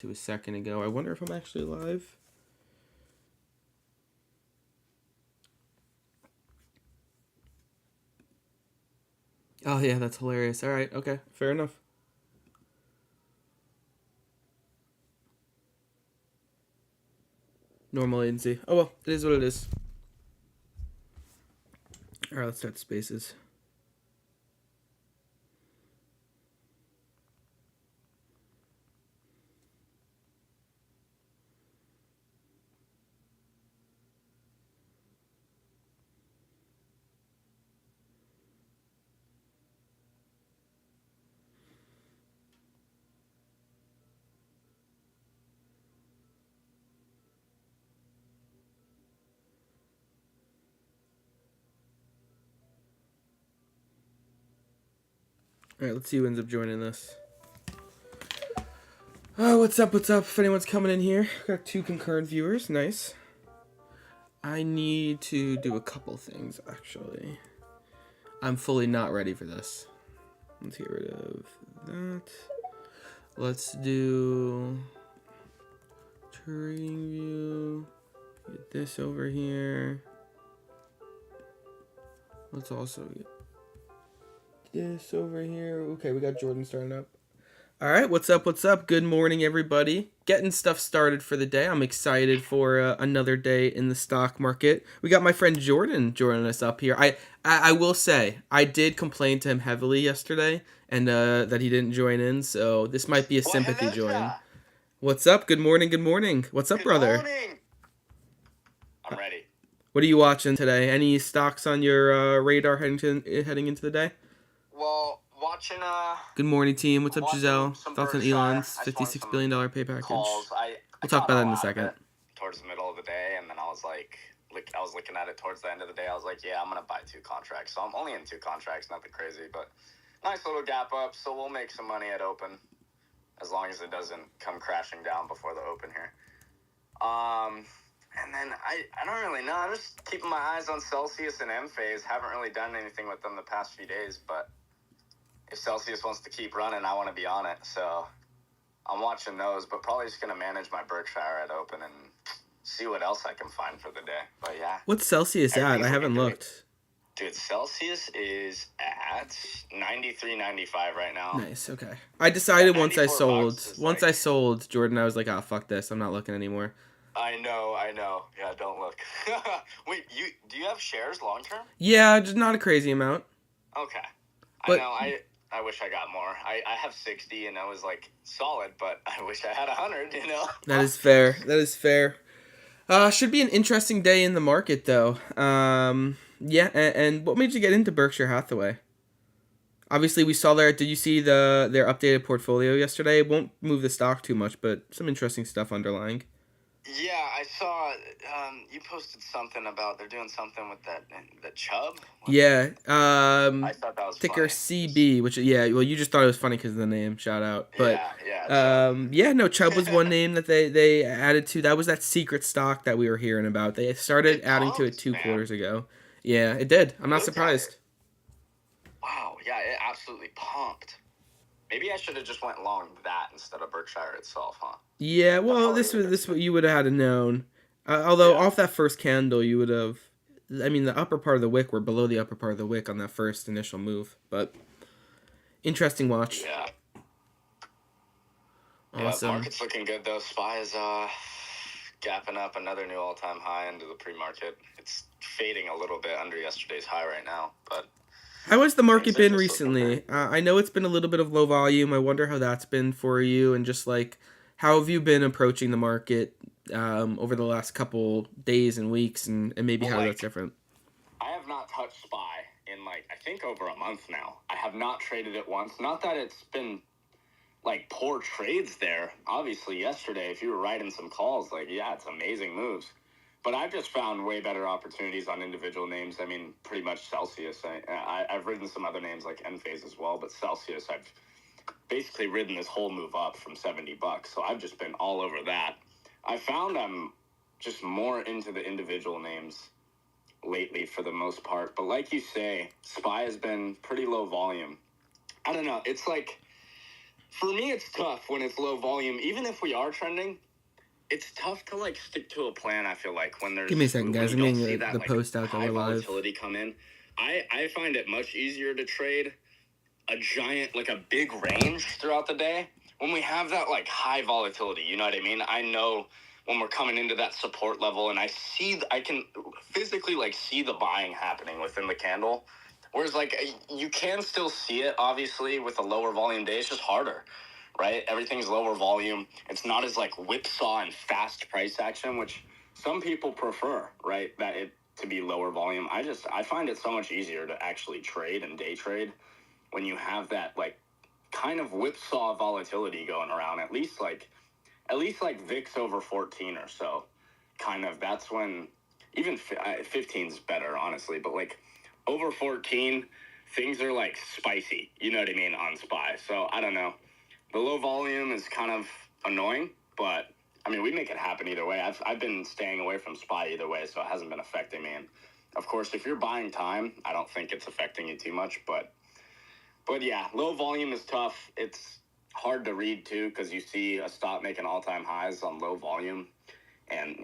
to a second ago. I wonder if I'm actually live. Oh, yeah, that's hilarious. All right, okay, fair enough. Normal latency. Oh, well, it is what it is. All right, let's start the spaces. All right, let's see who ends up joining this. Oh, what's up? What's up? If anyone's coming in here, got 2 concurrent viewers. Nice. I need to do a couple things, actually. I'm fully not ready for this. Let's get rid of that. Let's do trading view. Get this over here. Let's also get this over here. Okay, we got Jordan starting up. All right, what's up? What's up? Good morning, everybody. Getting stuff started for the day. I'm excited for another day in the stock market. We got my friend Jordan joining us up here. I will say, I did complain to him heavily yesterday and that he didn't join in, so this might be a sympathy join. What's up? Good morning, good morning. What's up, brother? Good morning. I'm ready. What are you watching today? Any stocks on your radar heading into the day? Well, watching Good morning, team. What's up, watching Giselle? some Thoughts on Berkshire. Elon's I just wanted $56 some billion pay package? calls. I We'll talk about that in a got second. it towards the middle of the day, and then I was like, I was looking at it towards the end of the day. I was like, yeah, I'm gonna buy 2 contracts. So I'm only in 2 contracts, nothing crazy, but nice little gap up. So we'll make some money at open, as long as it doesn't come crashing down before the open here. And then I don't really know. I'm just keeping my eyes on Celsius and M-Phase. Haven't really done anything with them the past few days, but if Celsius wants to keep running, I want to be on it. So I'm watching those, but probably just going to manage my Berkshire at open and see what else I can find for the day. But yeah. What's Celsius at? I haven't looked. Dude, Celsius is at 93.95 right now. Nice, okay. I decided once I $94 sold Jordan, I was like, oh, fuck this. I'm not looking anymore. I know. Yeah, don't look. Wait, do you have shares long term? Yeah, just not a crazy amount. Okay. But, I wish I got more. I have 60 and I was like solid, but I wish I had 100, you know? That is fair. Should be an interesting day in the market, though. Yeah, and what made you get into Berkshire Hathaway? Obviously, we saw did you see their updated portfolio yesterday? It won't move the stock too much, but some interesting stuff underlying. Yeah, I saw you posted something about they're doing something with the Chubb. Yeah, I thought that was ticker funny. CB, which well, you just thought it was funny because of the name. Shout out, but yeah, Chubb was one name that they added to. That was that secret stock that we were hearing about. They started adding to it 2 quarters ago. Yeah, it did. I'm not surprised. Wow, yeah, it absolutely pumped. Maybe I should have just went long that instead of Berkshire itself, huh? Yeah, well, this what you would have had to known. Although off that first candle, you would have. I mean, the upper part of the wick were below the upper part of the wick on that first initial move, but interesting watch. Yeah. Awesome. Yeah, market's looking good though. SPY is gapping up another new all-time high into the pre-market. It's fading a little bit under yesterday's high right now, but. How has the market been recently? I know it's been a little bit of low volume. I wonder how that's been for you, and just like how have you been approaching the market over the last couple days and weeks, and maybe how that's different? I have not touched SPY in I think over a month now. I have not traded it once. Not that it's been poor trades there. Obviously, yesterday, if you were writing some calls, it's amazing moves. But I've just found way better opportunities on individual names. I mean, pretty much Celsius. I've ridden some other names like Enphase as well, but Celsius, I've basically ridden this whole move up from $70. So I've just been all over that. I found I'm just more into the individual names lately for the most part. But like you say, SPY has been pretty low volume. I don't know. It's For me, it's tough when it's low volume. Even if we are trending, it's tough to like stick to a plan. I feel like when Give me a second, when guys. you I'm don't getting see that the like post out that high we're live. volatility come in, I find it much easier to trade a giant, like a big range throughout the day when we have that like high volatility. You know what I mean? I know when we're coming into that support level, and I can physically like see the buying happening within the candle. Whereas like you can still see it obviously with a lower volume day. It's just harder, right? Everything's lower volume. It's not as like whipsaw and fast price action, which some people prefer, right? That it to be lower volume. I find it so much easier to actually trade and day trade when you have that like kind of whipsaw volatility going around. At least like VIX over 14 or so. Kind of that's when even 15's better honestly, but like over 14 things are like spicy. You know what I mean on SPY. So I don't know. The low volume is kind of annoying, but I mean, we make it happen either way. I've been staying away from SPY either way, so it hasn't been affecting me. And of course, if you're buying time, I don't think it's affecting you too much. But yeah, low volume is tough. It's hard to read too because you see a stock making all-time highs on low volume, and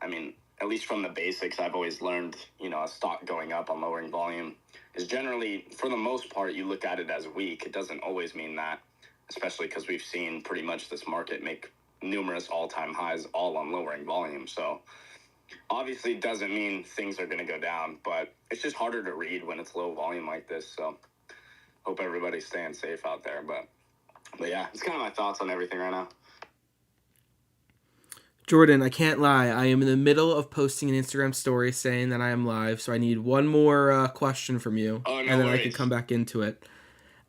I mean, at least from the basics, I've always learned, a stock going up on lowering volume is generally, for the most part, you look at it as weak. It doesn't always mean that, especially because we've seen pretty much this market make numerous all-time highs all on lowering volume. So obviously it doesn't mean things are going to go down, but it's just harder to read when it's low volume like this. So hope everybody's staying safe out there. But yeah, it's kind of my thoughts on everything right now. Jordan, I can't lie. I am in the middle of posting an Instagram story saying that I am live, so I need one more question from you, Oh, no and then worries. I could come back into it.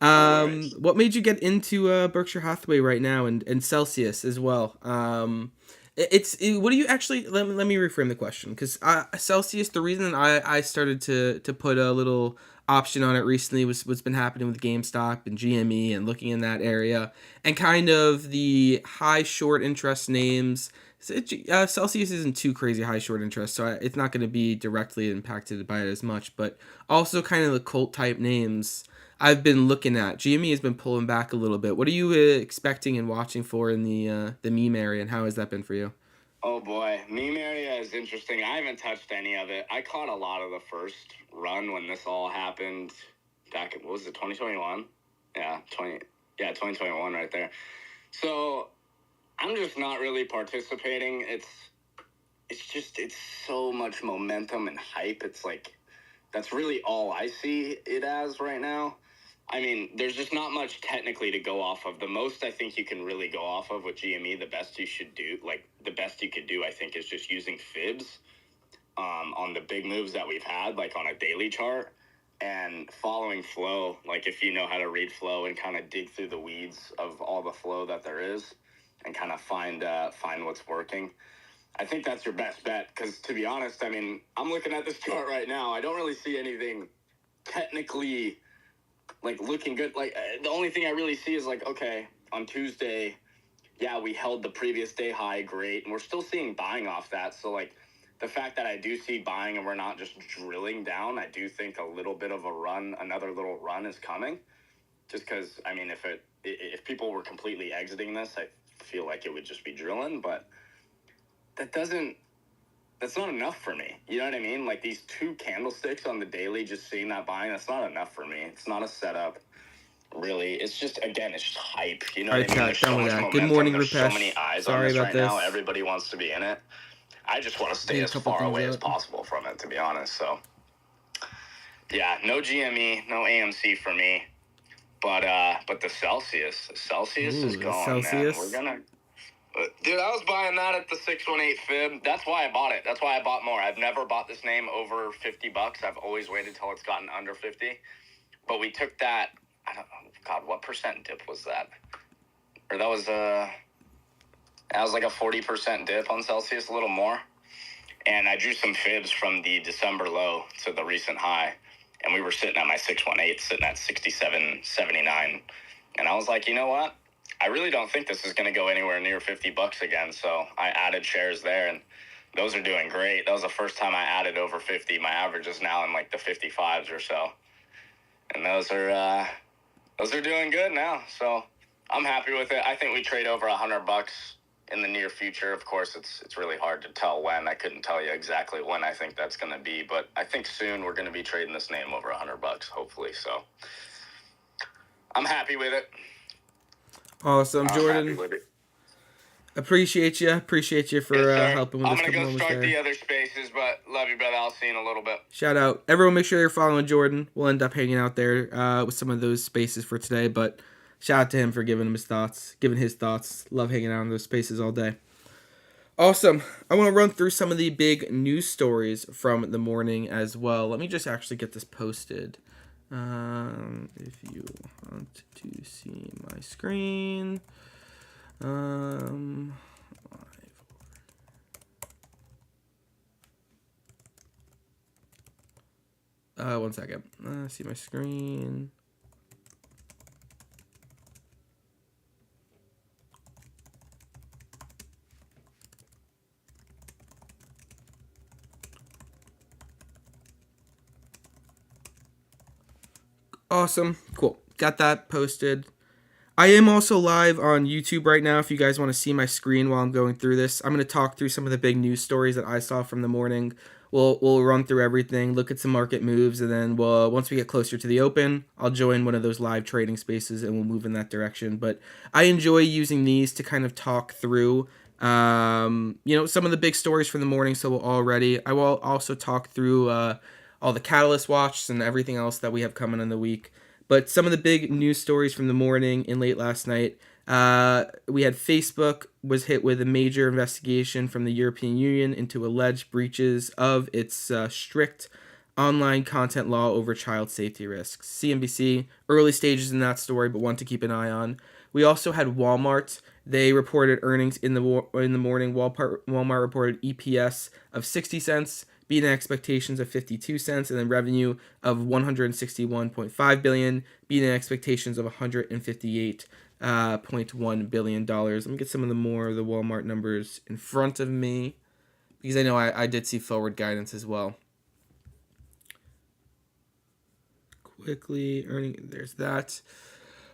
Worries. What made you get into Berkshire Hathaway right now, and Celsius as well? What do you actually? Let me reframe the question, because Celsius. The reason I started to put a little option on it recently was what's been happening with GameStop and GME and looking in that area, and kind of the high short interest names. Celsius isn't too crazy high short interest, so it's not going to be directly impacted by it as much. But also kind of the cult type names I've been looking at. GME has been pulling back a little bit. What are you expecting and watching for in the meme area, and how has that been for you? Oh boy, meme area is interesting. I haven't touched any of it. I caught a lot of the first run when this all happened back in, what was it, 2021? Yeah, 2021 right there. So I'm just not really participating. It's so much momentum and hype. It's like that's really all I see it as right now. I mean, there's just not much technically to go off of. The most I think you can really go off of with GME, the best you could do, I think, is just using fibs on the big moves that we've had, like on a daily chart, and following flow. Like if you know how to read flow and kind of dig through the weeds of all the flow that there is, and kind of find what's working. I think that's your best bet because, to be honest, I mean, I'm looking at this chart right now. I don't really see anything technically like looking good. Like the only thing I really see is like, okay, on Tuesday, yeah, we held the previous day high, great, and we're still seeing buying off that. So like the fact that I do see buying and we're not just drilling down, I do think a little bit of a run, another little run is coming. Just because, I mean, if people were completely exiting this, I feel like it would just be drilling, but that's not enough for me. You know what I mean? Like these two candlesticks on the daily, just seeing that buying, that's not enough for me. It's not a setup, really. It's just, again, it's just hype. You know All what right, I mean? chat. There's Done so with much that. Good momentum. morning, There's so many Rupesh. eyes on Sorry this about right now. this. Everybody wants to be in it. I just want to stay Getting a as couple far things away as up. possible from it, to be honest. So, yeah, no GME, no AMC for me. But the Celsius is Ooh, going, man. Celsius. Dude, I was buying that at the 618 fib. That's why I bought it. That's why I bought more. I've never bought this name over $50. I've always waited till it's gotten under 50. But we took that. I don't know. God, what percent dip was that? Or that was like a 40% dip on Celsius, a little more. And I drew some fibs from the December low to the recent high. And we were sitting at my 618, sitting at 67.79. And I was like, you know what? I really don't think this is going to go anywhere near $50 again. So I added shares there, and those are doing great. That was the first time I added over 50. My average is now in like the 55s or so. And those are doing good now. So I'm happy with it. I think we trade over $100 in the near future. Of course, it's really hard to tell when. I couldn't tell you exactly when I think that's going to be, but I think soon we're going to be trading this name over $100, hopefully. So I'm happy with it. Awesome, Jordan. Happy with it. Appreciate you for helping with I'm this. going to Couple go moments start there. the other spaces, but love you, brother. I'll see you in a little bit. Shout out. Everyone make sure you're following Jordan. We'll end up hanging out there with some of those spaces for today, but shout out to him for giving his thoughts. Love hanging out in those spaces all day. Awesome. I want to run through some of the big news stories from the morning as well. Let me just actually get this posted. If you want to see my screen. One second. See my screen. Awesome. Cool. Got that posted. I am also live on YouTube right now if you guys want to see my screen while I'm going through this. I'm going to talk through some of the big news stories that I saw from the morning. We'll run through everything, look at some market moves, and then once we get closer to the open, I'll join one of those live trading spaces and we'll move in that direction. But I enjoy using these to kind of talk through some of the big stories from the morning, so I will also talk through all the catalyst watches and everything else that we have coming in the week. But some of the big news stories from the morning and late last night, we had Facebook was hit with a major investigation from the European Union into alleged breaches of its strict online content law over child safety risks. CNBC, early stages in that story, but one to keep an eye on. We also had Walmart. They reported earnings in the morning. Walmart reported EPS of 60 cents, beating expectations of 52 cents, and then revenue of $161.5 billion, beating expectations of $158.1 billion. Let me get some of the Walmart numbers in front of me, because I know I did see forward guidance as well. Quickly, there's that.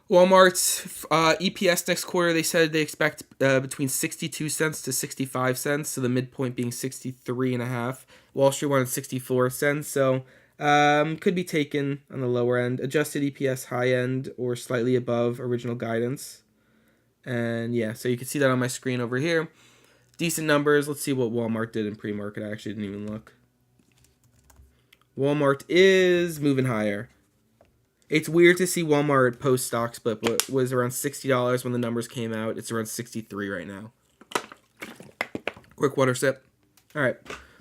Walmart's EPS next quarter, they said they expect between 62 cents to 65 cents, so the midpoint being 63.5. Wall Street wanted 64 cents, so could be taken on the lower end. Adjusted EPS high end or slightly above original guidance. And yeah, so you can see that on my screen over here. Decent numbers. Let's see what Walmart did in pre-market. I actually didn't even look. Walmart is moving higher. It's weird to see Walmart post stock split, but was around $60 when the numbers came out. It's around 63 right now. Quick water sip. All right.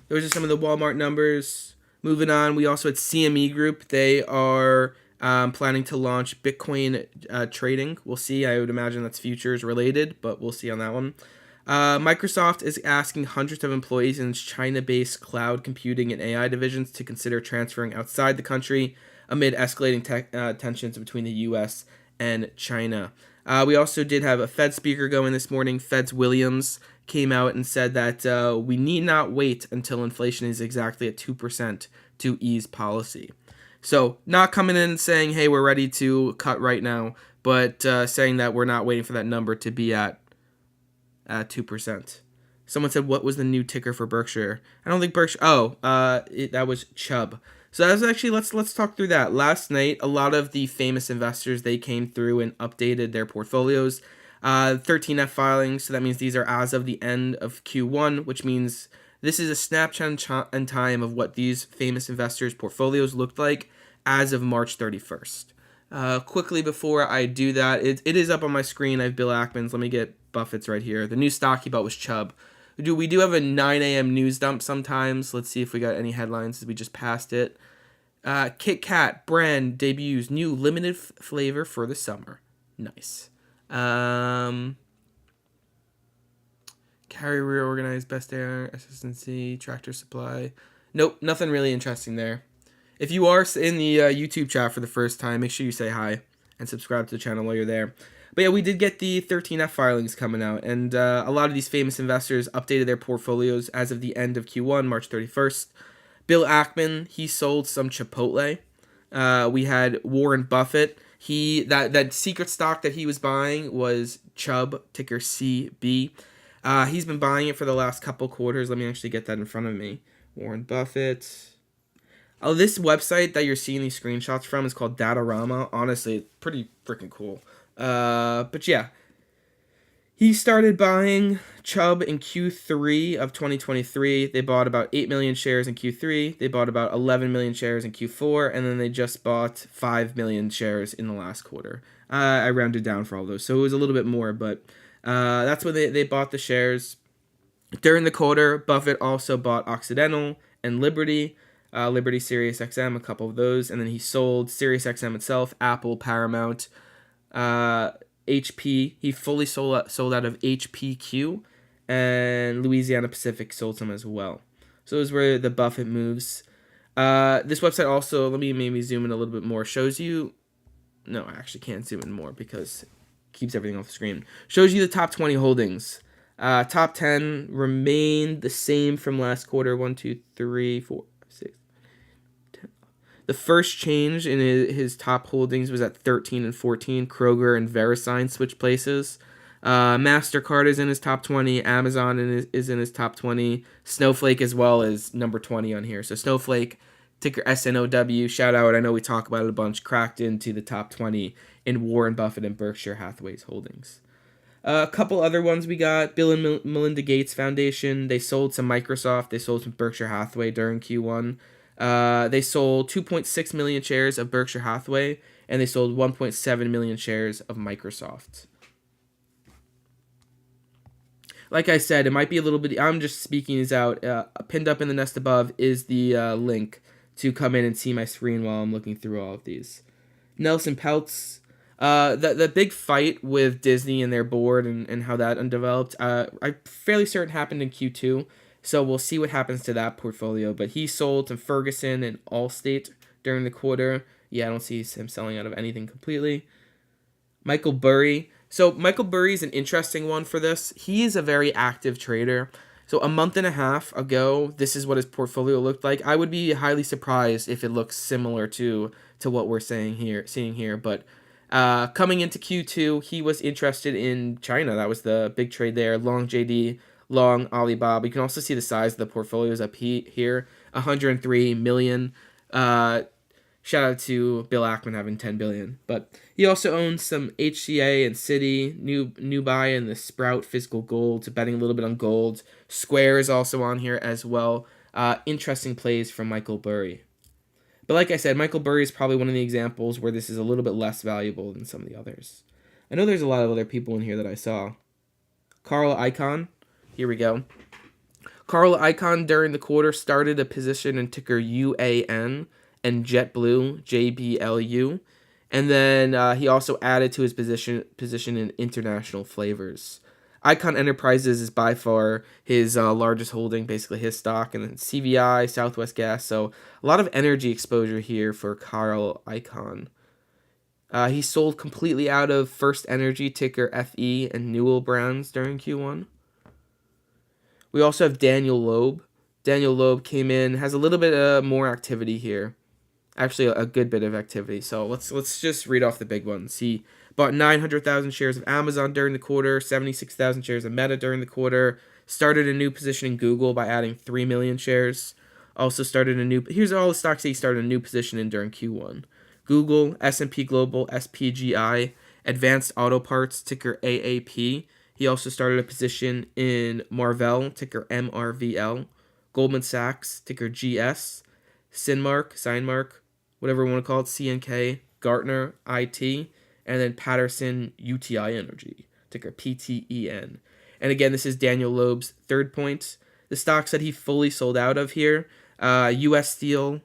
Those are some of the Walmart numbers. Moving on, we also had CME Group. They are planning to launch Bitcoin trading. We'll see. I would imagine that's futures related, but we'll see on that one. Microsoft is asking hundreds of employees in its China-based cloud computing and AI divisions to consider transferring outside the country amid escalating tensions between the U.S. and China. We also did have a Fed speaker going this morning. Fed's Williams came out and said that we need not wait until inflation is exactly at 2% to ease policy. So not coming in and saying, hey, we're ready to cut right now, but saying that we're not waiting for that number to be at 2%. Someone said, what was the new ticker for Berkshire? I don't think Berkshire... that was Chubb. So that was actually, let's talk through that. Last night, a lot of the famous investors, they came through and updated their portfolios. 13F filings, so that means these are as of the end of Q1, which means this is a snapshot in time of what these famous investors' portfolios looked like as of March 31st. Quickly before I do that, it is up on my screen. I have Bill Ackman's. Let me get Buffett's right here. The new stock he bought was Chubb. We do have a 9 a.m. news dump sometimes. Let's see if we got any headlines as we just passed it. Kit Kat brand debuts new limited flavor for the summer. Nice. Carry reorganized best air, SSNC, Tractor Supply. Nope, nothing really interesting there. If you are in the YouTube chat for the first time, make sure you say hi and subscribe to the channel while you're there. But yeah, we did get the 13F filings coming out, and a lot of these famous investors updated their portfolios as of the end of Q1, March 31st. Bill Ackman, he sold some Chipotle. We had Warren Buffett. that secret stock that he was buying was Chubb, ticker CB. He's been buying it for the last couple quarters. Let me actually get that in front of me. Warren Buffett. Oh, this website that you're seeing these screenshots from is called Datarama. Honestly, it's pretty freaking cool. But yeah, he started buying Chubb in Q3 of 2023. They bought about 8 million shares in Q3. They bought about 11 million shares in Q4. And then they just bought 5 million shares in the last quarter. I rounded down for all those. So it was a little bit more. But that's when they bought the shares. During the quarter, Buffett also bought Occidental and Liberty. Liberty, Sirius XM, a couple of those. And then he sold Sirius XM itself, Apple, Paramount, HP. He fully sold out of HPQ, and Louisiana Pacific sold some as well. So those were the Buffett moves. This website also, let me maybe zoom in a little bit more, shows you, no, I actually can't zoom in more because it keeps everything off the screen. Shows you the top 20 holdings. Top 10 remained the same from last quarter. 1, 2, 3, 4, 6, 10. The first change in his top holdings was at 13 and 14. Kroger and VeriSign switched places. MasterCard is in his top 20. Amazon is in his top 20. Snowflake as well is number 20 on here. So Snowflake, ticker SNOW, shout out. I know we talk about it a bunch. Cracked into the top 20 in Warren Buffett and Berkshire Hathaway's holdings. A couple other ones we got. Bill and Melinda Gates Foundation. They sold some Microsoft. They sold some Berkshire Hathaway during Q1. They sold 2.6 million shares of Berkshire Hathaway, and they sold 1.7 million shares of Microsoft. Like I said, it might be a little bit, I'm just speaking these out. Pinned up in the nest above is the link to come in and see my screen while I'm looking through all of these. Nelson Peltz. The big fight with Disney and their board and how that undeveloped, I'm fairly certain happened in Q2, so we'll see what happens to that portfolio. But he sold to Ferguson and Allstate during the quarter. Yeah, I don't see him selling out of anything completely. Michael Burry. So Michael Burry is an interesting one for this. He is a very active trader. So a month and a half ago, this is what his portfolio looked like. I would be highly surprised if it looks similar to what we're seeing here. But coming into Q2, he was interested in China. That was the big trade there. Long JD, long Alibaba. You can also see the size of the portfolios up here. 103 million. Shout out to Bill Ackman having 10 billion. But he also owns some HCA and Citi, new buy in the Sprout Physical Gold, betting a little bit on gold. Square is also on here as well. Interesting plays from Michael Burry. But like I said, Michael Burry is probably one of the examples where this is a little bit less valuable than some of the others. I know there's a lot of other people in here that I saw. Carl Icahn. Here we go. Carl Icahn during the quarter started a position in ticker UAN and JetBlue, JBLU. And then he also added to his position in international flavors. Icahn Enterprises is by far his largest holding, basically his stock, and then CVI, Southwest Gas. So a lot of energy exposure here for Carl Icahn. He sold completely out of First Energy, ticker FE, and Newell Brands during Q1. We also have Daniel Loeb. Daniel Loeb came in, has a little bit more activity here. Actually, a good bit of activity. So let's just read off the big ones. He bought 900,000 shares of Amazon during the quarter, 76,000 shares of Meta during the quarter, started a new position in Google by adding 3 million shares. Also started here's all the stocks that he started a new position in during Q1. Google, S&P Global, SPGI, Advanced Auto Parts, ticker AAP. He also started a position in Marvell, ticker MRVL, Goldman Sachs, ticker GS, Cinemark, whatever we want to call it, CNK, Gartner, IT, and then Patterson UTI Energy, ticker PTEN. And again, this is Daniel Loeb's third point. The stocks that he fully sold out of here, U.S. Steel,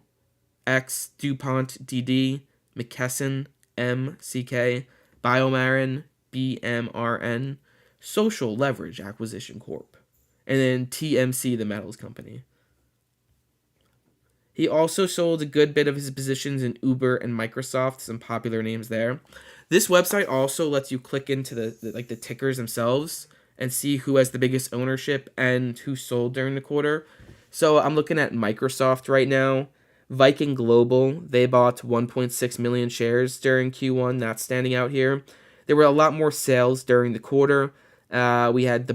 X, DuPont, DD, McKesson, MCK, Biomarin, BMRN, Social Leverage Acquisition Corp., and then TMC, the metals company. He also sold a good bit of his positions in Uber and Microsoft, some popular names there. This website also lets you click into the tickers themselves and see who has the biggest ownership and who sold during the quarter. So I'm looking at Microsoft right now. Viking Global, they bought 1.6 million shares during Q1. That's standing out here. There were a lot more sales during the quarter. We had the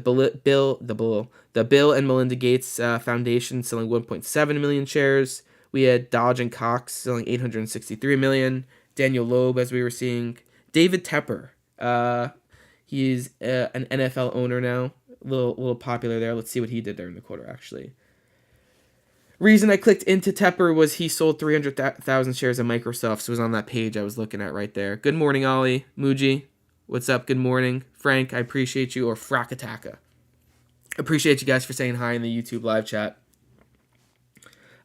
Bill and Melinda Gates Foundation selling 1.7 million shares. We had Dodge and Cox selling 863 million. Daniel Loeb, as we were seeing. David Tepper, he's an NFL owner now. A little popular there. Let's see what he did during the quarter, actually. Reason I clicked into Tepper was he sold 300,000 shares of Microsoft. So it was on that page I was looking at right there. Good morning, Ollie. Muji, what's up? Good morning. Frank, I appreciate you. Or Frakataka. Appreciate you guys for saying hi in the YouTube live chat.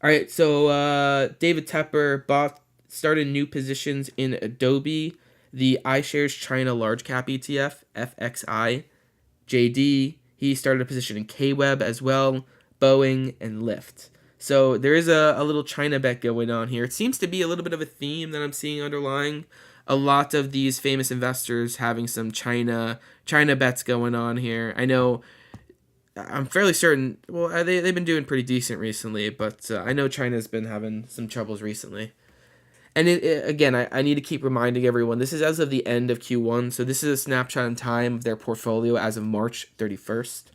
All right, so David Tepper started new positions in Adobe, the iShares China Large Cap ETF, FXI. JD, he started a position in KWeb as well, Boeing, and Lyft. So there is a little China bet going on here. It seems to be a little bit of a theme that I'm seeing underlying. A lot of these famous investors having some China bets going on here. I know, I'm fairly certain, well, they've been doing pretty decent recently, but I know China's been having some troubles recently. And again, I need to keep reminding everyone, this is as of the end of Q1, so this is a snapshot in time of their portfolio as of March 31st.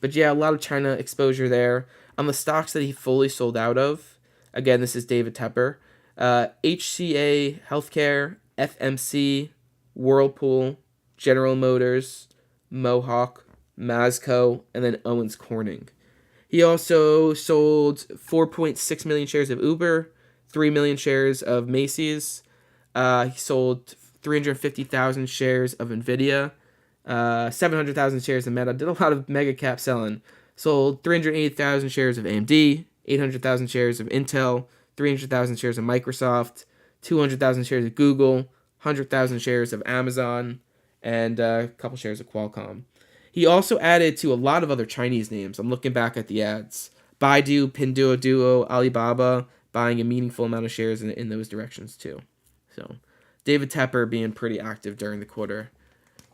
But yeah, a lot of China exposure there. On the stocks that he fully sold out of, again, this is David Tepper, HCA Healthcare, FMC, Whirlpool, General Motors, Mohawk, Masco, and then Owens Corning. He also sold 4.6 million shares of Uber, 3 million shares of Macy's. He sold 350,000 shares of NVIDIA, 700,000 shares of Meta. Did a lot of mega cap selling. Sold 380,000 shares of AMD, 800,000 shares of Intel, 300,000 shares of Microsoft, 200,000 shares of Google, 100,000 shares of Amazon, and a couple shares of Qualcomm. He also added to a lot of other Chinese names. I'm looking back at the ads. Baidu, Pinduoduo, Alibaba, buying a meaningful amount of shares in those directions too. So David Tepper being pretty active during the quarter.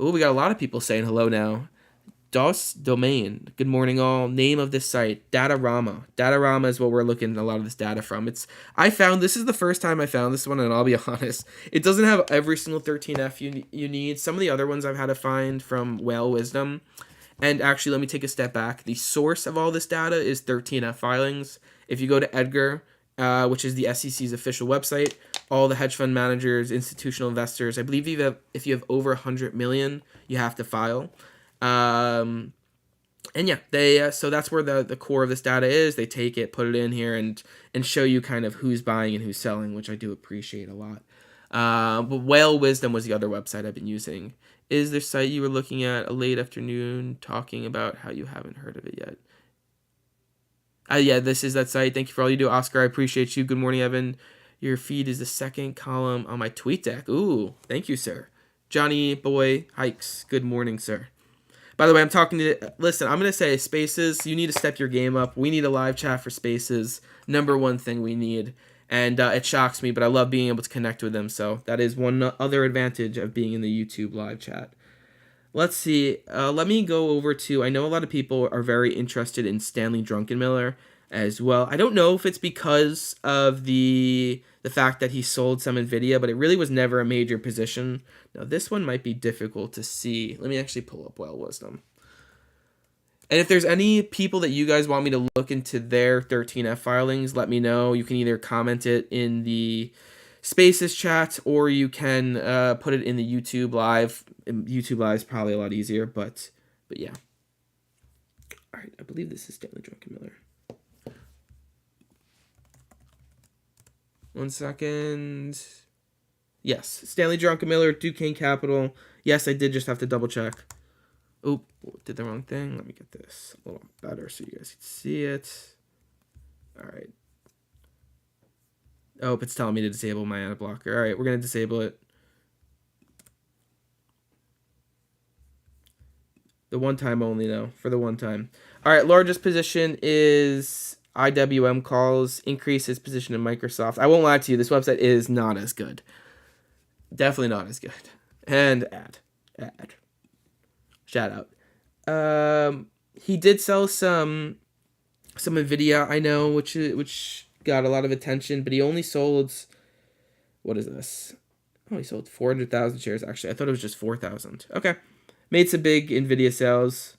Oh, we got a lot of people saying hello now. DOS domain. Good morning, all. Name of this site, Datarama. Datarama is what we're looking at a lot of this data from. This is the first time I found this one, and I'll be honest, it doesn't have every single 13F you need. Some of the other ones I've had to find from Whale Wisdom. And actually, let me take a step back. The source of all this data is 13F filings. If you go to Edgar, which is the SEC's official website, all the hedge fund managers, institutional investors, I believe if you have over 100 million, you have to file. And yeah, so that's where the core of this data is. They take it, put it in here, and show you kind of who's buying and who's selling, which I do appreciate a lot. But Whale Wisdom was the other website I've been using. Is there site you were looking at a late afternoon talking about how you haven't heard of it yet? Yeah, this is that site. Thank you for all you do, Oscar. I appreciate you. Good morning, Evan. Your feed is the second column on my tweet deck. Ooh, thank you, sir. Johnny Boy Hikes. Good morning, sir. By the way, I'm going to say Spaces, you need to step your game up. We need a live chat for Spaces. Number one thing we need. And it shocks me, but I love being able to connect with them. So that is one other advantage of being in the YouTube live chat. Let's see. Let me go over to, I know a lot of people are very interested in Stanley Druckenmiller as well. I don't know if it's because of the fact that he sold some NVIDIA, but it really was never a major position. Now, this one might be difficult to see. Let me actually pull up Well Wisdom. And if there's any people that you guys want me to look into their 13F filings, let me know. You can either comment it in the Spaces chat, or you can put it in the YouTube Live. YouTube Live is probably a lot easier, but yeah. All right, I believe this is Stanley Druckenmiller. One second. Yes, Stanley Druckenmiller, Duquesne Capital. Yes, I did just have to double check. Oop, did the wrong thing. Let me get this a little better so you guys can see it. All right. Oh, it's telling me to disable my ad blocker. All right, we're going to disable it. The one time only, though, for the one time. All right, largest position is IWM calls, increases position in Microsoft. I won't lie to you, this website is not as good. Definitely not as good. And ad. Shout out. He did sell some NVIDIA, I know, which got a lot of attention, but he only sold, what is this? Oh, he sold 400,000 shares, actually. I thought it was just 4,000. Okay. Made some big NVIDIA sales.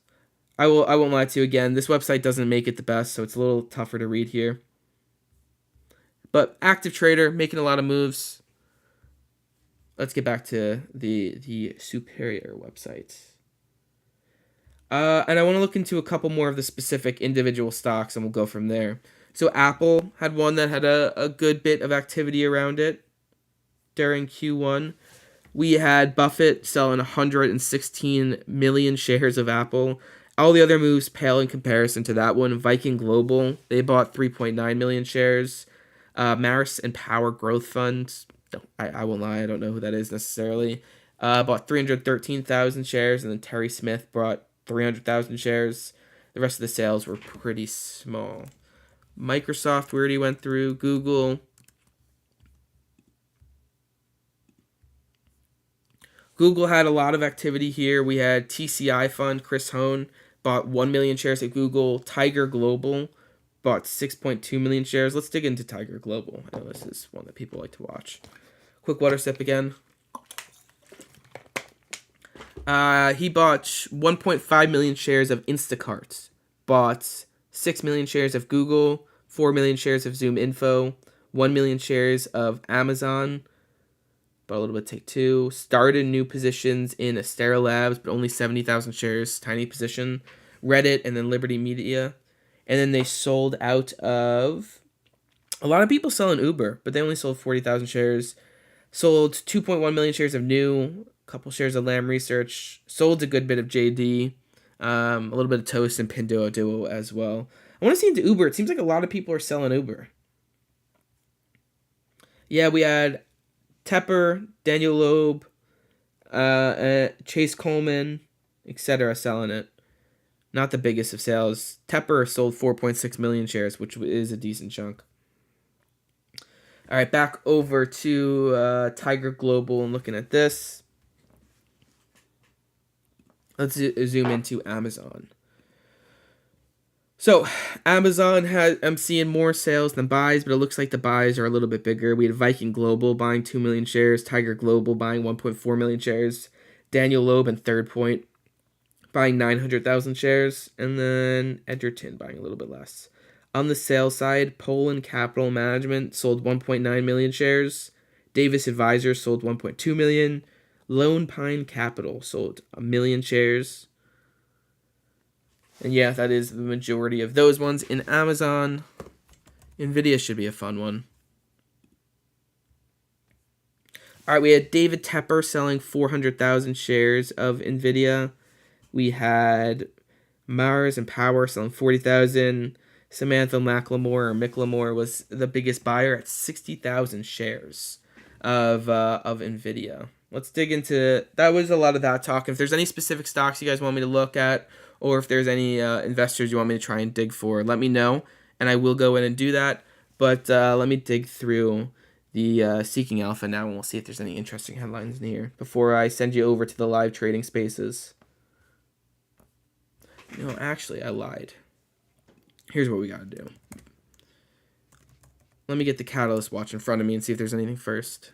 I won't lie to you again. This website doesn't make it the best, so it's a little tougher to read here. But active trader, making a lot of moves. Let's get back to the Superior website. And I want to look into a couple more of the specific individual stocks, and we'll go from there. So Apple had one that had a good bit of activity around it during Q1. We had Buffett selling 116 million shares of Apple. All the other moves pale in comparison to that one. Viking Global, they bought 3.9 million shares. Maris and Power Growth Fund, I won't lie, I don't know who that is necessarily. Bought 313,000 shares, and then Terry Smith bought 300,000 shares. The rest of the sales were pretty small. Microsoft, we already went through. Google had a lot of activity here. We had TCI Fund, Chris Hone, bought 1 million shares at Google. Tiger Global bought 6.2 million shares. Let's dig into Tiger Global. I know this is one that people like to watch. Quick water sip again. He bought 1.5 million shares of Instacart. Bought 6 million shares of Google, 4 million shares of Zoom Info, 1 million shares of Amazon. But a little bit Take Two. Started new positions in Astera Labs, but only 70,000 shares, tiny position. Reddit, and then Liberty Media. And then they sold out of a lot of people selling Uber, but they only sold 40,000 shares. Sold 2.1 million shares of New, a couple shares of Lam Research. Sold a good bit of JD, a little bit of Toast and Pinduoduo as well. I want to see into Uber. It seems like a lot of people are selling Uber. Yeah, we had Tepper, Daniel Loeb, Chase Coleman, etc. selling it. Not the biggest of sales. Tepper sold 4.6 million shares, which is a decent chunk. All right, back over to Tiger Global and looking at this. Let's zoom into Amazon. So Amazon I'm seeing more sales than buys, but it looks like the buys are a little bit bigger. We had Viking Global buying 2 million shares, Tiger Global buying 1.4 million shares, Daniel Loeb in Third Point buying 900,000 shares, and then Edgerton buying a little bit less. On the sales side, Poland Capital Management sold 1.9 million shares, Davis Advisors sold 1.2 million, Lone Pine Capital sold 1 million shares. And yeah, that is the majority of those ones in Amazon. NVIDIA should be a fun one. All right, we had David Tepper selling 400,000 shares of NVIDIA. We had Mars and Power selling 40,000. Samantha Micklemore was the biggest buyer at 60,000 shares of NVIDIA. Let's dig into, that was a lot of that talk. If there's any specific stocks you guys want me to look at, or if there's any investors you want me to try and dig for, let me know, and I will go in and do that. But let me dig through the Seeking Alpha now, and we'll see if there's any interesting headlines in here before I send you over to the live trading spaces. No, actually, I lied. Here's what we got to do. Let me get the Catalyst watch in front of me and see if there's anything first.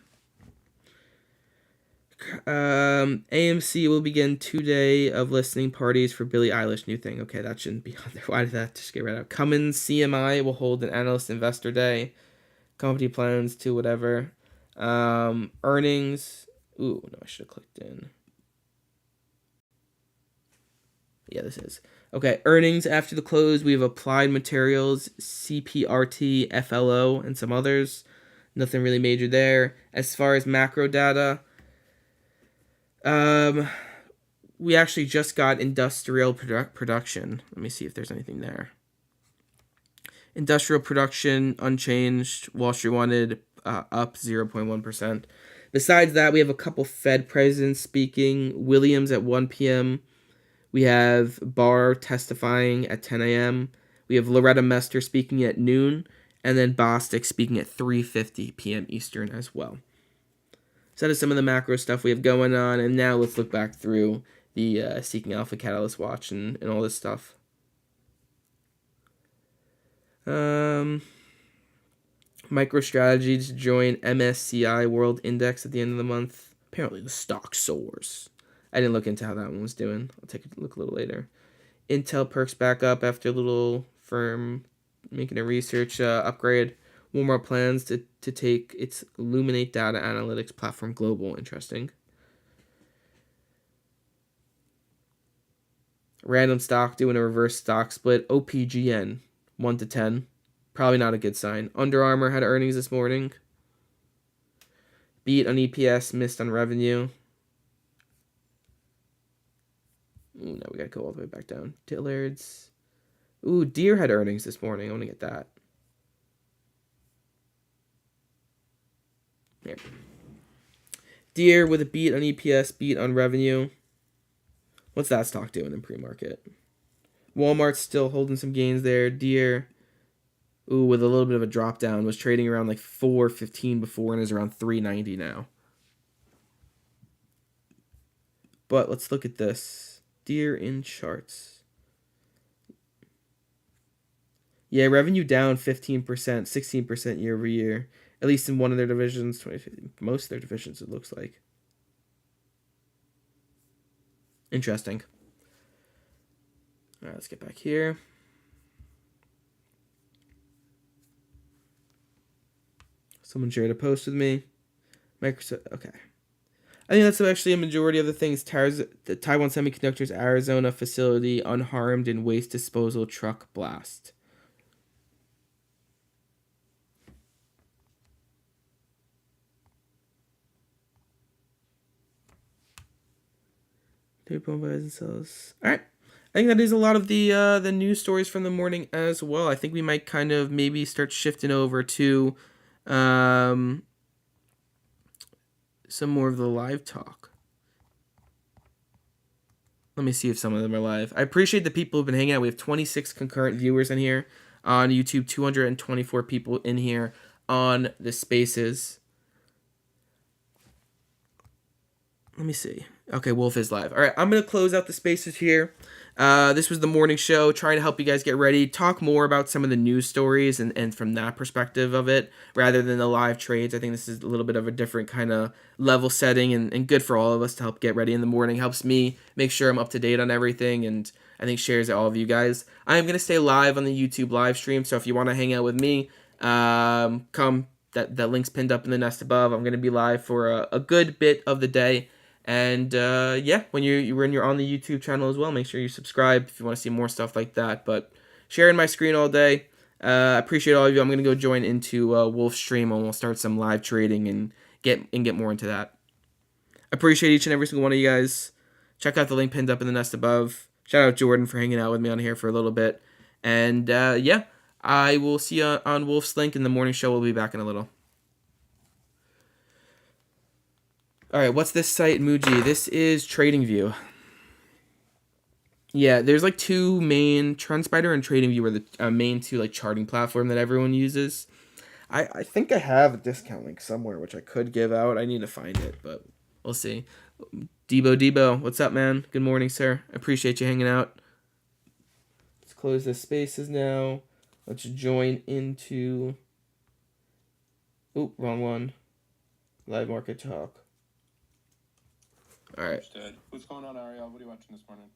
AMC will begin 2-day of listening parties for Billie Eilish new thing. Okay, that shouldn't be on there. Why did that just get right out? Cummins CMI will hold an analyst investor day. Company plans to whatever. Earnings. Ooh, no, I should have clicked in. Yeah, this is. Okay, earnings after the close. We have Applied Materials, CPRT, FLO, and some others. Nothing really major there. As far as macro data, we actually just got industrial production. Let me see if there's anything there. Industrial production unchanged. Wall Street wanted up 0.1%. Besides that, we have a couple Fed presidents speaking. Williams at 1 p.m. We have Barr testifying at 10 a.m. We have Loretta Mester speaking at noon, and then Bostic speaking at 3:50 p.m. Eastern as well. So that is some of the macro stuff we have going on, and now let's look back through the Seeking Alpha Catalyst watch and all this stuff. MicroStrategy to join MSCI World Index at the end of the month. Apparently the stock soars. I didn't look into how that one was doing. I'll take a look a little later. Intel perks back up after a little firm making a research upgrade. Walmart plans to take its Illuminate data analytics platform global. Interesting. Random stock doing a reverse stock split. OPGN 1 to 10. Probably not a good sign. Under Armour had earnings this morning. Beat on EPS, missed on revenue. Ooh, now we gotta go all the way back down. Dillard's. Ooh, Deere had earnings this morning. I want to get that. Here. Deere with a beat on EPS, beat on revenue. What's that stock doing in pre-market? Walmart's still holding some gains there. Deere, ooh, with a little bit of a drop down, was trading around like 415 before and is around 390 now. But let's look at this. Deere in charts. Yeah, revenue down 15%, 16% year over year. At least in one of their divisions, most of their divisions, it looks like. Interesting. All right, let's get back here. Someone shared a post with me. Microsoft, okay. I think that's actually a majority of the things. The Taiwan Semiconductor's Arizona facility unharmed in waste disposal truck blast. Buys and sells. All right. I think that is a lot of the news stories from the morning as well. I think we might kind of maybe start shifting over to some more of the live talk. Let me see if some of them are live. I appreciate the people who've been hanging out. We have 26 concurrent viewers in here on YouTube, 224 people in here on the spaces. Let me see. Okay, Wolf is live. All right, I'm going to close out the spaces here. This was the morning show, trying to help you guys get ready, talk more about some of the news stories and from that perspective of it, rather than the live trades. I think this is a little bit of a different kind of level setting and good for all of us to help get ready in the morning. Helps me make sure I'm up to date on everything, and I think shares all of you guys. I am going to stay live on the YouTube live stream, so if you want to hang out with me, come. That link's pinned up in the nest above. I'm going to be live for a good bit of the day. And yeah, when you're on the YouTube channel as well, make sure you subscribe if you want to see more stuff like that. But sharing my screen all day. I appreciate all of you. I'm gonna go join into Wolf's stream and we'll start some live trading and get more into that. Appreciate each and every single one of you guys. Check out the link pinned up in the nest above. Shout out Jordan for hanging out with me on here for a little bit. And yeah, I will see you on Wolf's link in the morning show. We'll be back in a little. All right, what's this site, Muji? This is TradingView. Yeah, there's like two main, TrendSpider and TradingView are the main two like charting platform that everyone uses. I think I have a discount link somewhere which I could give out. I need to find it, but we'll see. Debo, what's up, man? Good morning, sir. I appreciate you hanging out. Let's close the spaces now. Let's join into. Oop, wrong one. Live market talk. All right. Understood. What's going on, Ariel? What are you watching this morning?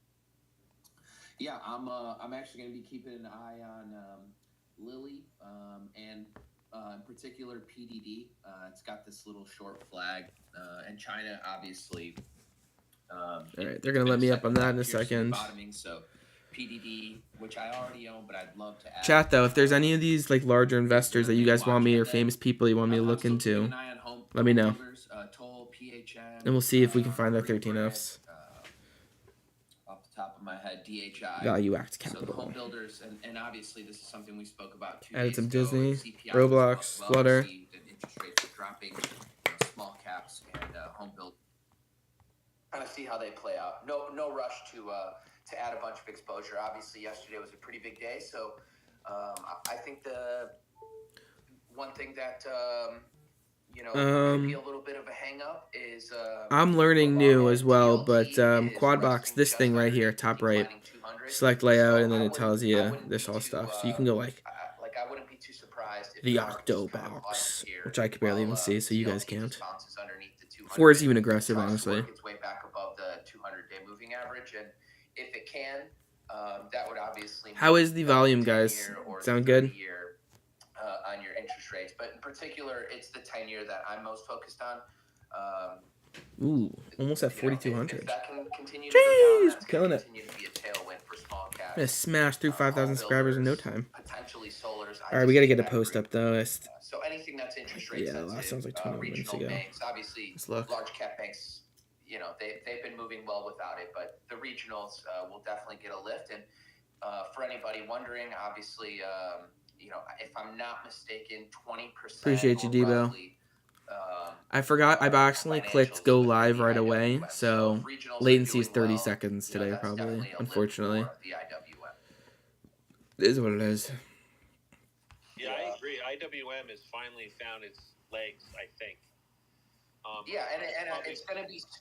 Yeah, I'm actually going to be keeping an eye on Lilly and in particular PDD. It's got this little short flag, and China obviously. All right, they're going to let me up on that in a second. Bottoming, so PDD, which I already own, but I'd love to add. Chat though, if there's any of these like larger investors that you guys want me or famous people you want me to look into, let me know. And we'll see if we can find their 13Fs. Off the top of my head, DHI. Value Act Capital. So the home builders, and obviously this is something we spoke about 2 Added days some ago. Disney, CPI Roblox, well Flutter. received, and interest rates are dropping, small caps and home build. Kind of see how they play out. No rush to add a bunch of exposure. Obviously, yesterday was a pretty big day, so I think the one thing that could be a little bit of a hang up is I'm learning new as well, but Quadbox, this thing right here, top right, select layout, and then it tells you this all stuff. So you can go like I wouldn't be too surprised surprised if the there aren't Octo just kind of box, buyers here which I could barely even while see, so you guys TLT can't. just bounces underneath the 200. 4 is even aggressive, tries to honestly. work its way back above the 200-day moving average, and if it can, that would obviously How is the volume, guys? 10-year or Sound the good? 30-year on your interest rates. But in particular, it's the 10-year that I'm most focused on. Ooh, almost at If 4,200. that can continue to go down, Jeez, that's killing going to it. continue to be a tailwind for small caps. I'm gonna smash through 5,000 subscribers in no time. Potentially solars. All right, we gotta get a post up though. So anything that's interest rate sensitive, last sounds like 21 minutes regional ago. banks, obviously Let's look. large cap banks, they've been moving well without it, but the regionals will definitely get a lift. And for anybody wondering, obviously, if I'm not mistaken, 20%. Appreciate you, Debo. I forgot I accidentally clicked go live right away, so latency is 30 seconds today, probably, unfortunately. It is what it is. Yeah, I agree. IWM has finally found its legs, I think.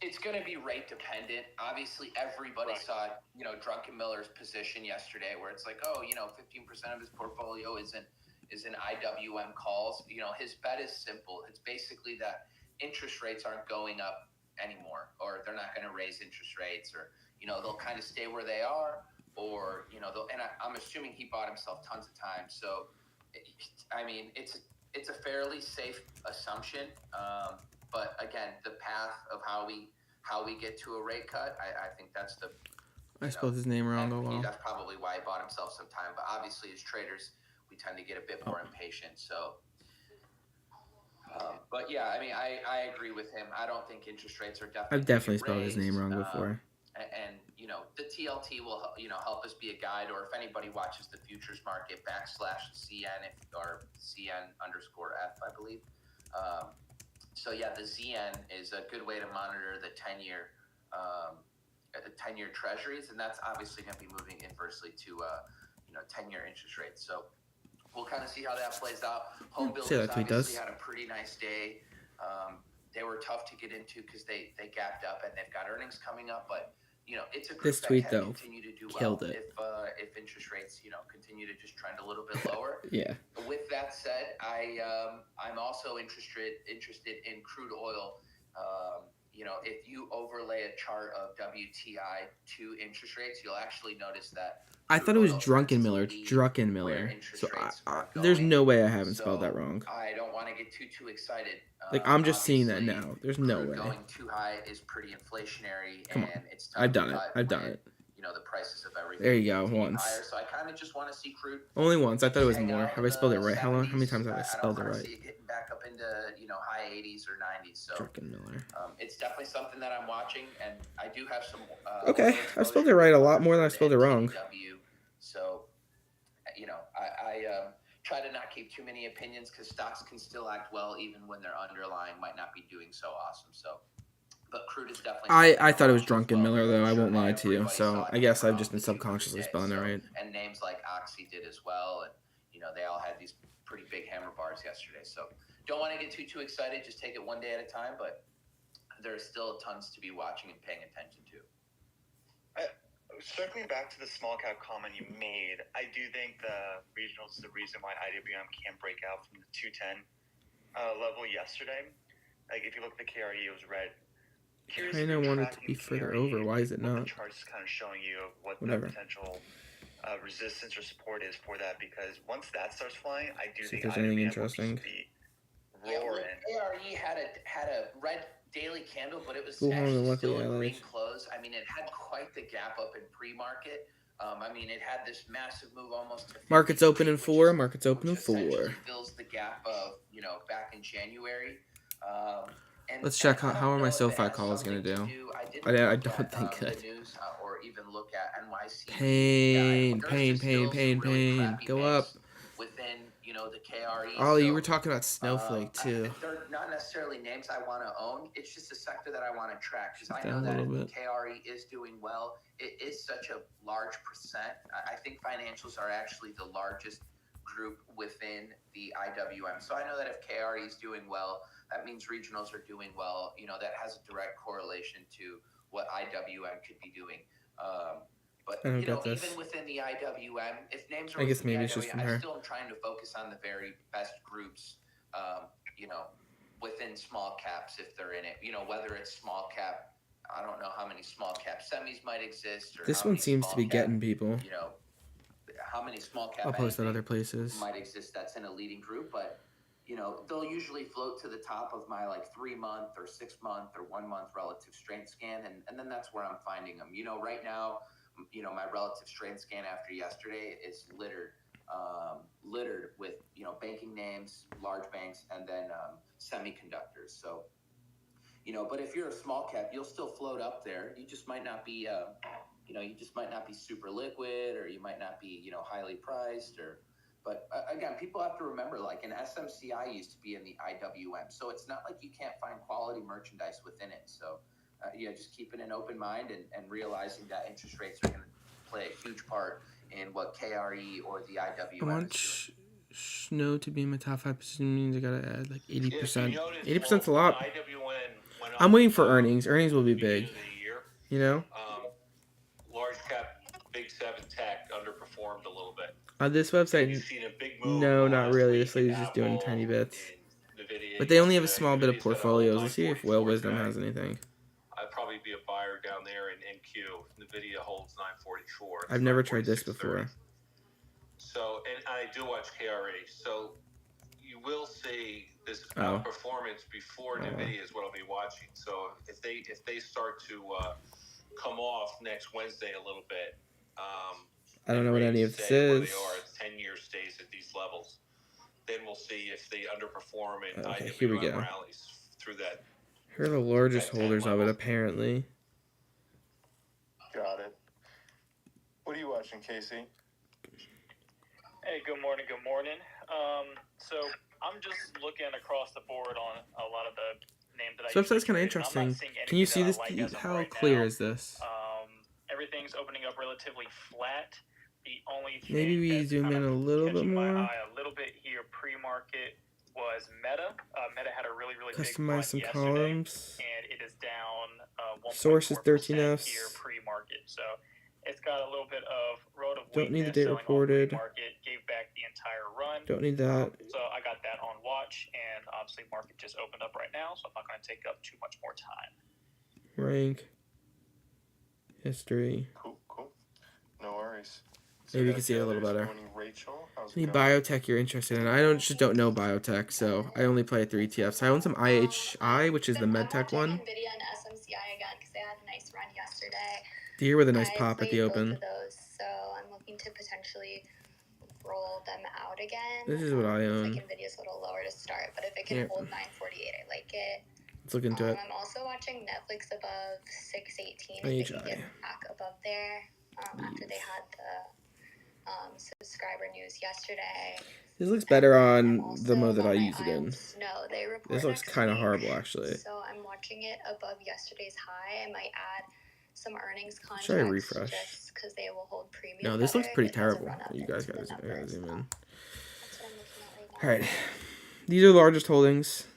It's gonna be rate dependent. Obviously, everybody saw Drunken Miller's position yesterday, where it's like, 15% of his portfolio is in IWM calls. His bet is simple. It's basically that interest rates aren't going up anymore, or they're not going to raise interest rates, or they'll kind of stay where they are, or I'm assuming he bought himself tons of time. So, it's a fairly safe assumption. But again, the path of how we get to a rate cut, I think that's the. I spelled his name wrong. Oh well. That's probably why he bought himself some time. But obviously, as traders, we tend to get a bit more impatient. So, but yeah, I agree with him. I don't think interest rates are definitely. I've definitely spelled his name wrong before. And the TLT will help us be a guide, or if anybody watches the futures market /CN or CN_F, I believe. So yeah, the ZN is a good way to monitor the 10-year treasuries, and that's obviously going to be moving inversely to 10-year interest rates. So we'll kind of see how that plays out. Home builders obviously had a pretty nice day. They were tough to get into because they gapped up and they've got earnings coming up, but it's a group this tweet that though continue to do killed well it. If interest rates continue to just trend a little bit lower. Yeah. With that said, I'm also interested in crude oil. If you overlay a chart of WTI to interest rates, you'll actually notice that. I thought it was Drunken Miller. It's Drucken Miller. So there's no way I haven't spelled that wrong. I don't want to get too excited. I'm just seeing that now. There's no way. Going too high is pretty inflationary. Come on. It's tough I've done it. The prices of everything. There you go. Once. Higher, so I kind of just want to see crude. Only once. I thought it was more. Have I spelled it right? How many times have I spelled it right? See it getting back up into high 80s or 90s. So Drucken Miller. It's definitely something that I'm watching, and I do have some. Okay, I spelled it right a lot more than I spelled it wrong. So, I try to not keep too many opinions because stocks can still act well even when their underlying might not be doing so awesome. So, but crude is definitely. I thought it was Drunken Miller though. I won't lie to you. So I guess I've just been subconsciously spelling it right. And names like Oxy did as well, and they all had these pretty big hammer bars yesterday. So don't want to get too excited. Just take it one day at a time. But there's still tons to be watching and paying attention to. Circling back to the small cap comment you made, I do think the regionals is the reason why IWM can't break out from the 210 level yesterday. Like if you look at the KRE, it was red. I kind of want it to be further over. Why is it not? The chart's kind of showing you what Whatever. the potential resistance or support is for that, because once that starts flying, I do See if think there's anything IWM interesting. will just be roaring. KRE had a red daily candle, but it was Cool, actually still a green close. It had quite the gap up in pre-market. It had this massive move almost to 50, Market's open in 4. Market's open in which 4. essentially fills the gap of back in January. Let's check how are my SoFi calls gonna do. I don't think good. Or even look at NYC. Pain. Go up. Within the KRE. Ollie, you were talking about Snowflake too. They're not necessarily names I want to own. It's just a sector that I want to track because I Down know a that little bit. KRE is doing well. It is such a large percent. I think financials are actually the largest group within the IWM. So I know that if KRE is doing well, that means regionals are doing well. That has a direct correlation to what IWM could be doing. But I don't you know, get this. even within the IWM, if names are I guess within maybe the it's just from IWM, I her. still am trying to focus on the very best groups, you know, within small caps if they're in it. You know, whether it's small cap, I don't know how many small cap semis might exist, or This how one many seems to small be cap, getting people. you know, how many small I'll cap post that anything other places. might exist that's in a leading group, but you know, they'll usually float to the top of my like 3 month or 6 month or 1 month relative strength scan, and then that's where I'm finding them. You know, right now, you know, my relative strength scan after yesterday is littered with, you know, banking names, large banks, and then semiconductors. So, you know, but if you're a small cap, you'll still float up there. You just might not be, you know, you just might not be super liquid, or you might not be, you know, highly priced, or. But again, people have to remember, like an SMCI used to be in the IWM, so it's not like you can't find quality merchandise within it. So, yeah, just keeping an open mind and realizing that interest rates are going to play a huge part in what KRE or the I IWM want is doing. Snow to be in my top 5% means I gotta add like 80%. Yeah, if 80%'s a lot. IWN went up, I'm waiting for earnings. Earnings will be beginning big. of the year. You know? Large cap, big seven tech underperformed a little bit. On this You've website, seen a big move. no, not last really. week This lady's in just doing Apple, tiny bits. in NVIDIA But they only have a yesterday. small bit of NVIDIA's at a portfolios. Let's see if Whale 944 Wisdom today. has anything. I'd probably be a buyer down there in NQ. NVIDIA holds 944. I've never tried this before. So, and I do watch KRE. So you will see this Oh. outperformance before NVIDIA is what I'll be watching. So if they start to come off next Wednesday a little bit, I don't know what any of this is. They are, 10-year stays at these levels. Then we'll see if they underperform and Okay, IWM here we go. rallies through that. Here are the largest that 10 holders of it, level. apparently. Got it. What are you watching, Casey? Hey, good morning. So I'm just looking across the board on a lot of the names that I. So website's kind of trade, and I'm interesting. not seeing Can you anything see that I this? like as of How right clear now. is this? Everything's opening up relatively flat. The only thing Maybe we that's zoom kind in of a little bit catching my more. eye a little bit here pre-market was Meta. Meta had a really Customize some big run yesterday, columns. and it is down 1.4% Source is 13Fs. here pre-market. So it's got a little bit of relative Don't need the weakness date selling reported. off pre-market, gave back the entire run. Don't need that. So I got that on watch, and obviously market just opened up right now, so I'm not going to take up too much more time. Rank. History. Cool. No worries. Maybe you can see it a little Good better. morning, Rachel. How's it Any going? biotech you're interested in? I don't know biotech, so I only play 3 ETFs. I own some IHI, which is the medtech one. I'm watching NVIDIA and SMCI again because they had a nice run yesterday. Deer with a nice I pop at the played open. both of those, so I'm looking to potentially roll them out again. This is what I Looks own. like NVIDIA's a little lower to start, but if it can Yeah. hold 948, I like it. Let's look into it. I'm also watching Netflix above 618 if they can IHI. get back above there after they had the subscriber news yesterday. This looks better I'm on also the mode that got I my use it eye on in. Snow. They report This looks next kind of week, horrible, actually. so I'm watching it above yesterday's high. I might add some earnings contracts Should I refresh? just because they will hold premium. No, this looks better pretty if it has a terrible. run up You guys into the gotta numbers, zoom so in. that's what I'm looking at right now. Alright. These are the largest holdings.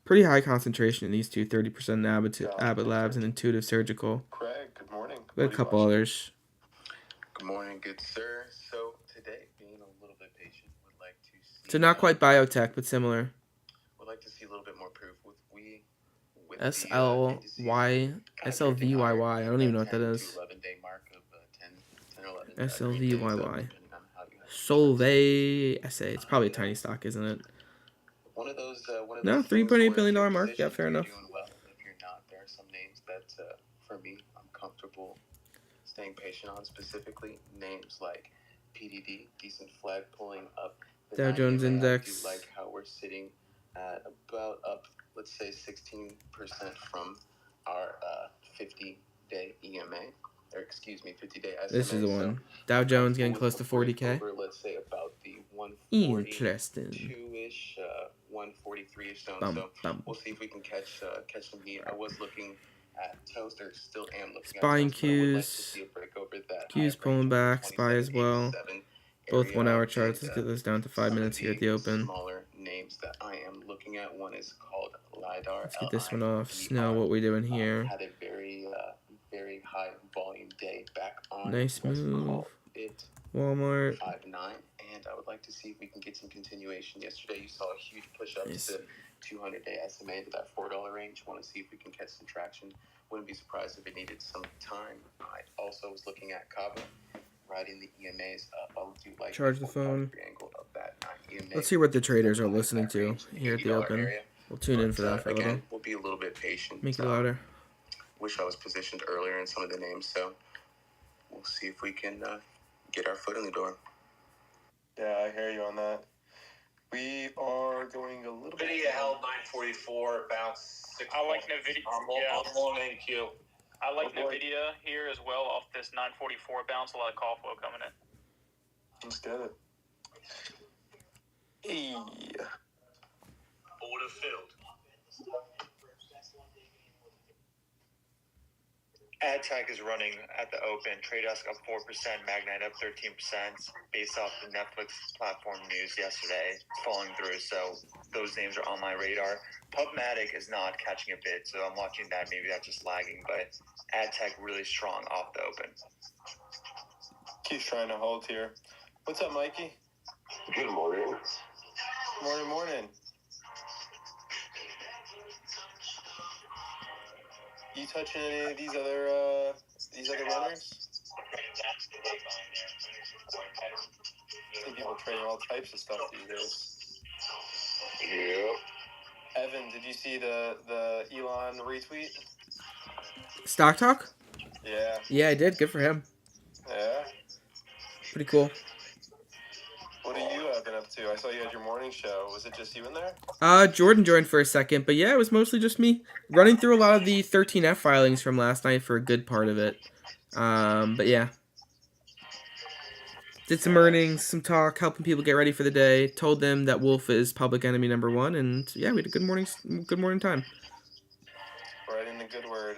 Pretty high concentration in these two. 30% in Abbott Labs and Intuitive Surgical. Craig, good morning. We had a couple others. Good morning, good sir. So today, being a little bit patient, would like to see. So not quite biotech, but similar. Would like to see a little bit more proof with SLVYY. I don't even know what that is. 11-day mark of 10 or 11. SLVYY. Solvay SA. It's probably a tiny stock, isn't it? One of those. No, $3.8 billion mark. Yeah, fair enough. Doing well. If you're not, there are some names that, for me, I'm comfortable staying patient on. Specifically, names like PDD, decent flag pulling up. The Dow Jones 90 Index. I do like how we're sitting at about up, let's say 16% from our 50-day EMA. Or excuse me, 50-day SMA. This is the one. Dow Jones getting close to 40K. Over, let's say about the 142-ish, Interesting. 143-ish zone. Bum, So bum. we'll see if we can catch some heat. I was looking at toast, or still am looking Buying at toast, but I would like to Qs. see a break over that Qs high pulling range of back. SPY as well. 27 Both area, 1 hour and, charts. Let's get this down to 5 some minutes of here at the open. Smaller names that I am looking at. One is called LiDAR. Let's get this one off. Snow, what we doing here? Had a very high volume day back on Nice was move. called it Walmart. 5-9, and I would like to see if we can get some continuation. Yesterday, you saw a huge push up Nice. to the 200-day SMA to that $4 range. Want to see if we can catch some traction. Wouldn't be surprised if it needed some time. I also was looking at Kava, riding the EMAs up. I do like Charge the phone. angle of that EMA. Let's see what the traders are listening to here at the Open. Area. We'll tune in for that for a little. Again, we'll be a little bit patient. Make it louder. Wish I was positioned earlier in some of the names, so we'll see if we can get our foot in the door. Yeah, I hear you on that. We are going a little bit. Nvidia held 944, bounced 6. I like Nvidia. I'm on NQ. I like Oh, boy. Nvidia here as well off this 944 bounce. A lot of call flow coming in. Let's get it. Hey. Order filled. AdTech is running at the Open. Trade Desk up 4%, Magnite up 13%, based off the Netflix platform news yesterday, falling through. So those names are on my radar. Pubmatic is not catching a bid, so I'm watching that. Maybe that's just lagging, but AdTech really strong off the Open. Keeps trying to hold here. What's up, Mikey? Good morning. Morning. You touching any of these other runners? I think people are trading all types of stuff these days. Yeah. Evan, did you see the Elon retweet? Stock talk? Yeah. Yeah, I did. Good for him. Yeah. Pretty cool. What are you been up to? I saw you had your morning show. Was it just you in there? Jordan joined for a second, but yeah, it was mostly just me running through a lot of the 13F filings from last night for a good part of it. But yeah. Did some earnings, some talk, helping people get ready for the day. Told them that Wolf is public enemy number 1, and yeah, we had a good morning time. Right in the good word.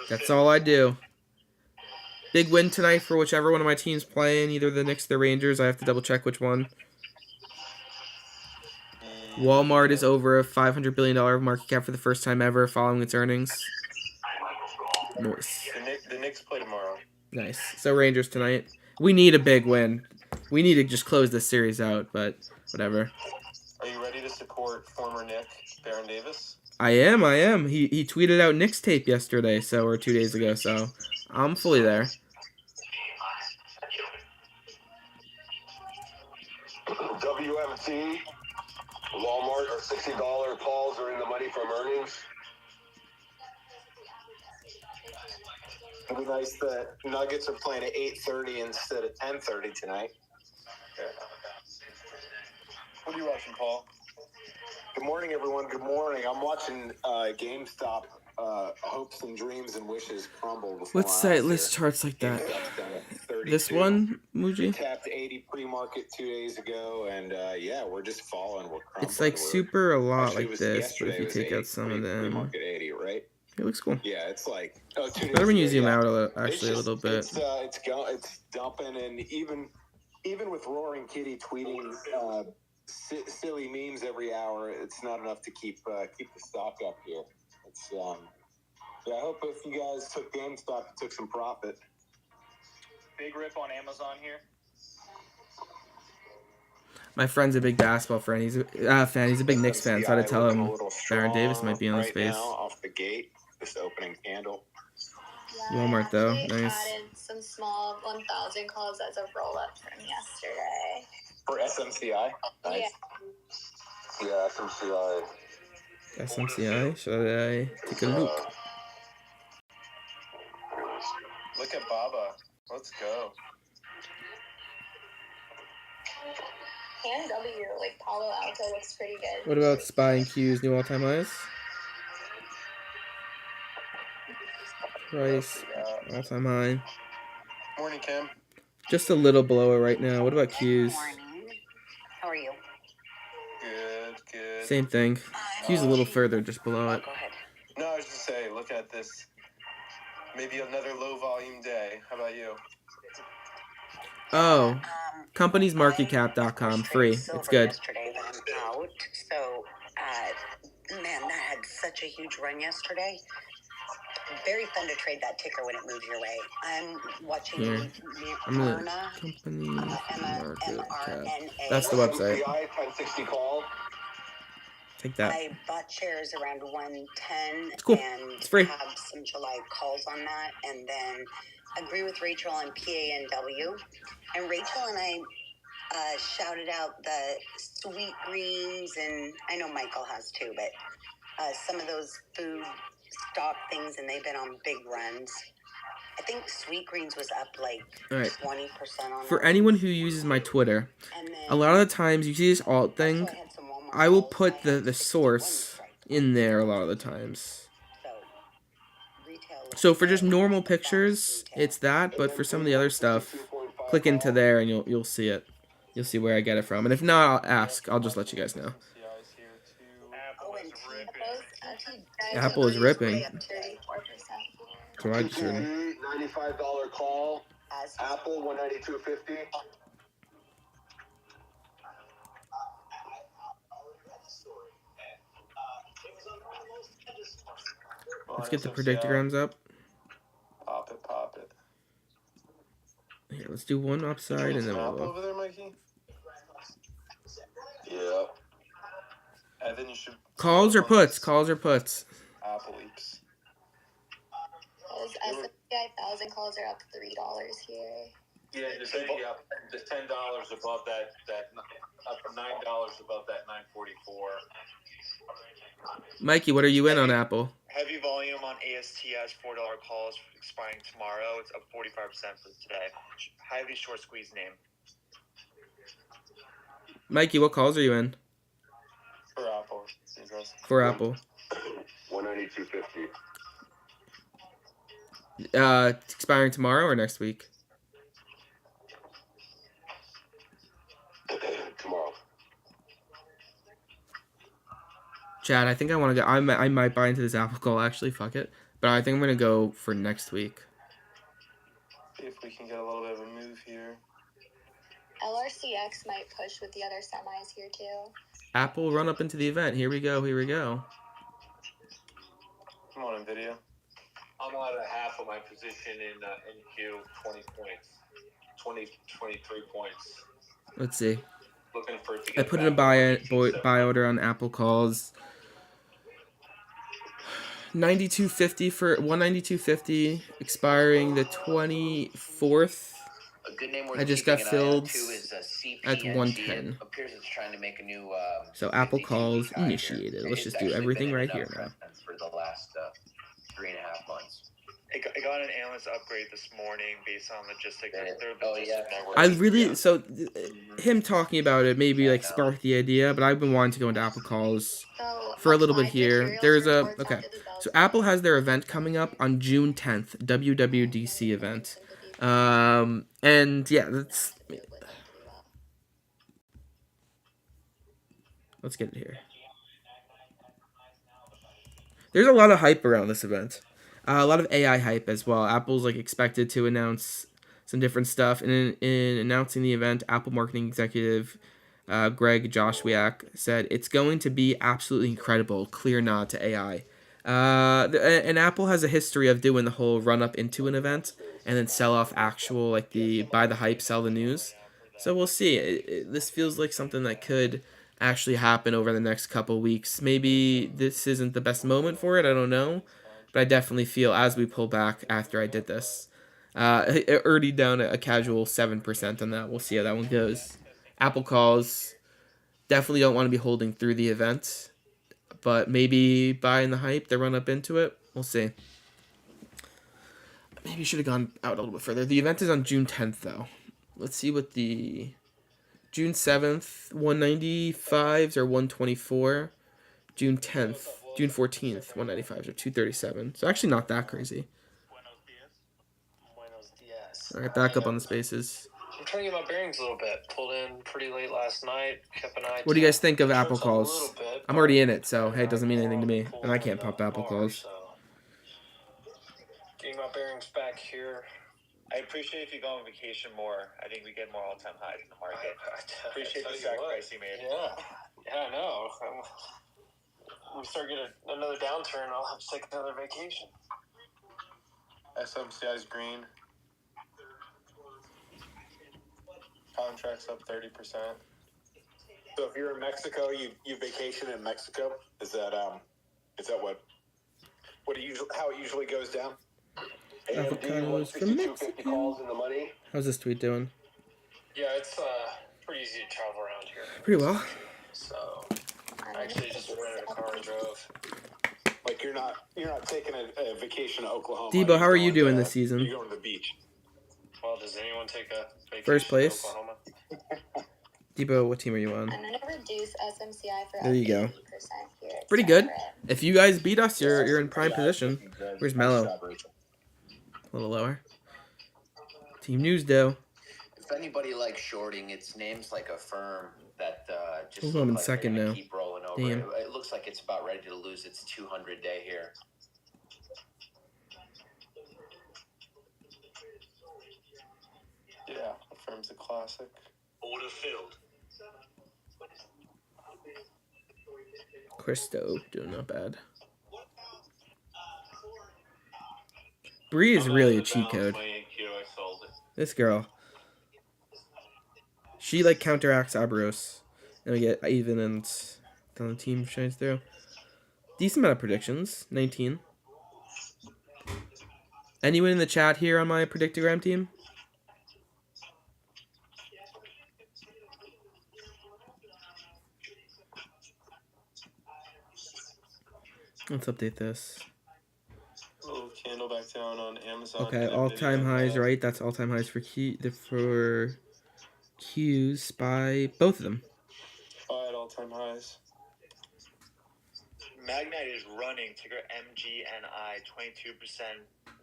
That's all I do. Big win tonight for whichever one of my teams playing, either the Knicks or the Rangers. I have to double check which one. Walmart is over a $500 billion market cap for the first time ever following its earnings. Nice. The Knicks play tomorrow. Nice. So Rangers tonight. We need a big win. We need to just close this series out, but whatever. Are you ready to support former Nick, Baron Davis? I am. He tweeted out Knicks tape yesterday, or 2 days ago, so I'm fully there. WMT, Walmart are $60 calls are in the money from earnings. It'd be nice that Nuggets are playing at 8:30 instead of 10:30 tonight. Yeah. What are you watching, Paul? Good morning, everyone. Good morning. I'm watching GameStop hopes and dreams and wishes crumble. What site list charts like that? This one, Muji? Tapped 80 pre-market 2 days ago, and yeah, we're just falling. We're crumbling. It's like super a lot Actually, like this, but if you take out some of them, pre-market 80, right? it looks cool. Yeah, it's like 2 days Better when you ago, zoom yeah. out a It's little bit. It's dumping, and even with Roaring Kitty tweeting silly memes every hour, it's not enough to keep the stock up here. It's yeah. I hope if you guys took GameStop, you took some profit. Big rip on Amazon here. My friend's a big basketball fan. He's a fan. He's a big Knicks fan, so I had to tell him Baron Davis might be on the space. Now, off the gate, just opening candle. Yeah, Walmart, though. I actually Nice. added some small 1,000 calls as a roll-up from yesterday. For SMCI? Nice. Yeah, FMCI. SMCI. Should I take a look? Look at Baba. Let's go. And W, like Palo Alto looks pretty good. What about SPY and Q's new all-time highs? Price, all-time high. Morning, Kim. Just a little below it right now. What about Q's? How are you? Good. Same thing. Q's a little further just below it. Go ahead. No, I was just saying, look at this. Maybe another low volume day. How about you? Oh, companiesmarketcap.com, free. It's good. Yesterday when I'm out, so man, that had such a huge run yesterday. very fun to trade that ticker when it moves your way. I'm watching Here. I'm gonna Myrna, company market cap. MRNA. That's the website. MCI 1060 call. Take that. I bought shares around 110 It's cool. and It's free. have some July calls on that, and then agree with Rachel on PANW. And Rachel and I shouted out the sweet greens, and I know Michael has too, but some of those food stock things, and they've been on big runs. I think Sweet Greens was up like All right. 20% on For it. anyone who uses my Twitter, And then a lot of the times you see this alt thing, also I had some Walmart I will calls. put I the had 61 source strikes. in there a lot of the times. So, retail So for just looks normal good. pictures, it's that, but for some of the other stuff, click into there and you'll see it. You'll see where I get it from. And if not, I'll ask. I'll just let you guys know. Oh, and Apple is ripping. 34%. So I just heard. $95 call. As Apple 192.50. Let's get the predictograms up. Pop it. Here, let's do one upside and then Apple we'll over there, Mikey? Yeah. And then you should. calls or puts. Calls or puts. Apple leaps. Those S&P 1000 calls are up $3 here. Yeah, the $10 above that up $9 above that 944. Mikey, what are you in on Apple? Heavy volume on ASTS $4 calls expiring tomorrow. It's up 45% for today. Highly short squeeze name. Mikey, what calls are you in? For Apple. For Apple. 192.50. Expiring tomorrow or next week? Tomorrow. Chad, I think I want to go. I might buy into this Apple call. Actually, fuck it. But I think I'm gonna go for next week. See if we can get a little bit of a move here. LRCX might push with the other semis here too. Apple run up into the event. Here we go. Come on, NVIDIA. I'm out of half of my position in NQ, 20 points. 23 points. Let's see. Looking for it to I get put in a buy order on Apple calls. 92.50 for 192.50 expiring the 24th. A good name worth I just keeping got an eye on, filled too, is at CPNG. 110. It appears it's trying to make a new. So Apple 52 calls high here. initiated. Let's It's just do actually everything been in right an here now. uptrend for the last 3.5 months. I got an analyst upgrade this morning based on logistics. Their Oh, logistic yeah. network. I really him talking about it maybe like sparked the idea, but I've been wanting to go into Apple calls So for a little bit Applied here. Materials There's a reports okay. after the Bell So Time. Apple has their event coming up on June 10th, WWDC event. And yeah, let's get it here. There's a lot of hype around this event. A lot of AI hype as well. Apple's like expected to announce some different stuff. And in announcing the event, Apple marketing executive Greg Joshwiak said it's going to be absolutely incredible. Clear nod to AI. And Apple has a history of doing the whole run up into an event and then sell off actual like the buy the hype, sell the news. So we'll see. This feels like something that could actually happen over the next couple weeks. Maybe this isn't the best moment for it. I don't know. But I definitely feel as we pull back after I did this. Already down a casual 7% on that. We'll see how that one goes. Apple calls. Definitely don't want to be holding through the event. But maybe buying the hype, the run up into it. We'll see. Maybe you should have gone out a little bit further. The event is on June 10th, though. Let's see what the... June 7th, 195s or 124. June 10th, June 14th, 195s or 237. So actually not that crazy. All right, back up on the spaces. I'm trying to get my bearings a little bit. Pulled in pretty late last night. Kept an eye. What do you guys think of Apple Trips up a calls? little bit, I'm already in it, so hey, it doesn't mean anything to me. And I can't pop Apple calls. So getting my bearings back here. I appreciate if you go on vacation more. I think we get more all-time highs in the market. Appreciate the I tell you what. sacrifice you made. Yeah, I know. When we start getting another downturn, I'll have to take another vacation. SMCI's green. Contracts up 30%. So if you're in Mexico, you vacation in Mexico. Is that what how it usually goes down? Avocados from Mexico. In the money. How's this tweet doing? Yeah, it's pretty easy to travel around here. Pretty well. So I actually just rented a car and drove. Like you're not taking a vacation to Oklahoma. Debo, how are you doing this You're season? going to the beach. Well, does anyone take a vacation First place. to Oklahoma? Debo, what team are you on? I'm gonna reduce SMCI for There you go. 80% here. Pretty good. If you guys beat us, you're in prime position. Where's Mello? A little lower. Team news, though. If anybody likes shorting, it's names like a firm that just Ooh, I'm in look like second they're gonna now. keep rolling over. Damn. It looks like it's about ready to lose its 200 day here. Yeah, the firm's a classic. Order filled. Christo doing not bad. Bree is really a cheat code. My AQ, I sold it. This girl. She like counteracts Aberos. And we get even and then the team shines through. Decent amount of predictions. 19. Anyone in the chat here on my Predictogram team? Let's update this. Little candle back down on Amazon. Okay, and all-time Nvidia. highs, right? That's all-time highs for Q's by both of them. All at all-time highs. Magnite is running ticker MGNI 22%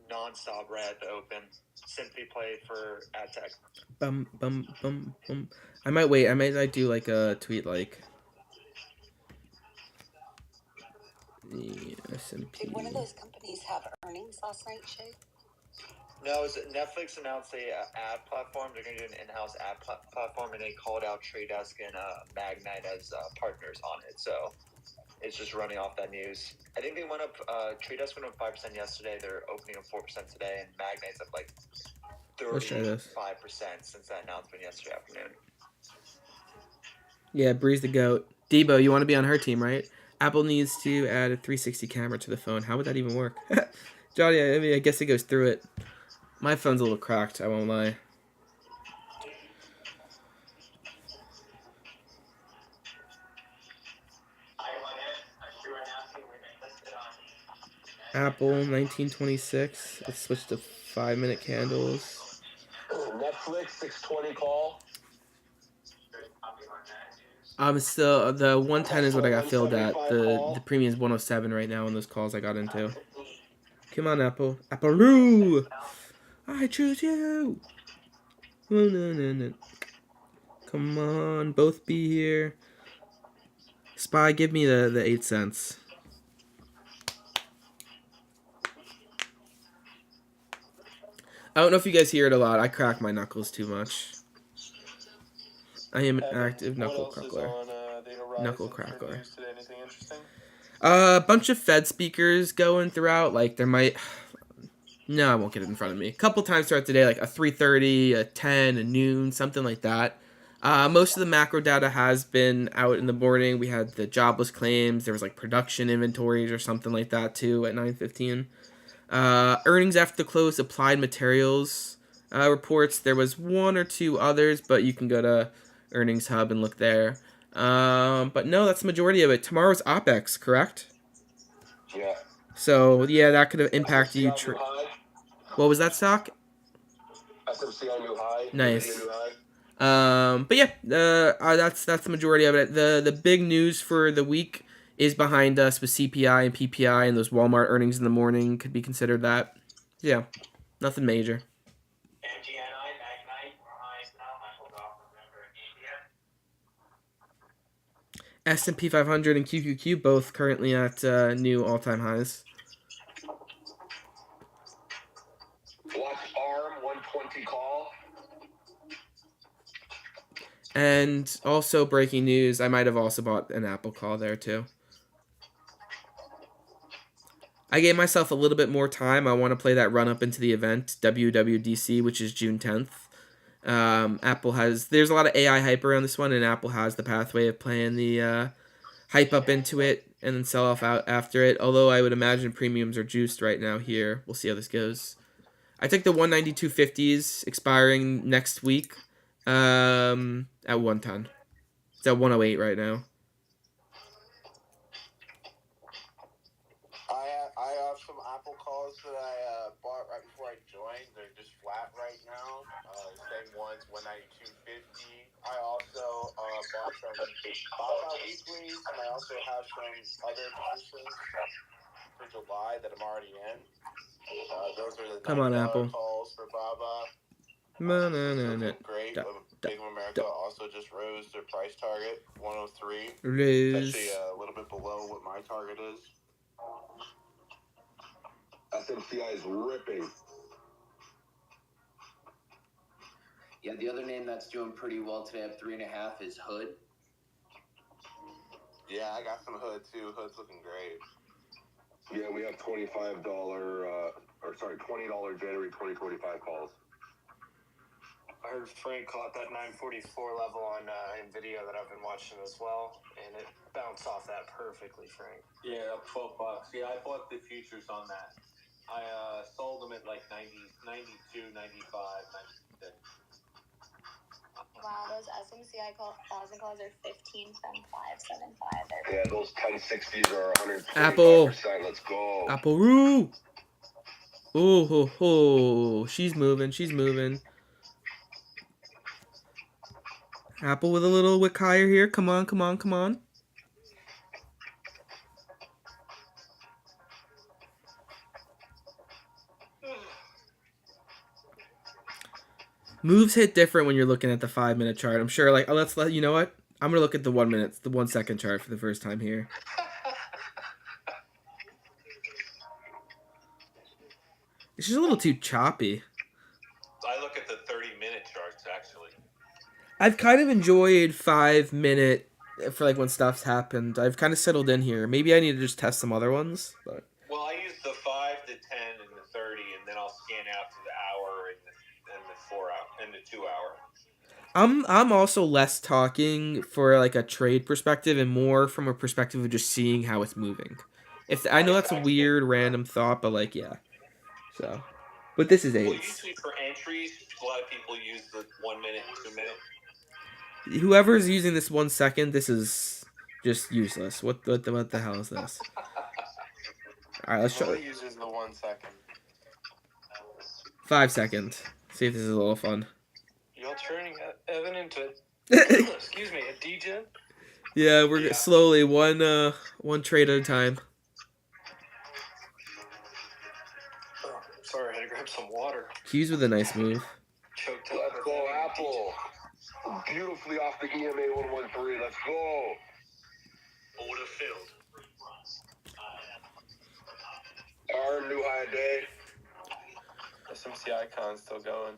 nonstop right at the open. Simply play for AdTech. Bum bum bum bum. I might wait. I might do like a tweet like the S&P. Did one of those companies have earnings last night, Shay? No, Netflix announced a ad platform. They're going to do an in-house ad platform, and they called out Trade Desk and Magnite as partners on it. So it's just running off that news. I think they went up. Trade Desk went up 5% yesterday. They're opening up 4% today, and Magnite's up like Let's try this. 35% since that announcement yesterday afternoon. Yeah, Bree's the GOAT. Debo, you want to be on her team, right? Apple needs to add a 360 camera to the phone. How would that even work? Johnny, I mean, I guess it goes through it. My phone's a little cracked, I won't lie. Apple 1926. Let's switch to 5-minute candles. Netflix 620 call. I'm still the 110 is what I got filled at. The premium is 107 right now on those calls I got into. Come on, Apple. Apple, I choose you. Oh, no. Come on, both be here. Spy, give me the 8 cents. I don't know if you guys hear it a lot. I crack my knuckles too much. I am an active knuckle crackler. Knuckle crackler. Anything interesting? A bunch of Fed speakers going throughout. Like there might. No, I won't get it in front of me. A couple times throughout the day, like a 3:30, a 10, a noon, something like that. Most of the macro data has been out in the morning. We had the jobless claims. There was like production inventories or something like that too at 9:15. Earnings after the close, Applied Materials reports. There was one or two others, but you can go to Earnings Hub and look there. But no, that's the majority of it. Tomorrow's OPEX, correct? Yeah. So, yeah, that could have impacted you. What was that stock? SMCI new high. Nice. New high. But yeah, that's the majority of it. The big news for the week is behind us with CPI and PPI, and those Walmart earnings in the morning could be considered that. Yeah, nothing major. S&P 500 and QQQ both currently at new all-time highs. Watch ARM 120 call. And also breaking news, I might have also bought an Apple call there too. I gave myself a little bit more time. I want to play that run up into the event, WWDC, which is June 10th. There's a lot of AI hype around this one, and Apple has the pathway of playing the hype up into it and then sell off out after it. Although I would imagine premiums are juiced right now here. We'll see how this goes. I took the 192.50s expiring next week at 110. It's at 108 right now. I have some Apple calls that I bought right before I joined. They're just flat right now. Same ones, 192.50. I also bought some Baba weeklies, and I also have some other positions for July that I'm already in. Those are the Come on, $90 Apple. calls for Baba. No. Great. Bank of America also just rose their price target, 103. Rose. Actually, a little bit below what my target is. SMCI is ripping. Yeah, the other name that's doing pretty well today at 3.5 is Hood. Yeah, I got some Hood too. Hood's looking great. Yeah, we have $20 January 2025 calls. I heard Frank caught that 944 level on Nvidia that I've been watching as well, and it bounced off that perfectly, Frank. Yeah, up $12. Yeah, I bought the futures on that. I sold them at like 90, 92, 95, 96. Wow, those SMCI 1,000 calls are 15 from 575. Yeah, those 1060s are 125%. Apple. Let's go. Apple Roo. Oh ho ho. She's moving. Apple with a little wick higher here. Come on. Moves hit different when you're looking at the 5-minute chart. I'm sure, you know what? I'm gonna look at the 1 second chart for the first time here. It's just a little too choppy. I look at the 30-minute charts, actually. I've kind of enjoyed 5-minute for like when stuff's happened. I've kind of settled in here. Maybe I need to just test some other ones. But Well, I use the 5, the 10, and the 30, and then I'll scan out to the hour and the 4 hour and the 2 hour. I'm also less talking for like a trade perspective and more from a perspective of just seeing how it's moving. I know that's a weird random thought, but like yeah. So, but this is Well, AIDS. usually for entries, a lot of people use the 1 minute, 2 minute. Whoever's using this 1 second, this is just useless. What the hell is this? All right, let's try. Nobody uses the 1 second. 5 seconds. See if this is a little fun. Y'all turning Evan into, excuse me, a DJ? Yeah, we're slowly one trade at a time. Oh, sorry, I had to grab some water. Hughes with a nice move. Choked up. Let's go, Apple. Beautifully off the EMA 113. Let's go. Order filled. Arm, new high day. SMC icon still going.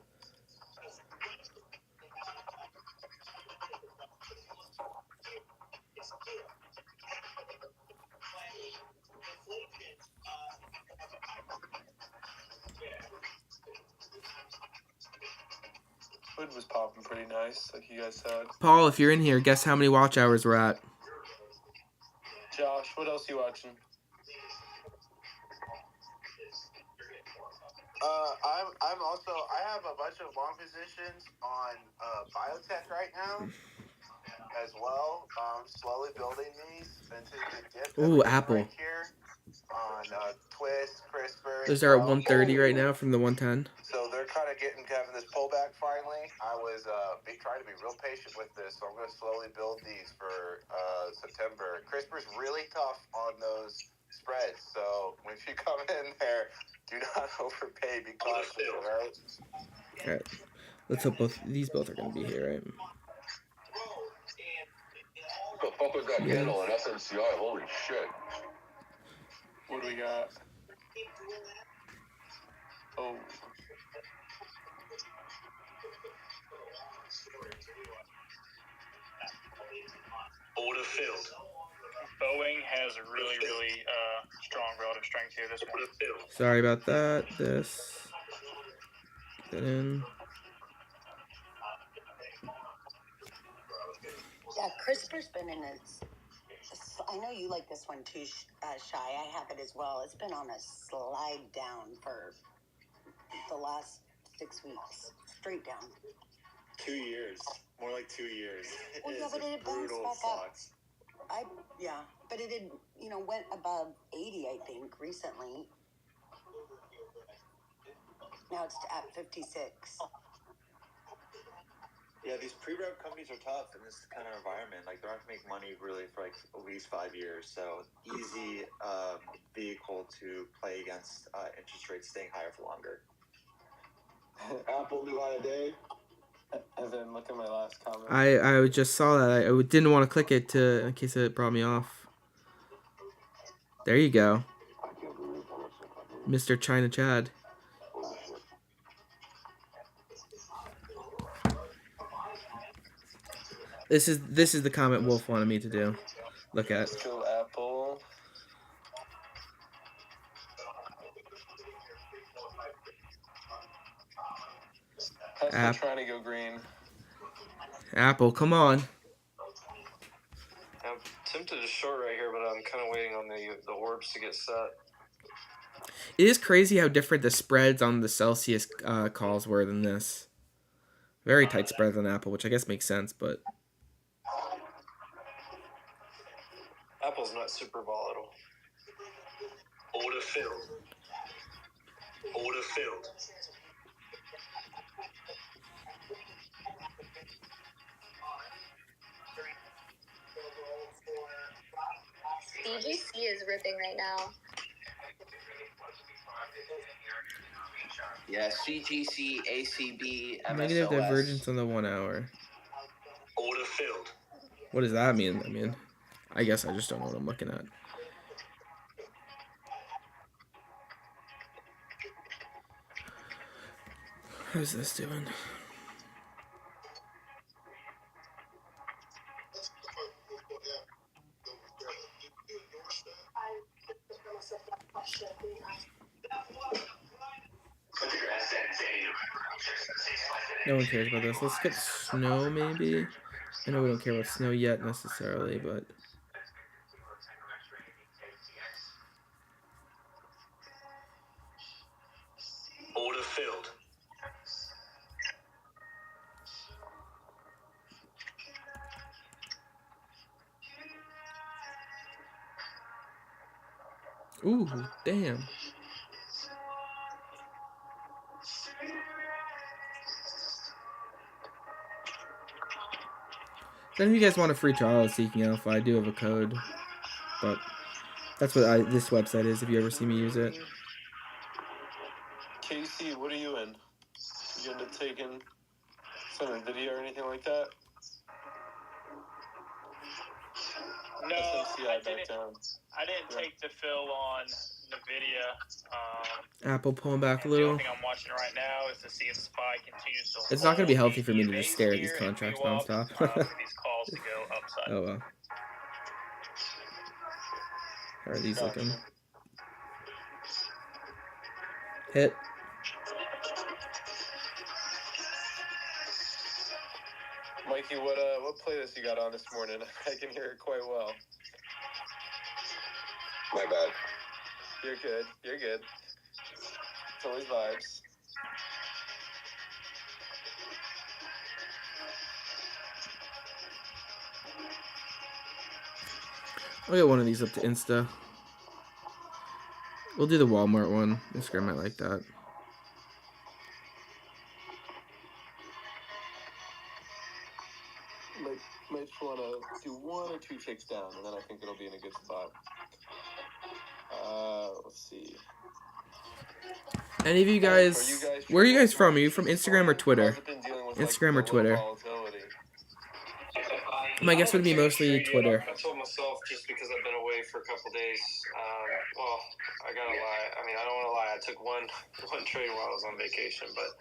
Hood was popping pretty nice, like you guys said. Paul, if you're in here, guess how many watch hours we're at? Josh, what else you watching? I have a bunch of long positions on biotech right now as well. Slowly building these into the dip. Ooh, Apple. Right here on Twist, CRISPR. Those are at 130 right now from the 110. So they're kind of having this pullback finally. I was trying to be real patient with this, so I'm going to slowly build these for September. CRISPR's really tough on those spreads, so when you come in there, do not overpay. Be cautious, right? All right, let's hope these both are going to be here, right? What the fuck was that candle in SMCI? Holy shit. What do we got? Oh. Order filled. Boeing has really strong relative strength here this morning. Sorry about that. This. Get that in. Yeah, CRISPR's been in its. I know you like this one too, Shy. I have it as well. It's been on a slide down for the last 6 weeks, straight down. 2 years, more like 2 years. Well, yeah, but it bounced back up. But it did, went above 80, I think, recently. Now it's at 56. Yeah, these pre-rev companies are tough in this kind of environment. Like, they're not going to make money really for like at least 5 years. So easy vehicle to play against interest rates staying higher for longer. Apple Levi Day. And then look at my last comment. I just saw that. I didn't want to click it in case it brought me off. There you go, Mr. China Chad. This is the comment Wolf wanted me to do. Look at. Let's go Apple. Tesla trying to go green. Apple, come on. I'm tempted to short right here, but I'm kind of waiting on the orbs to get set. It is crazy how different the spreads on the Celsius calls were than this. Very tight spreads on Apple, which I guess makes sense, but Apple's not super volatile. Order filled. Order filled. CGC is ripping right now. Yeah, CGC, ACB, MSOS. negative divergence on the 1 hour. Order filled. What does that mean? I guess I just don't know what I'm looking at. How's this doing? No one cares about this. Let's get snow, maybe. I know we don't care about snow yet necessarily, but Order filled. ooh, damn. If any of you guys want a free trial of Seeking Alpha, I do have a code, but that's what this website is if you ever see me use it. Casey, what are you in? You into taking some NVIDIA or anything like that? No, SMCI I back didn't. down. I didn't take the fill on Nvidia. Apple pulling back a The little. only thing I'm watching right now is to see if SPY continues to. It's not going to be healthy for me to base just stare at these here contracts and move nonstop. up, for these calls to go upside. Oh well. How are these looking? Hit. Mikey, what playlist you got on this morning? I can hear it quite well. My bad. You're good. You're good. It's always vibes. I'll get one of these up to Insta. We'll do the Walmart one. Instagram might like that. Might just want to do 1 or 2 ticks down, and then I think it'll be in a good spot. Let's see. Any of you guys, where are you guys from? Are you from Instagram or Twitter? Instagram or Twitter? My guess would be mostly Twitter. I told myself just because I've been away for a couple days. Well, I gotta lie. I mean, I don't want to lie. I took one trade while I was on vacation, but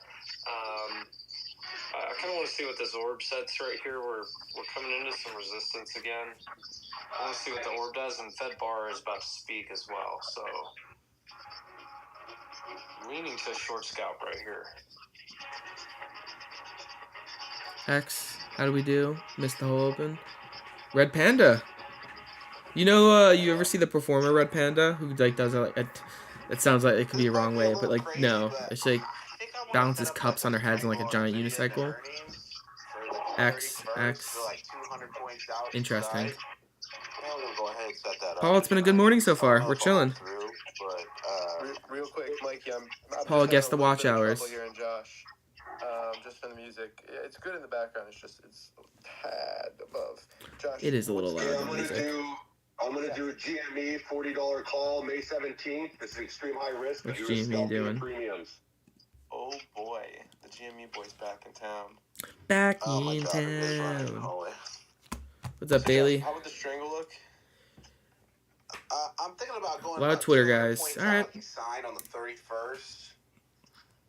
I kind of of want to see what this orb sets right here. We're coming into some resistance again. I want to see what the orb does, and Fed Bar is about to speak as well. So, leaning to a short scalp right here. X. How do we do? Missed the whole open. Red Panda. You know, you ever see the performer Red Panda who like does it sounds like it could be a wrong way, but like no, it's like balances cups on their heads on like a giant unicycle. X. Interesting. Paul, it's been a good morning so far. We're chilling. Real quick, Mikey, I'm Paul, just guess having the a little watch bit of hours. trouble here, and Josh, just for the music, it's good in the background. It's a tad above. Josh, It is a little loud. I'm gonna do a GME $40 call May 17th. This is extreme high risk. What's You're GME scalping the doing? premiums. Oh boy, the GME boy's back in town. Back Oh my in God, it is running. town. Holy. What's up, Bailey? How would the strangle look? I'm thinking about going A lot of about Twitter 200 guys. points All right. out each side on the 31st.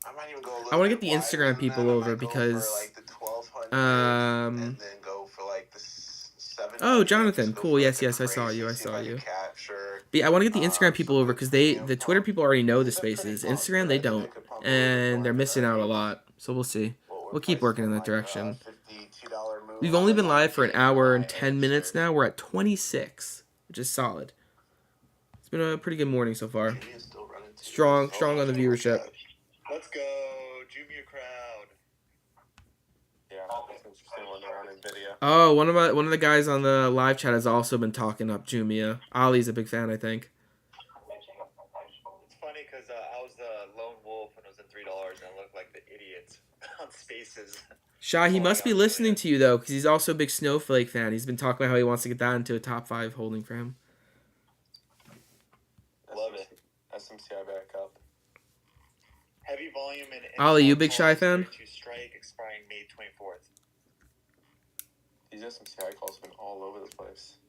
I might even go a little I want to bit get the wider Instagram than people that. I over might go for because like the 1200 and then go for like the 700. Oh, Jonathan. Go Cool. for, Yes, like, yes, the I saw crazy, you. I see if saw can you. capture I want to get the Instagram people over because the Twitter pump. people already know the They're pretty spaces. pumped, Instagram but they I think don't, they could pump a little bit and more they're into missing out a earnings. lot. So we'll see. What we're We'll keep pricing working in them that like direction. $52 move. We've only been live for an hour and 10 minutes now. We're at 26, which is solid. It's been a pretty good morning so far. Strong on the viewership. Let's go, Jumia crowd. Yeah, it's interesting when they're on NVIDIA. Oh, one of the guys on the live chat has also been talking up Jumia. Ali's a big fan, I think. It's funny because I was the lone wolf when it was at $3 and I looked like the idiot on Spaces. Shy, he must be listening to you though, because he's also a big Snowflake fan. He's been talking about how he wants to get that into a top 5 holding for him. Love it. SMCI back up. Heavy volume and Ali, you a big Shy fan? To strike expiring May 24th. These SMCI calls have been all over the place.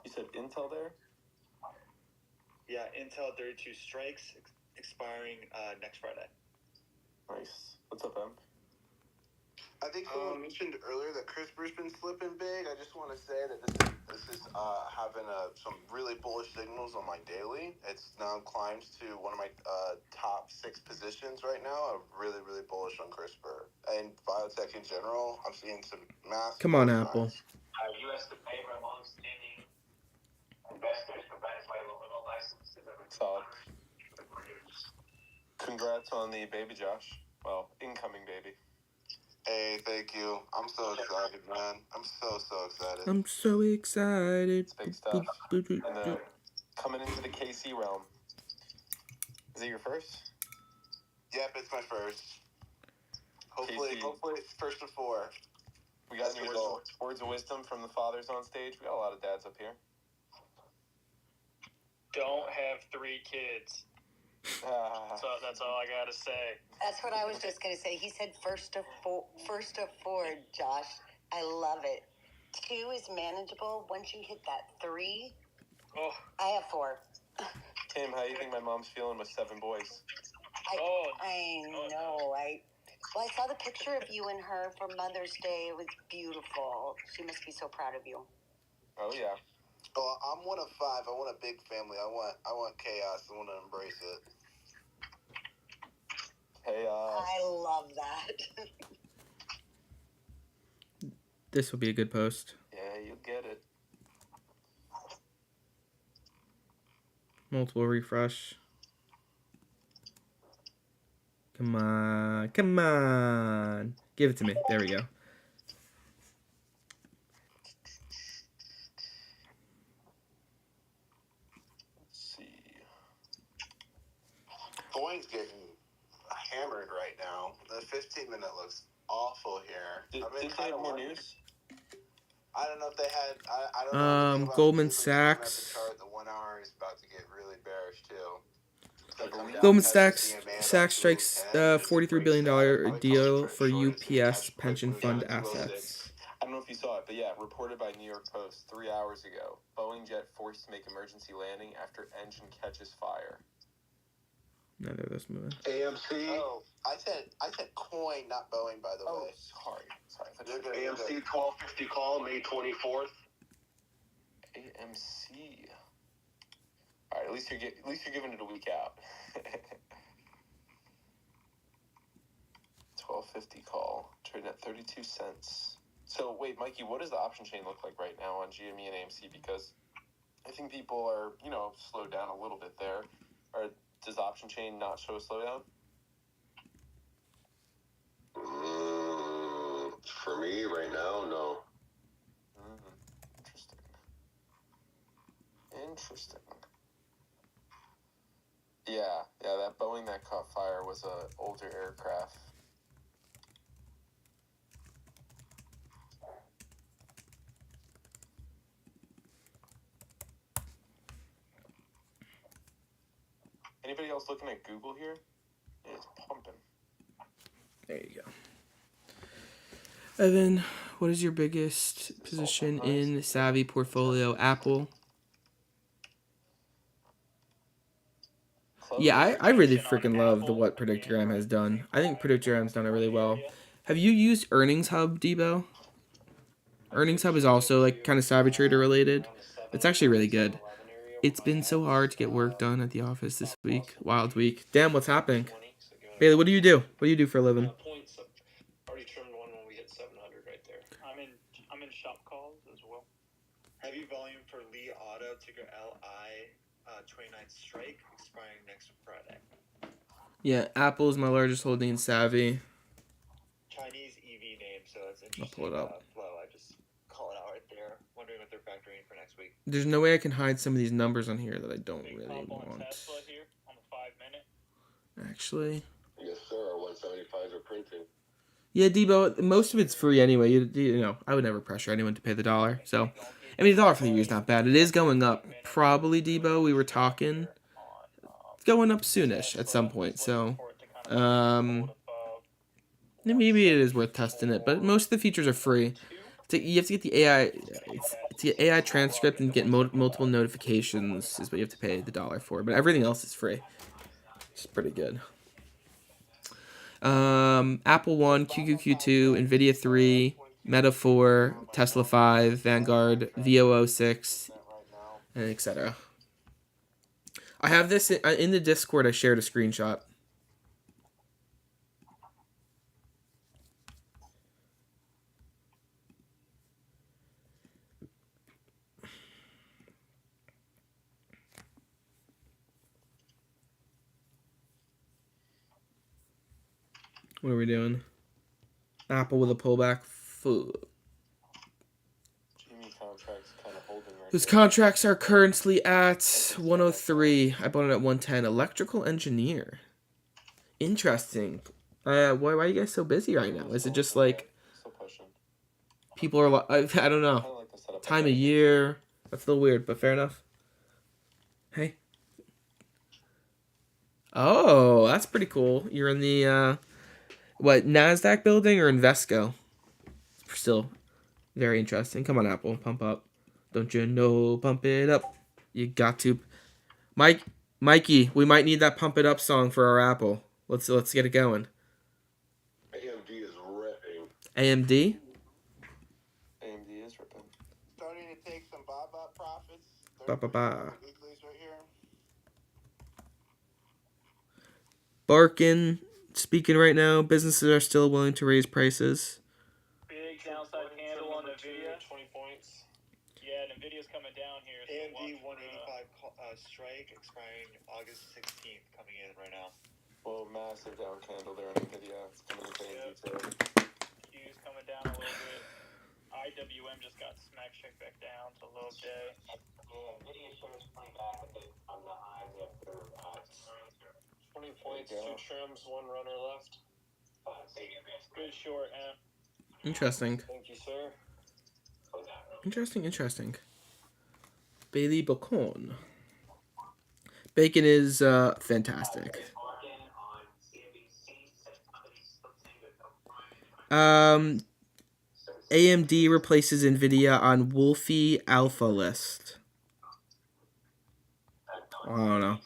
You said Intel there? Yeah, Intel 32 strikes expiring next Friday. Nice. What's up, Em? I think someone mentioned earlier that CRISPR's been slipping big. I just want to say that this is having some really bullish signals on my daily. It's now climbed to one of my top 6 positions right now. I'm really, really bullish on CRISPR. And biotech in general, I'm seeing some massive... Come on, Apple. U.S. to favor long-standing investors provided by local license. Solid. Congrats on the baby, Josh. Well, incoming baby. Hey, thank you. I'm so excited, man. I'm so excited. I'm so excited. It's big stuff. And coming into the KC realm. Is it your first? Yep, it's my first. Hopefully first of 4. We got any words of wisdom from the fathers on stage? We got a lot of dads up here. Don't have 3 kids. So that's all I gotta say. That's what I was just gonna say. He said first of 4, Josh. I love it. 2 is manageable. Once you hit that 3, I have 4. Tim, how do you think my mom's feeling with 7 boys? I know. I saw the picture of you and her for Mother's Day. It was beautiful. She must be so proud of you. Oh yeah. Oh, I'm one of 5. I want a big family. I want chaos. I want to embrace it. Chaos. I love that. This will be a good post. Yeah, you'll get it. Multiple refresh. Come on. Give it to me. There we go. Boeing's getting hammered right now. The 15-minute looks awful here. Did they have more news? I don't know if they had. I don't know. Anything about Goldman the news, but just looking at Sachs. the chart, the 1 hour is about to get really bearish too. Goldman Sachs strikes $43 billion deal for UPS pension fund assets. I don't know if you saw it, but yeah, reported by New York Post 3 hours ago. Boeing jet forced to make emergency landing after engine catches fire. Neither of those moving. AMC. Oh, I said coin, not Boeing, by the way. Sorry. AMC 1250 call, May 24th. AMC. All right, at least you're giving it a week out. 1250 call, trading at 32 cents. So wait, Mikey, what does the option chain look like right now on GME and AMC? Because I think people are, slowed down a little bit there. Or does the option chain not show a slowdown? For me, right now, no. Interesting. Yeah, that Boeing that caught fire was a older aircraft. Anybody else looking at Google here? It's pumping. There you go. Evan, what is your biggest position in Savvy portfolio? Apple. Yeah, I really freaking love what Predictogram has done. I think Predictogram's done it really well. Have you used Earnings Hub, Debo? Earnings Hub is also like kind of Savvy Trader related. It's actually really good. It's been so hard to get work done at the office this week. Wild week. Damn, what's happening? Bailey, what do you do? What do you do for a living? Points. Already trimmed one when we hit 700 right there. I'm in shop calls as well. Heavy volume for Lee Auto, ticker LI, 29th strike, expiring next Friday. Yeah, Apple is my largest holding in Savvy. Chinese EV name, so it's interesting. I'll pull it up. Flow. I just call it out right there. Wondering what they're factoring for next week. There's no way I can hide some of these numbers on here that I don't really want. Tesla here on the 5-minute. Actually. Yes, sir. Our 175s are printing. Yeah, Debo, most of it's free anyway. You know, I would never pressure anyone to pay the dollar. So, I mean, the dollar for the year is not bad. It is going up. Probably, Debo, we were talking. It's going up soonish at some point. So, maybe it is worth testing it. But most of the features are free. You have to get the AI. It's the AI transcript and get multiple notifications is what you have to pay the dollar for. But everything else is free. It's pretty good. Apple 1, QQQ2, NVIDIA 3, Meta 4, Tesla 5, Vanguard, VOO 6, and etc. I have this in the Discord. I shared a screenshot. What are we doing? Apple with a pullback. Those contracts are currently at 103. I bought it at 110. Electrical engineer. Interesting. Why are you guys so busy right now? Is it just like people are? I don't know. Time of year. That's a little weird, but fair enough. Hey. Oh, that's pretty cool. You're in the what, NASDAQ building or Invesco? Still very interesting. Come on, Apple, pump up. Don't you know, pump it up. You got to. Mikey, we might need that pump it up song for our Apple. Let's get it going. AMD is ripping. AMD? AMD is ripping. Starting to take some Baba profits. Weeklies right here. Barkin, speaking right now, businesses are still willing to raise prices. Big downside candle on NVIDIA. 20 points. Yeah, NVIDIA's coming down here. So AMD 185 strike, expiring August 16th, coming in right now. Well, massive down candle there on NVIDIA. It's coming into AMD too. Q's coming down a little bit. IWM just got smack checked back down to low day. Yeah, NVIDIA shares pulling back a bit on the highs after 20 points, 2 trims, 1 runner left. Good short, Interesting. Thank you, sir. Interesting. Bailey Bacon. Bacon is fantastic. AMD replaces NVIDIA on Wolfie Alpha list. I don't know.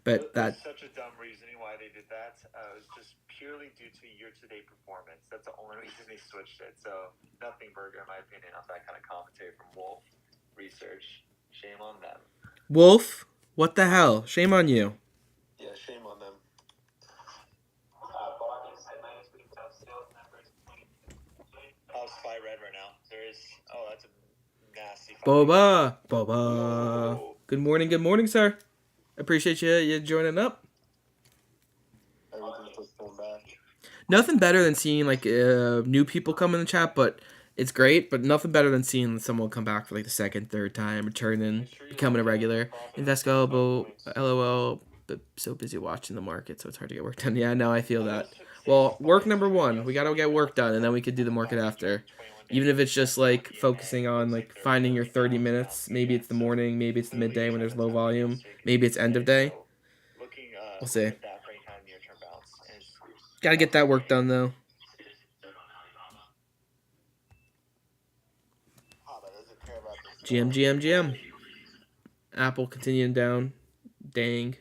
But That's that such a dumb reasoning why they did that. It was just purely due to year-to-date performance. That's the only reason they switched it. So nothing burger, in my opinion, off that kind of commentary from Wolf Research. Shame on them. Wolf, what the hell? Shame on you. Yeah, shame on them. How's Spy Red right now? That's a nasty Boba. Good morning, sir. Appreciate you joining up. Everything's just going back. Nothing better than seeing like new people come in the chat, but it's great. But nothing better than seeing someone come back for like the second, third time, returning, becoming a regular. Invesco, LOL. But so busy watching the market, so it's hard to get work done. Yeah, no, I feel that. Well, work number one, we gotta get work done, and then we could do the market after. Even if it's just like focusing on like finding your 30 minutes. Maybe it's the morning, maybe it's the midday when there's low volume, maybe it's end of day. We'll see. Gotta get that work done though. GM. Apple continuing down. Dang.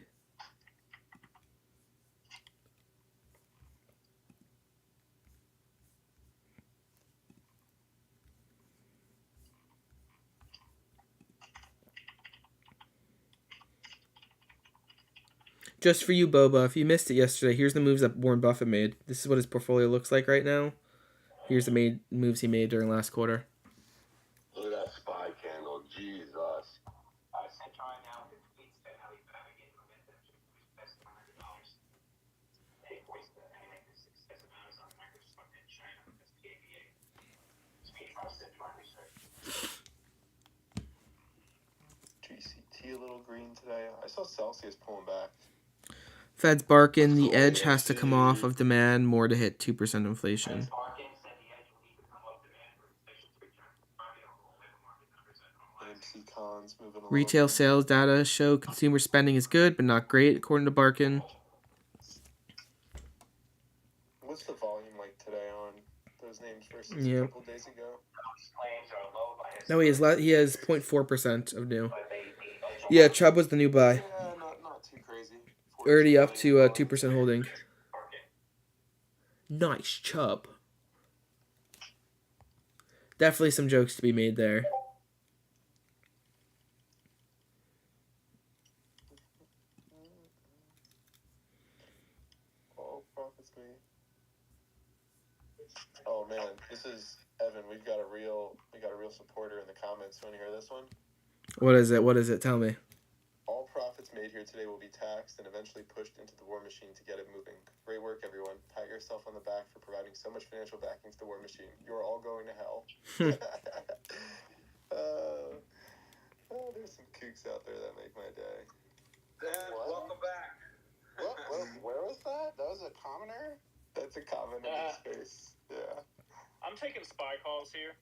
Just for you, Boba. If you missed it yesterday, here's the moves that Warren Buffett made. This is what his portfolio looks like right now. Here's the moves he made during last quarter. Look at that SPY candle. Jesus. GCT a little green today. I saw Celsius pulling back. Fed's barking. The edge has to come off of demand more to hit 2% inflation. Retail sales data show consumer spending is good, but not great, according to Barkin. What's the volume like today on those names versus a couple days ago? No, he has 0.4% of new. Yeah, Chubb was the new buy. Yeah, not too crazy. Already up to 2% holding. Nice Chubb. Definitely some jokes to be made there. Oh man, this is Evan. We got a real supporter in the comments. You want to hear this one? What is it? Tell me. All profits made here today will be taxed and eventually pushed into the war machine to get it moving. Great work, everyone. Pat yourself on the back for providing so much financial backing to the war machine. You are all going to hell. There's some kooks out there that make my day. Welcome back. Where was that? That was a commoner? That's a comment in this space. Yeah. I'm taking SPY calls here.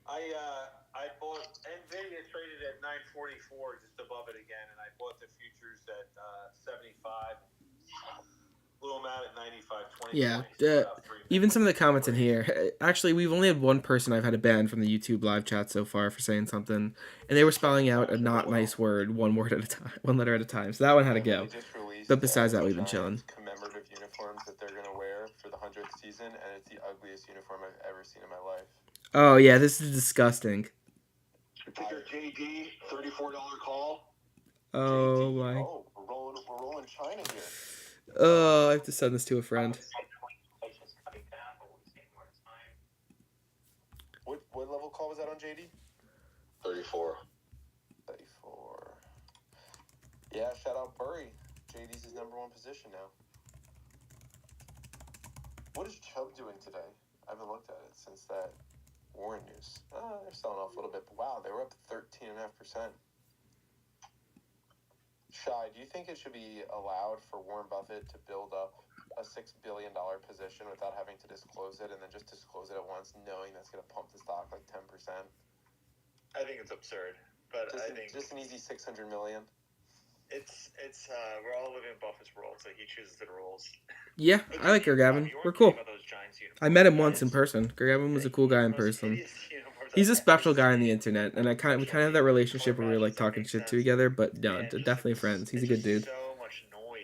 I bought NVIDIA traded at 944, just above it again, and I bought the futures at 75. Blew them out at 95.20. Yeah, even some of the comments in here. Actually, we've only had one person I've had a ban from the YouTube live chat so far for saying something, and they were spelling out a not nice word, one word at a time, one letter at a time. So that one had to go. But besides that, we've been chilling. Commemorative uniforms that they're gonna wear for the 100th season, and it's the ugliest uniform I've ever seen in my life. Oh yeah, this is disgusting. Ticker JD, $34 call. Oh my. Oh, we're rolling China here. Oh, I have to send this to a friend. What level call was that on JD? 34. 34. Yeah, shout out Burry. JD's his number one position now. What is Chubb doing today? I haven't looked at it since that Warren news. They're selling off a little bit, but wow, they were up 13.5%. Shai, do you think it should be allowed for Warren Buffett to build up a $6 billion position without having to disclose it, and then just disclose it at once, knowing that's going to pump the stock like 10%? I think it's absurd, but I think just an easy $600 million. It's we're all living in Buffett's world, so he chooses the rules. Yeah, I like Gavin. We're cool. I met him once in person. Gavin was a cool guy in person. He's a special guy on the internet, and we kind of have that relationship where we're like talking shit together, but no, definitely friends. He's a good dude. So much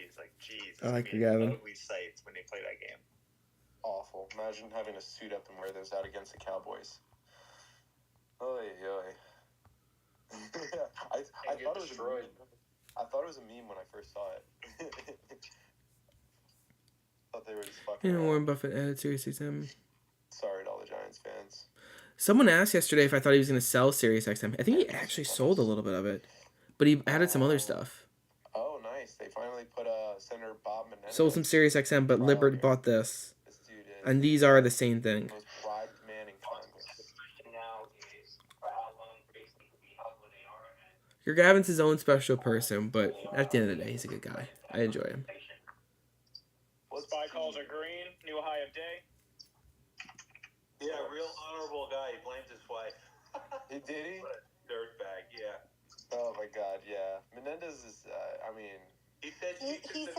Cowboys. Like, geez, I like it's your gonna be Gavin. ugly sights when they play that game. Awful. Imagine having to suit up and wear those out against the Cowboys. Oy, oy. I thought it was destroyed. I thought it was a meme when I first saw it. Thought they were just fucking around. Warren Buffett added SiriusXM. Sorry to all the Giants fans. Someone asked yesterday if I thought he was going to sell SiriusXM. I think he actually sold a little bit of it, but he added some other stuff. Oh, nice. They finally put Senator Bob Menendez. Sold some SiriusXM, but Libert bought this. And these are the same thing. Most bribed man in Congress. Your Gavin's his own special person, but at the end of the day, he's a good guy. I enjoy him. Spy calls are green. New high of day. Yeah, real honorable guy. He blamed his wife. Did he? What a dirtbag, yeah. Oh my God, yeah. Menendez is. I mean. He said she took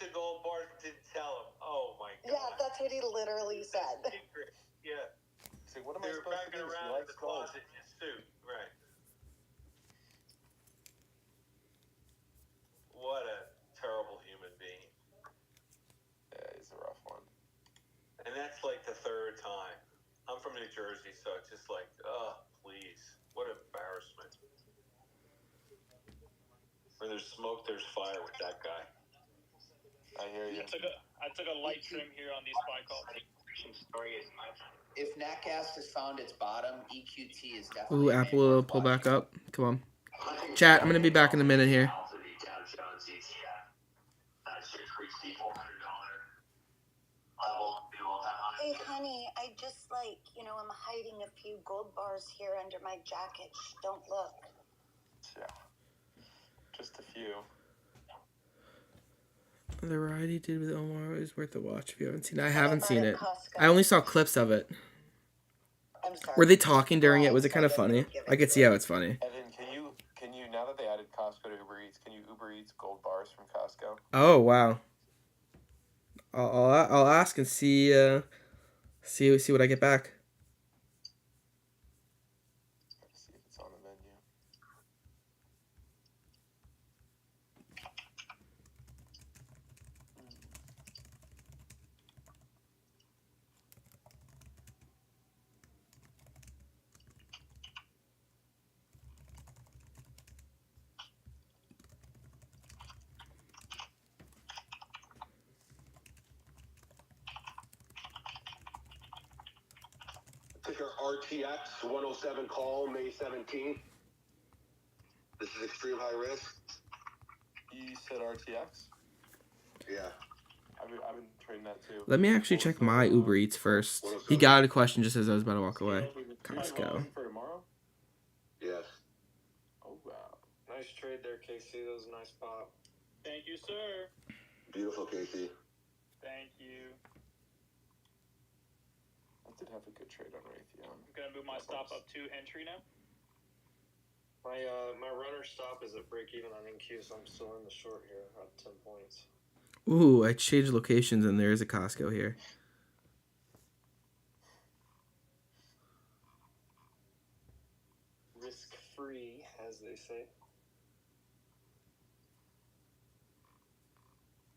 the gold bars and didn't tell him. Oh my God. Yeah, that's what he literally said. Secret. Yeah. So what am They I were supposed to backing do? around in the closet in his suit. Right. What a terrible human being. Yeah, he's a rough one. And that's like the third time. I'm from New Jersey, so it's just like, oh, please. What embarrassment. Where there's smoke, there's fire with that guy. I hear you. I took a light trim here on these spy calls. If Natcast has found its bottom, EQT is definitely. Ooh, Apple will pull back up. Come on. Chat, I'm going to be back in a minute here. Hey, honey, I just I'm hiding a few gold bars here under my jacket. Shh, don't look. Yeah. Just a few. The ride he did with Omar is worth a watch if you haven't seen it. I haven't seen it. I only saw clips of it. I'm sorry. Were they talking during it? Was it kind of funny? I could see how it's funny. Evan, can you now that they added Costco to Uber Eats, can you Uber Eats gold bars from Costco? Oh wow. I'll ask and see what I get back. Let's see if it's on the menu. Ticker RTX 107 call May 17th. This is extreme high risk. You said RTX? Yeah. I've been trading that too. Let me actually check my Uber Eats first. He got a question just as I was about to walk away. Costco. For tomorrow? Yes. Oh wow. Nice trade there, KC. That was a nice pop. Thank you, sir. Beautiful, Casey. Thank you. I did have a good trade on Raytheon. I'm gonna move my stop up to entry now. My runner stop is at break even on NQ, so I'm still in the short here at 10 points. Ooh, I changed locations and there is a Costco here. Risk free, as they say.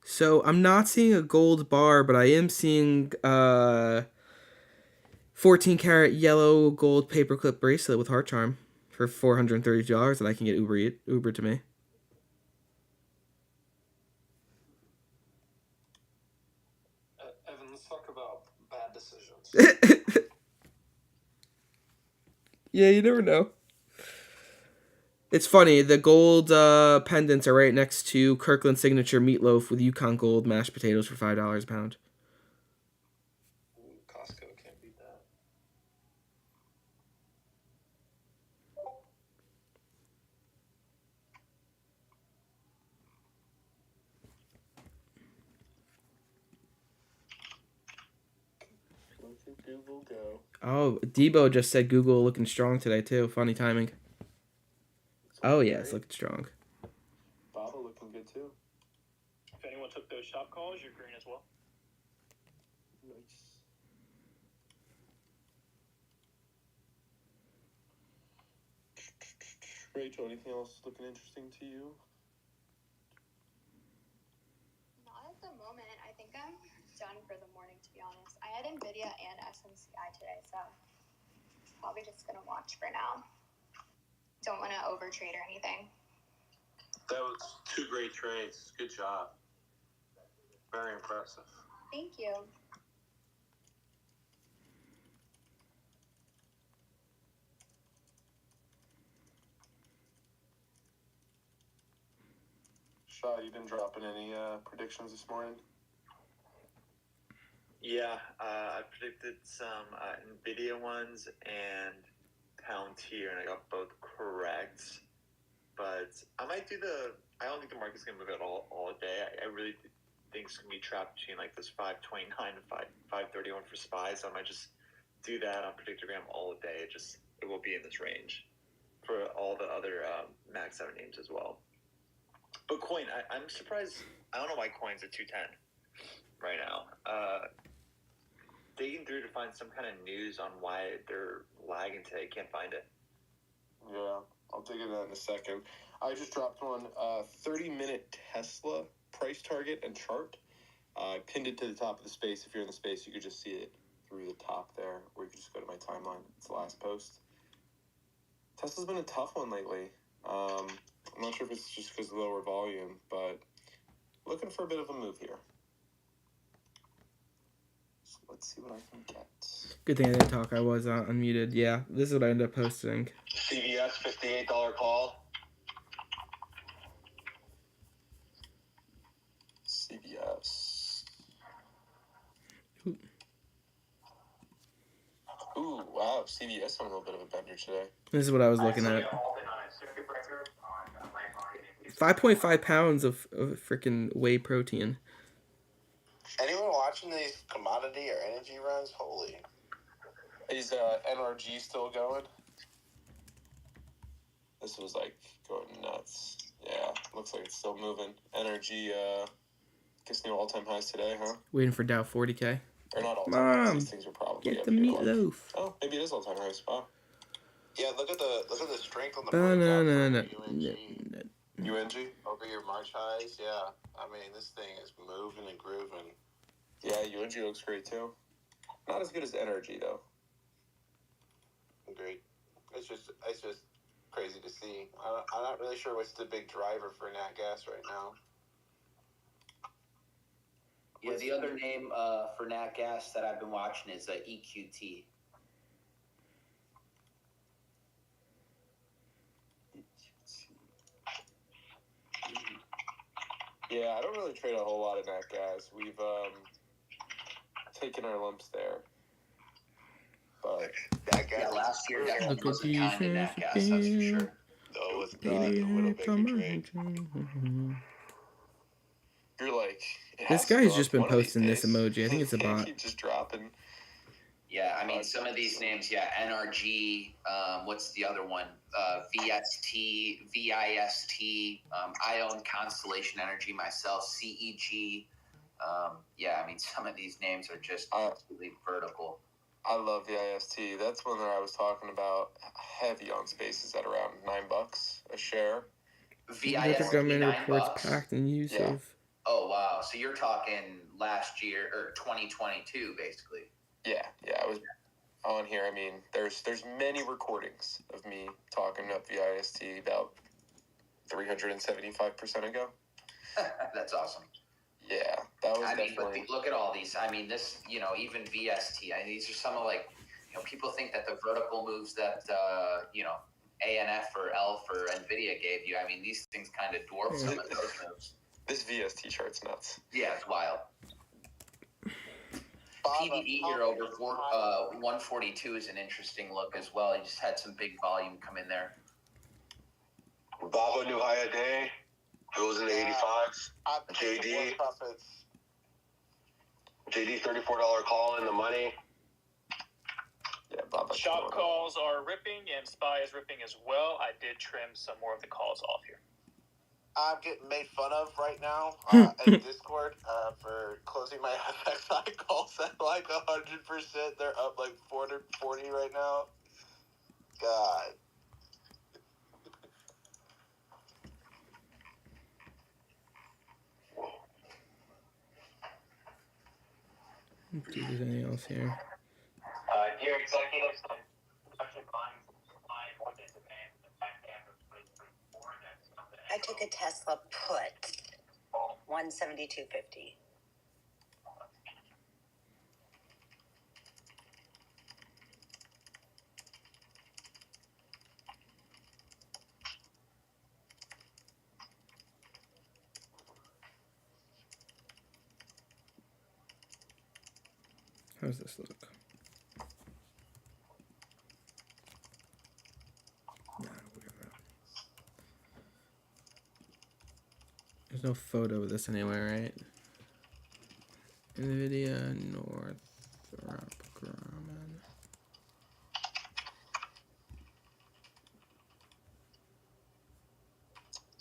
So I'm not seeing a gold bar, but I am seeing 14 karat yellow gold paperclip bracelet with heart charm for $430 that I can get Uber to me. Evan, let's talk about bad decisions. Yeah, you never know. It's funny, the gold pendants are right next to Kirkland Signature meatloaf with Yukon Gold mashed potatoes for $5 a pound. Costco can't beat that. Look at Google go. Oh, Debo just said Google looking strong today too. Funny timing. Oh yeah, it's looking strong. Baba looking good too. If anyone took those shop calls, you're green as well. Nice. Rachel, anything else looking interesting to you? done for the morning, to be honest. I had NVIDIA and SMCI today, so probably just gonna watch for now. Don't want to overtrade or anything. That was 2 great trades. Good job. Very impressive. Thank you. Shaw, you been dropping any predictions this morning? Yeah, I predicted some NVIDIA ones and Palantir, and I got both correct. But I might do I don't think the market's going to move at all day. I really think it's going to be trapped between like this 529 and 531 for SPY, so I might just do that on Predictogram all day. It will be in this range for all the other max out names as well. But coin, I'm surprised. I don't know why coin's at 210 right now. Digging through to find some kind of news on why they're lagging today. Can't find it. Yeah, I'll dig into that in a second. I just dropped one 30-minute Tesla price target and chart. I pinned it to the top of the space. If you're in the space, you could just see it through the top there, or you could just go to my timeline. It's the last post. Tesla's been a tough one lately. I'm not sure if it's just because of lower volume, but looking for a bit of a move here. So let's see what I can get. Good thing I didn't talk. I was unmuted. Yeah, this is what I ended up posting. CVS $58 call. CVS. Ooh, wow. CVS on a little bit of a bender today. This is what I was looking at. 5.5 pounds of freaking whey protein. Anyone watching these commodity or energy runs? Holy. Is NRG still going? This was like going nuts. Yeah, looks like it's still moving. NRG, gets new all-time highs today, huh? Waiting for Dow 40K. Or not all-time highs. These things are probably get up the here, meatloaf. Oh, maybe it is all-time highs. Wow. Yeah, look at the strength on the Banana. UNG over your March highs. Yeah, I mean this thing is moving and grooving. Yeah, UNG looks great too. Not as good as NRG though. Agreed. It's just crazy to see. I'm not really sure what's the big driver for nat gas right now. Yeah, the other name for nat gas that I've been watching is EQT. Yeah, I don't really trade a whole lot of nat gas. We've taken our lumps there. But nat gas. Yeah, last year definitely Look at wasn't kind to nat gas, that's for sure. Though it's not a little bit trade. You're like, this guy's just been posting this emoji. I think it's a bot. Keep just dropping. Yeah, I mean, some of these names, yeah, NRG, what's the other one? VST, VIST, I own Constellation Energy myself, CEG. Yeah, I mean, some of these names are just absolutely vertical. I love VIST. That's one that I was talking about heavy on spaces at around $9 a share. VIST, government $9? reports packed in use of. Oh, wow. So you're talking last year, or 2022, basically. Yeah, I was on here. I mean, there's many recordings of me talking up VIST about 375% ago. That's awesome. Yeah, that was definitely. But look at all these. I mean, this, even VST. I mean, these are some of people think that the vertical moves that, ANF or ELF or NVIDIA gave you. I mean, these things kind of dwarf some of those moves. This VST chart's nuts. Yeah, it's wild. PDD here over 142 is an interesting look as well. He just had some big volume come in there. Baba new high a day. Goes in the 85s. JD $34 call in the money. Yeah, Baba. Shop calls are ripping and SPY is ripping as well. I did trim some more of the calls off here. I'm getting made fun of right now in Discord for closing my FXI calls at like 100%. They're up like 440 right now. God. Let's see if there's anything else here. Dear executives, I'm actually buying some supply and what is demand in the back half of 2024. That's something I took a Tesla put, 172.50. How does this look? Nah, we got that. There's no photo of this anywhere, right? NVIDIA Northrop Grumman.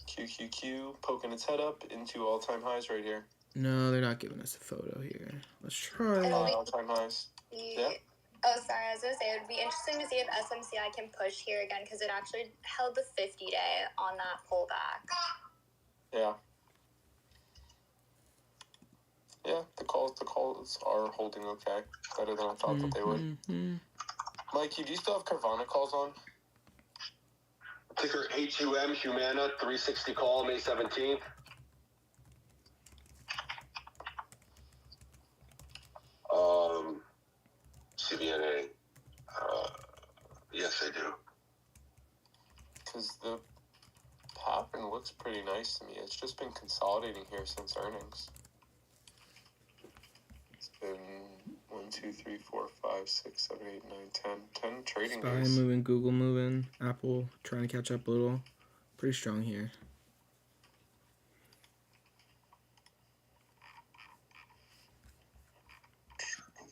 QQQ poking its head up into all-time highs right here. No, they're not giving us a photo here. Let's try. All-time highs. Yeah. Oh, sorry. I was going to say, it would be interesting to see if SMCI can push here again because it actually held the 50-day on that pullback. Yeah. Yeah, the calls are holding okay. Better than I thought that they would. Mikey, do you still have Carvana calls on? Ticker HUM, Humana, 360 call, May 17th. CBNA. Yes, I do. Because the pattern looks pretty nice to me. It's just been consolidating here since earnings. It's been 1, 2, 3, 4, 5, 6, 7, 8, 9, 10 trading Spy days. moving, Google moving, Apple trying to catch up a little. Pretty strong here.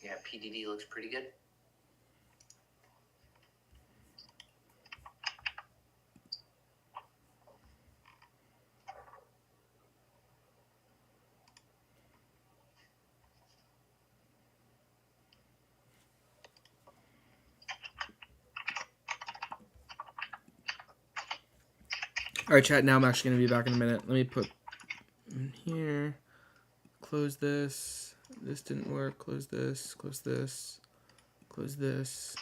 Yeah, PDD looks pretty good. All right, chat. Now I'm actually going to be back in a minute. Let me put in here. Close this. This didn't work. Close this. Close this. Close this.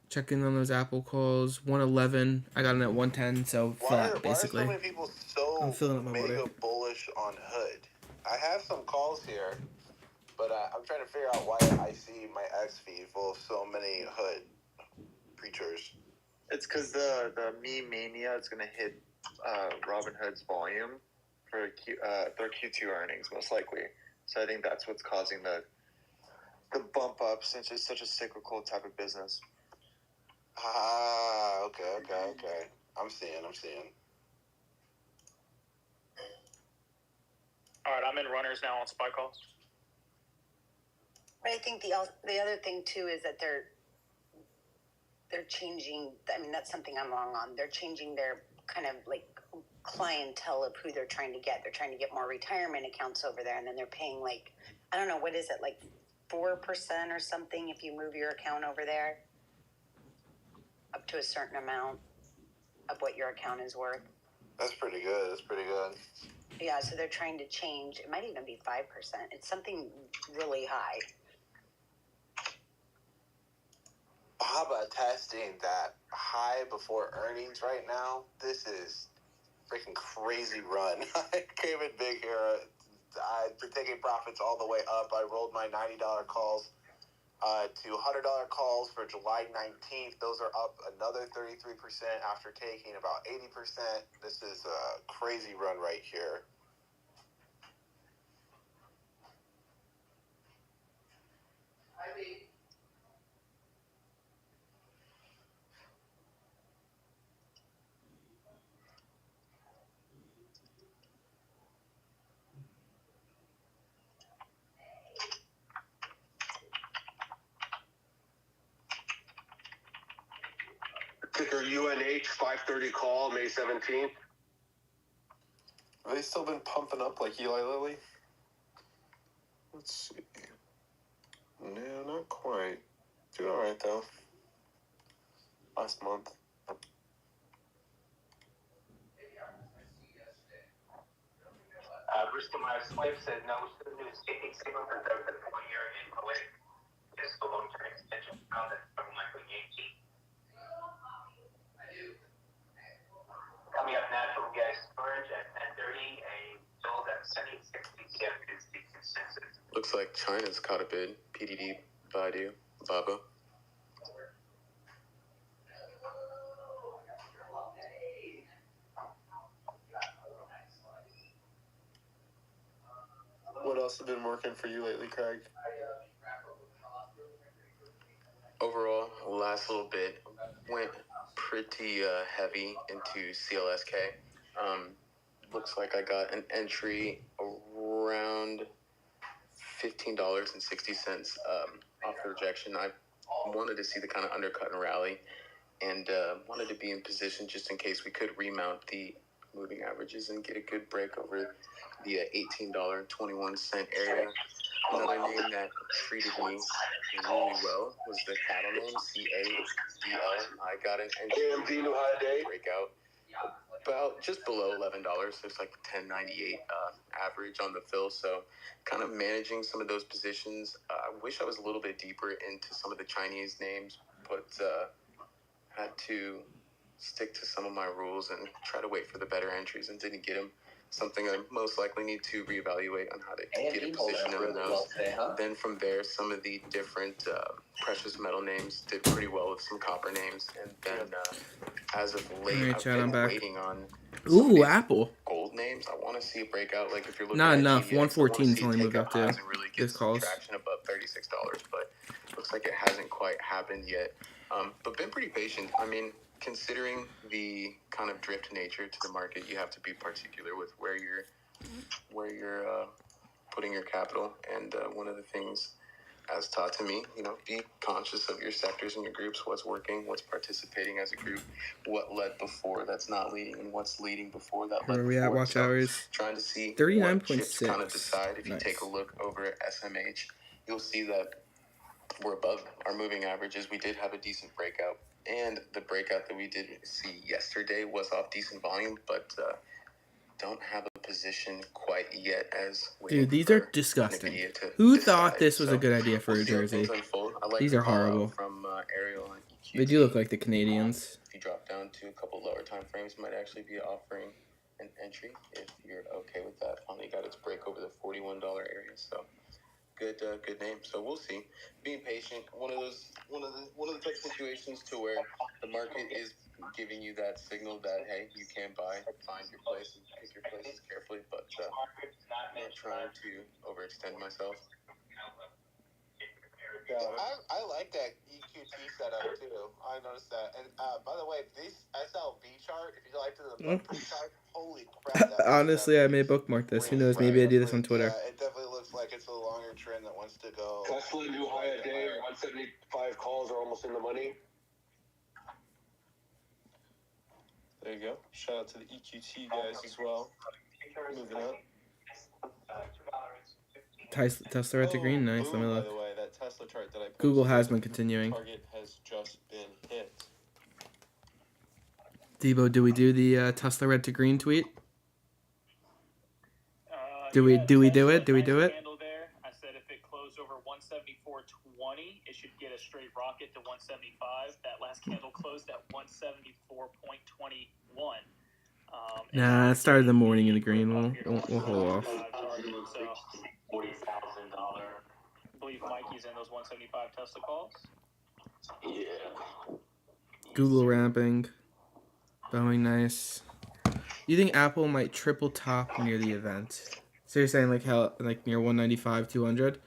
Check in on those Apple calls. 111. I got in at 110, so flat, basically. Why are so many people so I'm filling up my mega water. bullish on Hood? I have some calls here, but I'm trying to figure out why I see my X feed full of so many Hood preachers. It's because the meme mania is going to hit Robinhood's volume for their Q2 earnings, most likely. So I think that's what's causing the bump up, since it's such a cyclical type of business. Ah, okay. I'm seeing. All right, I'm in runners now on spy calls. But I think the other thing too is that they're changing. I mean, that's something I'm wrong on. They're changing their kind of like clientele of who they're trying to get. They're trying to get more retirement accounts over there, and then they're paying like, I don't know, what is it, like 4% or something if you move your account over there, up to a certain amount of what your account is worth. That's pretty good. Yeah, so they're trying to change. It might even be 5%. It's something really high. How about testing that high before earnings right now? This is freaking crazy run. I came in big here. I've been taking profits all the way up. I rolled my $90 calls to $100 calls for July 19th. Those are up another 33% after taking about 80%. This is a crazy run right here. Ticker UNH, 530 call, May 17th. Have they still been pumping up like Eli Lilly? Let's see. No, not quite. Doing all right, though. Last month. Average to my wife said no news taking signal for the 1 year in Kuwait is the long-term extension of the Michael Yankee. Coming up natural gas storage at 10:30, a build at 7060 is the consensus. Looks like China's caught a bid. PDD, Baidu, Baba. What else has been working for you lately, Craig? Overall, last little bit went pretty heavy into CLSK. Looks like I got an entry around $15.60 off the rejection. I wanted to see the kind of undercut and rally, and wanted to be in position just in case we could remount the moving averages and get a good break over the $18.21 area. Another name that treated me really well was the cattle name, CADL. I got an entry breakout about just below $11. There's like $10.98 average on the fill. So kind of managing some of those positions. I wish I was a little bit deeper into some of the Chinese names, but had to stick to some of my rules and try to wait for the better entries and didn't get them. Something I most likely need to reevaluate on how to get a position in those. Then from there, some of the different precious metal names did pretty well with some copper names. And then as of late, All right, I've Chad, been I'm back. waiting on Ooh, Apple. gold names. I want to see a breakout. Like if you're looking Not at enough. GDX, 114 is I only wanna moved see it up take to highs and really get this some calls. traction above $36, but looks like it hasn't quite happened yet. But been pretty patient. I mean, considering the kind of drift nature to the market, you have to be particular with where you're putting your capital. And one of the things, as taught to me, be conscious of your sectors and your groups, what's working, what's participating as a group, what led before that's not leading, and what's leading before that led Where are we at? before. Watch So hours. trying to see 39.6. what chips kind of decide. If you Nice. take a look over at SMH, you'll see that we're above our moving averages. We did have a decent breakout, and the breakout that we did see yesterday was off decent volume, but don't have a position quite yet as Dude, these are disgusting. Who thought this was a good idea for a jersey? These are horrible. From Ariel and EQT. They do look like the Canadians. If you drop down to a couple lower time frames, might actually be offering an entry if you're okay with that. Finally got its break over the $41 area, so good name. So we'll see. Being patient, one of the type of situations to where the market is giving you that signal that hey, you can buy, find your place, and pick your places carefully. But I'm not trying to overextend myself. Yeah, I like that EQT setup too. I noticed that. And by the way, this SLV chart, if you like the monthly chart, holy crap! Honestly, I may bookmark this. Who knows? Maybe I do this on Twitter. Yeah, it definitely looks like it's a longer trend that wants to go. Tesla new high a day, 175 calls are almost in the money. There you go. Shout out to the EQT guys as well. Moving up. Tesla red to green. Nice. Let me By look. the way, that Tesla chart that I posted, Google has been continuing. target has just been hit. Debo, do we do the Tesla red to green tweet? Do we do it? Do we do it? There. I said if it closed over 174.20, it should get a straight rocket to 175. That last candle closed at 174.21. Nah, it started the morning in the green. We'll hold off. $40,000. I believe Mikey's in those 175 Tesla calls. Yeah. Google ramping. Boeing nice. You think Apple might triple top near the event? So you're saying like near 195, 200?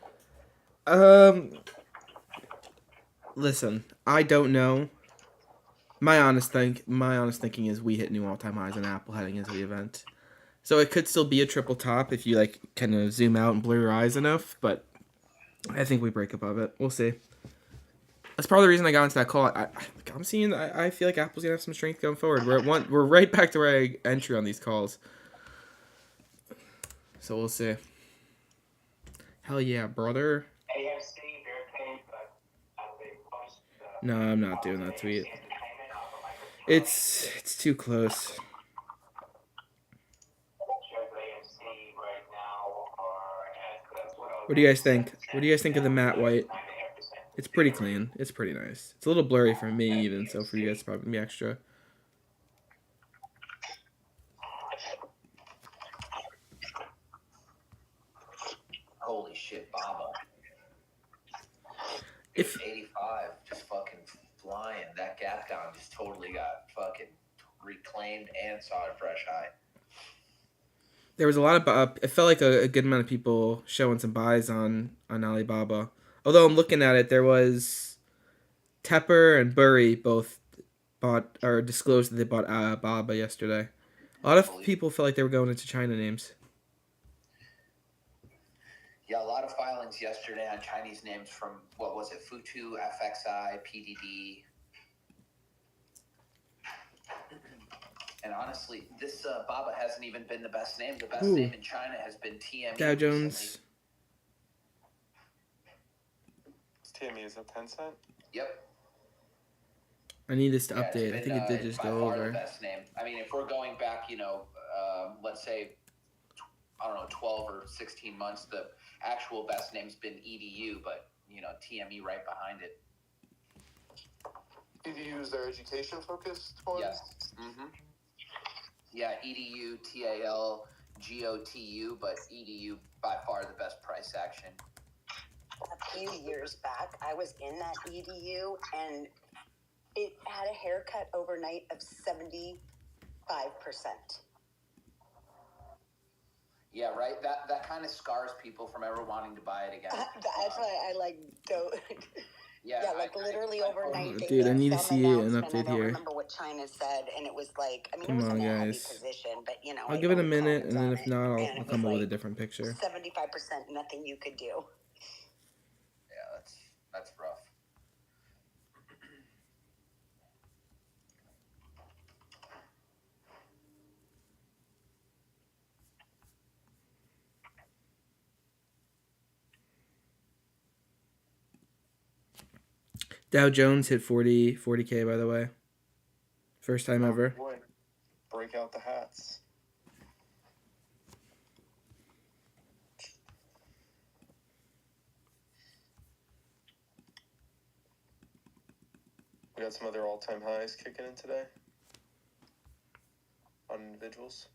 Listen, I don't know. My honest thinking is we hit new all-time highs in Apple heading into the event. So it could still be a triple top if you like kind of zoom out and blur your eyes enough, but I think we break above it. We'll see. That's part of the reason I got into that call. I feel like Apple's gonna have some strength going forward. We're right back to where I entry on these calls. So we'll see. Hell yeah, brother. No, I'm not doing that tweet. It's too close. What do you guys think? What do you guys think of the matte white? It's pretty clean. It's pretty nice. It's a little blurry for me even, so for you guys it's probably gonna be extra. Holy shit, Baba. If 85, just fucking flying. That gap down just totally got fucking reclaimed and saw a fresh high. there was a lot of it felt like a good amount of people showing some buys on Alibaba. Although I'm looking at it, there was Tepper and Burry both bought or disclosed that they bought Baba yesterday. A lot of people felt like they were going into China names. Yeah, a lot of filings yesterday on Chinese names from, what was it, Futu, FXI, PDD. And honestly, this Baba hasn't even been the best name. The best name in China has been TME. Dow Jones. TME is at 10 cent? Yep. I need this to update. I think it did just go over. The best name. I mean, if we're going back, let's say, I don't know, 12 or 16 months, the actual best name's been EDU, but, TME right behind it. EDU is their education-focused one? Yes. Mm-hmm. Yeah, EDU, TAL, GOTU, but EDU by far the best price action. A few years back, I was in that EDU, and it had a haircut overnight of 75%. Yeah, right. That kind of scars people from ever wanting to buy it again. That's why I don't. Yeah, literally overnight. Dude, I need to see an update I don't here. remember what China said, and it was like, I mean, Come it was on, in a happy guys. position, but I'll give it a minute, and then if not, I'll come up with a different picture. 75%, nothing you could do. Yeah, that's rough. Dow Jones hit 40K, by the way. First time ever. Boy, break out the hats. We got some other all-time highs kicking in today on individuals.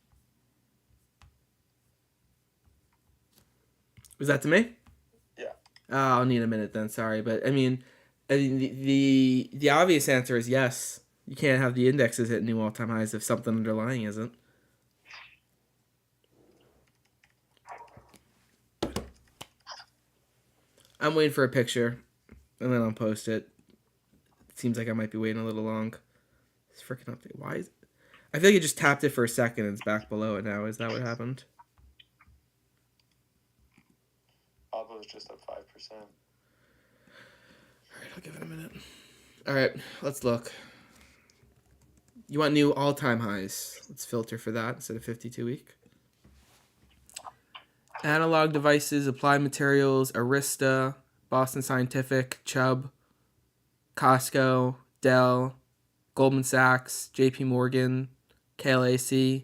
Was that to me? Yeah. I'll need a minute then. Sorry, but I mean the obvious answer is yes. You can't have the indexes hit new all-time highs if something underlying isn't. I'm waiting for a picture, and then I'll post it. It seems like I might be waiting a little long. This freaking update. Why is it? I feel like it just tapped it for a second and it's back below it now. Is that what happened? Alba was just up 5%. Alright, I'll give it a minute. Alright, let's look. You want new all-time highs. Let's filter for that instead of 52-week. Analog Devices, Applied Materials, Arista, Boston Scientific, Chubb, Costco, Dell, Goldman Sachs, JP Morgan, KLAC.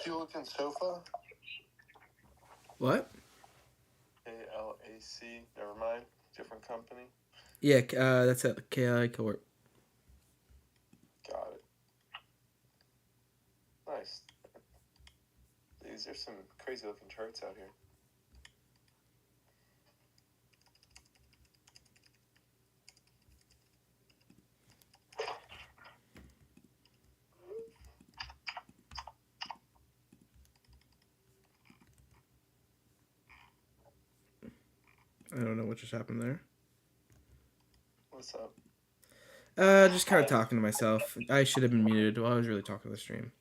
Hewlett and Sofa? What? KLAC. Never mind. Different company. Yeah, that's at KLA Corp. Got it. Nice. These are some crazy looking charts out here. I don't know what just happened there. What's up? Just kind of talking to myself. I should have been muted while I was really talking to the stream.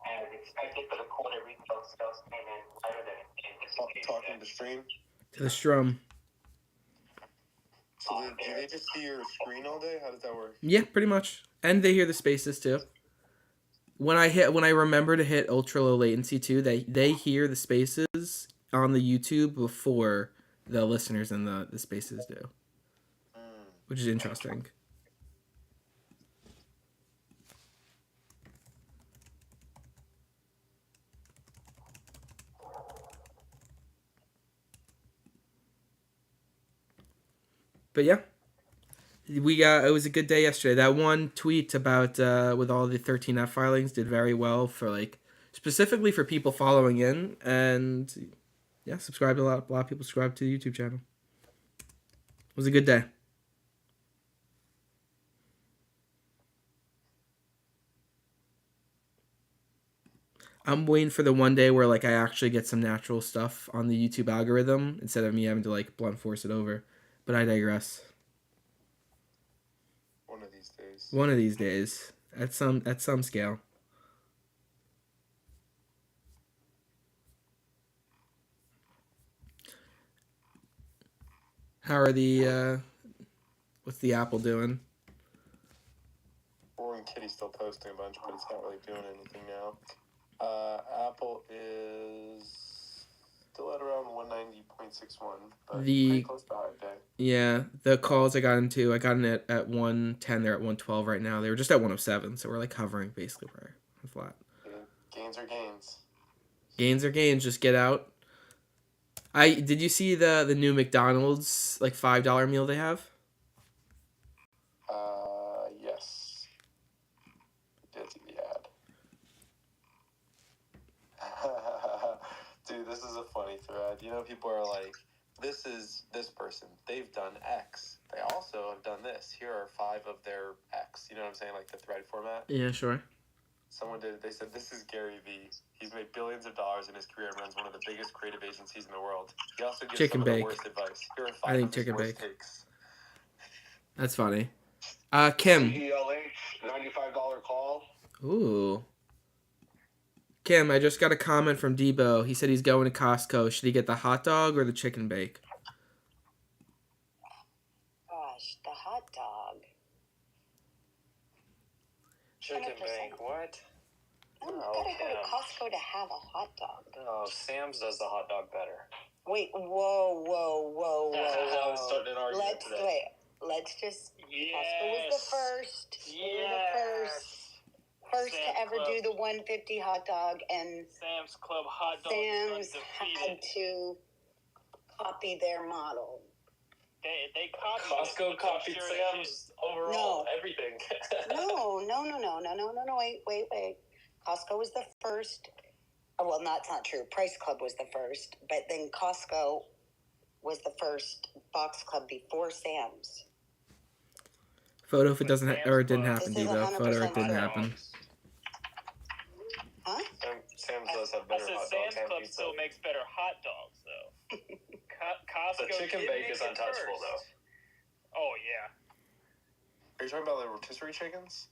As expected for the quarter, retail sales came in lighter than anticipated. Talking to stream? To the strum. So do they just see your screen all day? How does that work? Yeah, pretty much. And they hear the spaces too. When I remember to hit ultra low latency too, they hear the spaces on the YouTube before the listeners in the spaces do. Which is interesting. But yeah, it was a good day yesterday. That one tweet about with all the 13F filings did very well for like specifically for people following in, and yeah, subscribed a lot of people subscribed to the YouTube channel. It was a good day. I'm waiting for the one day where like I actually get some natural stuff on the YouTube algorithm instead of me having to like blunt force it over. But I digress. One of these days. One of these days, at some scale. How are the what's the Apple doing? Warren Kitty's still posting a bunch, but it's not really doing anything now. Apple is still at around 190.61, but pretty close to high day. Yeah, the calls I got into, I got in at 110. They're at 112 right now. They were just at 107, so we're like hovering basically where we're flat. Gains are gains. Gains are gains. Just get out. Did you see the new McDonald's like $5 meal they have? Yes. Did see the ad. Dude, this is a funny thread. You know, people are like, this is this person. They've done X. They also have done this. Here are 5 of their X. You know what I'm saying? Like the thread format. Yeah, sure. Someone did it. They said, this is Gary Vee. He's made billions of dollars in his career and runs one of the biggest creative agencies in the world. He also gives Chicken some of bake. the worst advice. Here are 5 I think of his chicken worst bake. takes. That's funny. Kim. CELH, $95 call. Ooh. Kim, I just got a comment from Debo. He said he's going to Costco. Should he get the hot dog or the chicken bake? Gosh, the hot dog. Chicken 100%. bake, what? Oh, you gotta go to Costco to have a hot dog. No, Sam's does the hot dog better. Wait, whoa. I was starting an argument today. Let's just. Yes. Costco was the first. First Sam's to ever Club. do the 150 hot dog, and Sam's Club hot dog Sam's is had undefeated. to copy their model. They copied Costco it. copied Sam's overall everything. No. Wait. Costco was the first. Oh, well, that's not true. Price Club was the first, but then Costco was the first box club before Sam's. Photo if it doesn't or it didn't happen, This is Debo. Photo or it 100% didn't true. happen. Huh? Sam's does have I better said hot dogs Sam's and Club pizza. still makes better hot dogs, though. Costco. The chicken did bake make is it untouchable, first. though. Oh yeah. Are you talking about the rotisserie chickens?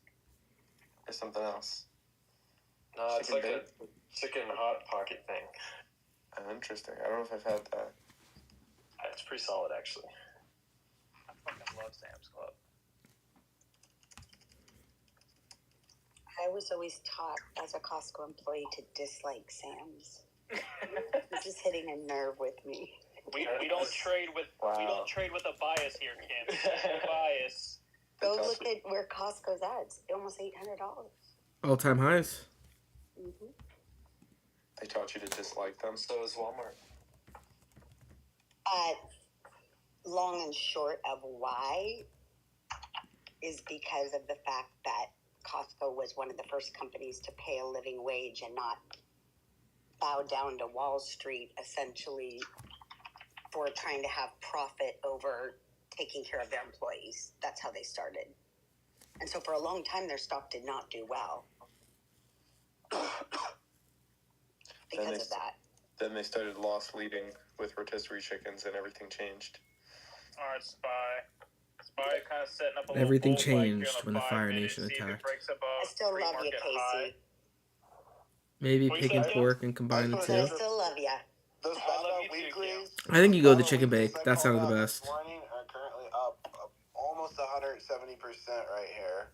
Or something else? No, it's Chicken like a chicken hot pocket thing. Interesting. I don't know if I've had that. It's pretty solid, actually. I fucking love Sam's Club. I was always taught as a Costco employee to dislike Sam's. It's just hitting a nerve with me. We don't trade with we don't trade with a bias here, Kim. No bias. Go look at where Costco's at. It's almost $800. All-time highs. Mm-hmm. They taught you to dislike them. So is Walmart. Long and short of why is because of the fact that Costco was one of the first companies to pay a living wage and not bow down to Wall Street, essentially, for trying to have profit over taking care of their employees. That's how they started. And so for a long time, their stock did not do well because of that. Then they started loss leading with rotisserie chickens and everything changed. All right, Spy kind of setting up a Everything little bull fight here changed on a when the 5 Fire minute, Nation see if it attacked. breaks above I still love you, pre-market high. Casey. Maybe What pig you and say, pork and combine the I two. still love you. Those I love Baba you too, weeklies. I think you go the Baba chicken weeklies bake. I That called sounded the out best. This morning are currently up almost 170% right here.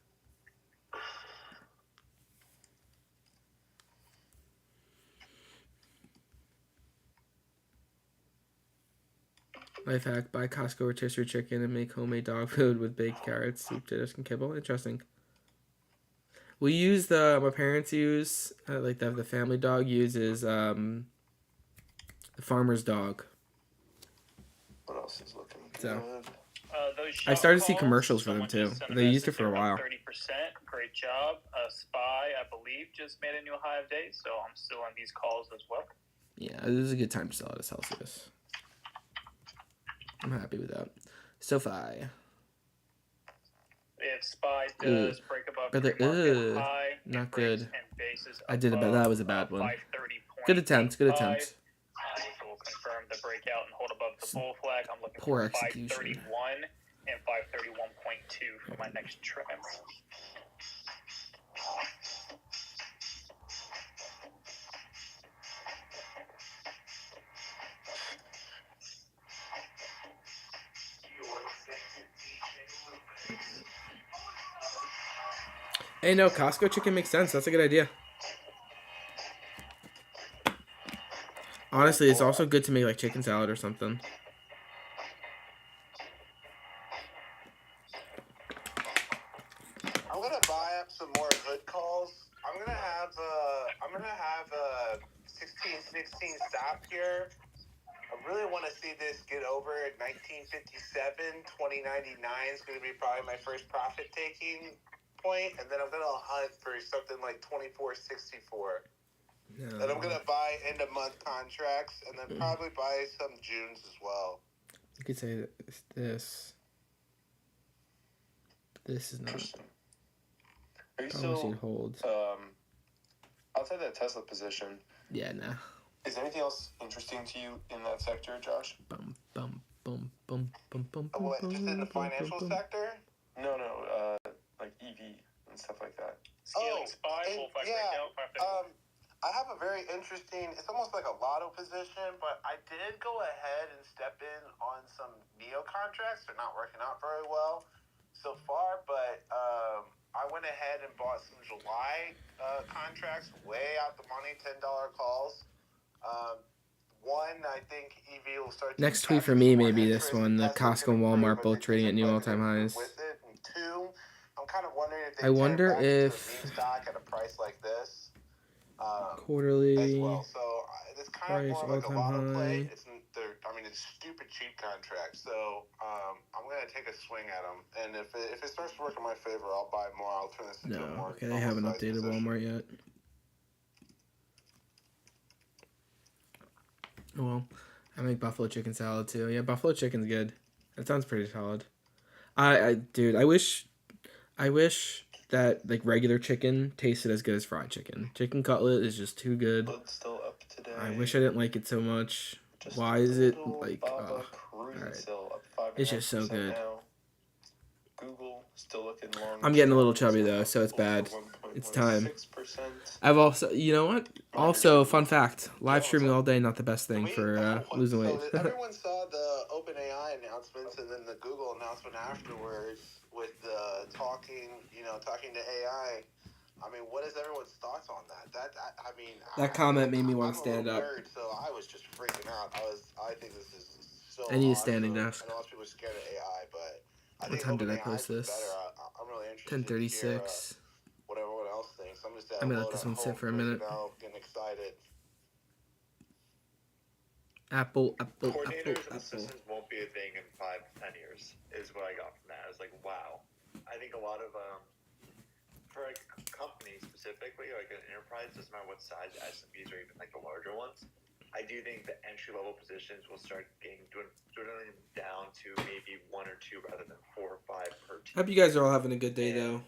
Life hack: buy Costco rotisserie chicken and make homemade dog food with baked carrots, sweet potatoes, and kibble. Interesting. We use my parents use like the family dog uses the farmer's dog. What else is looking good? So. Those I started to see commercials for them too. They used it for a while. 30%. Great job. SPY, I believe, just made a new high of days, so I'm still on these calls as well. Yeah, this is a good time to sell at Celsius. I'm happy with that. SoFi. If SPY does break above Brother, pre-market high, not and breaks good. and bases I did above, that was a bad one. 530.85, Good attempt. Good attempt. which will confirm the breakout and hold above the bull flag. I'm looking Poor for execution. 531 and 531.2 for my next trim. Hey, no, Costco chicken makes sense. That's a good idea. Honestly, it's also good to make like chicken salad or something. I'm gonna buy up some more hood calls. I'm gonna have a 16-16 stop here. I really want to see this get over at 1957. 2099 is going to be probably my first profit taking point, and then I'm going to hunt for something like 2464. No. And I'm going to buy end of month contracts, and then probably buy some Junes as well. You could say this. This is not. Are you Probably still hold. outside that Tesla position? Yeah, nah. Is there anything else interesting to you in that sector, Josh? Bum bum bum bum bum bum. What, just in the financial sector? No, like EV and stuff like that. Scaling SPY, bull flag breakout, 530. I have a very interesting, it's almost like a lotto position, but I did go ahead and step in on some NEO contracts. They're not working out very well so far, but I went ahead and bought some July contracts way out the money, $10 calls. One, I think EV will start. Next tweet for me, maybe this one. The Costco and Walmart both trading at new all-time highs. With it, and two, I'm kind of wondering if they I wonder if meme stock at a price like this. Quarterly As well. So it's kind price of more like a all-time lotto play. high. It's stupid cheap contract. So I'm gonna take a swing at them, and if it starts to work in my favor, I'll buy more. I'll turn this into a No, more. okay, they haven't updated Walmart yet. Well, I make buffalo chicken salad too. Yeah, buffalo chicken's good. That sounds pretty solid. Dude, I wish that like regular chicken tasted as good as fried chicken. Chicken cutlet is just too good. Still up today. I wish I didn't like it so much. Why is it like? All right. It's just so good. Now. Google still looking long. I'm getting a little chubby though, so it's bad. It's time. I've also, you know what? Also, fun fact: live streaming all day not the best thing for losing weight. So everyone saw the OpenAI announcements and then the Google announcement afterwards with the talking to AI. I mean, what is everyone's thoughts on that? That comment made me want to stand up. Nerd, so I was just freaking out. I think this is so. I need a standing desk. I know lots of people are scared of AI, but What time did I post this? I'm really interested 10:36. What everyone else thinks. I'm gonna let this one sit for a minute. Getting excited. Apple. Coordinators and assistants won't be a thing in 5 to 10 years, is what I got from that. I was like, wow. I think a lot of, for like companies specifically, like an enterprise, doesn't matter what size SMBs or even like the larger ones, I do think the entry level positions will start dwindling down to maybe 1 or 2 rather than 4 or 5 per team. Hope you guys are all having a good day though.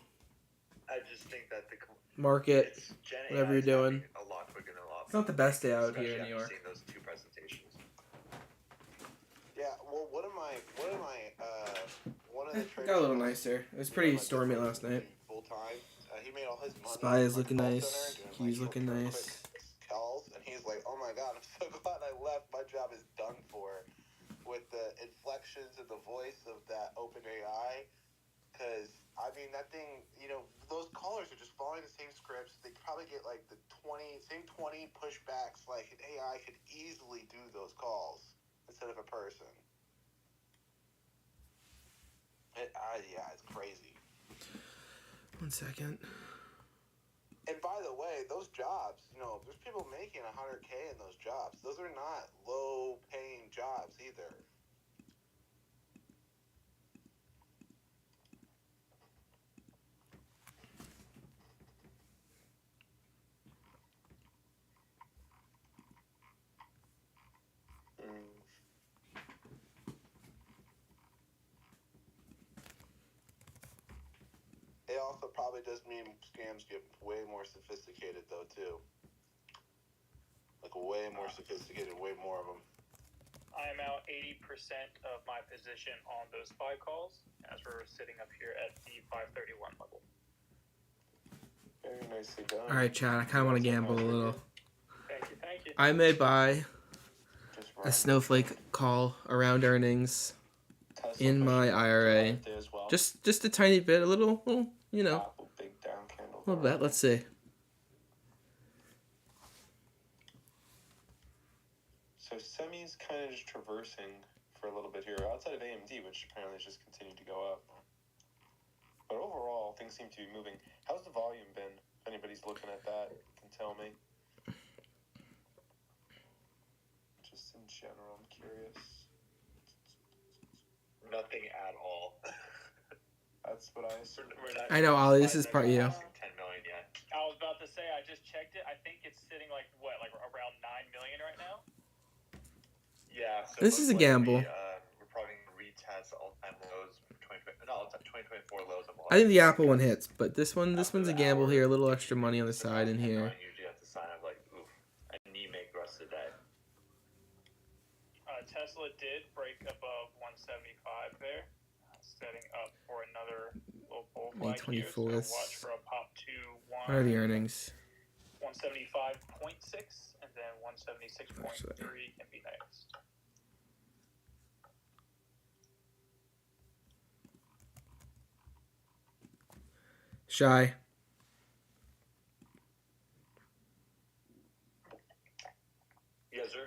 I just think that the market, whatever you're doing. A lot quicker than a lot. It's not the best day out here in New York. Seeing those 2 presentations. Yeah, well, one of the It got a little nicer. It was pretty stormy last night. Full time. He made all his money. Spy is looking nice. Q's looking nice. Calls, and he's like, "Oh my god, I'm so glad I left. My job is done for." With the inflections and the voice of that OpenAI, because I mean that thing, those callers are just following the same scripts. They probably get like the 20 pushbacks. Like an AI could easily do those calls instead of a person. Yeah, it's crazy. 1 second. And by the way, those jobs, there's people making $100K in those jobs. Those are not low-paying jobs either. also probably does mean scams get way more sophisticated, though, too. Like, way more sophisticated, way more of them. I am out 80% of my position on those SPY calls as we're sitting up here at the 531 level. Very nicely done. All right, Chad. I kind of want to gamble a little. Thank you, thank you. I may buy a snowflake call around earnings in my IRA. Just a tiny bit, a little, you know, Big down candle. a little bit. Let's see. So semi's kind of just traversing for a little bit here, outside of AMD, which apparently has just continued to go up. But overall, things seem to be moving. How's the volume been? If anybody's looking at that, can tell me. Just in general, I'm curious. Nothing at all. That's what I assumed. I know, Ollie. This is part you. 10 million yet. I was about to say, I just checked it. I think it's sitting like around 9 million right now. Yeah. So This is a gamble. We're probably going to retest all-time lows for 2024 lows of all. I think the Apple one hits, but this one's a gamble here. A little extra money on the side in here. You usually have to sign up like, oof, I need make the rest of the day. Tesla did break above 175 there, setting up for another little bull May flag here. So 24th. watch for a pop to What are the earnings? 175.6 and then 176.3 can be next. Shy. Yes, sir.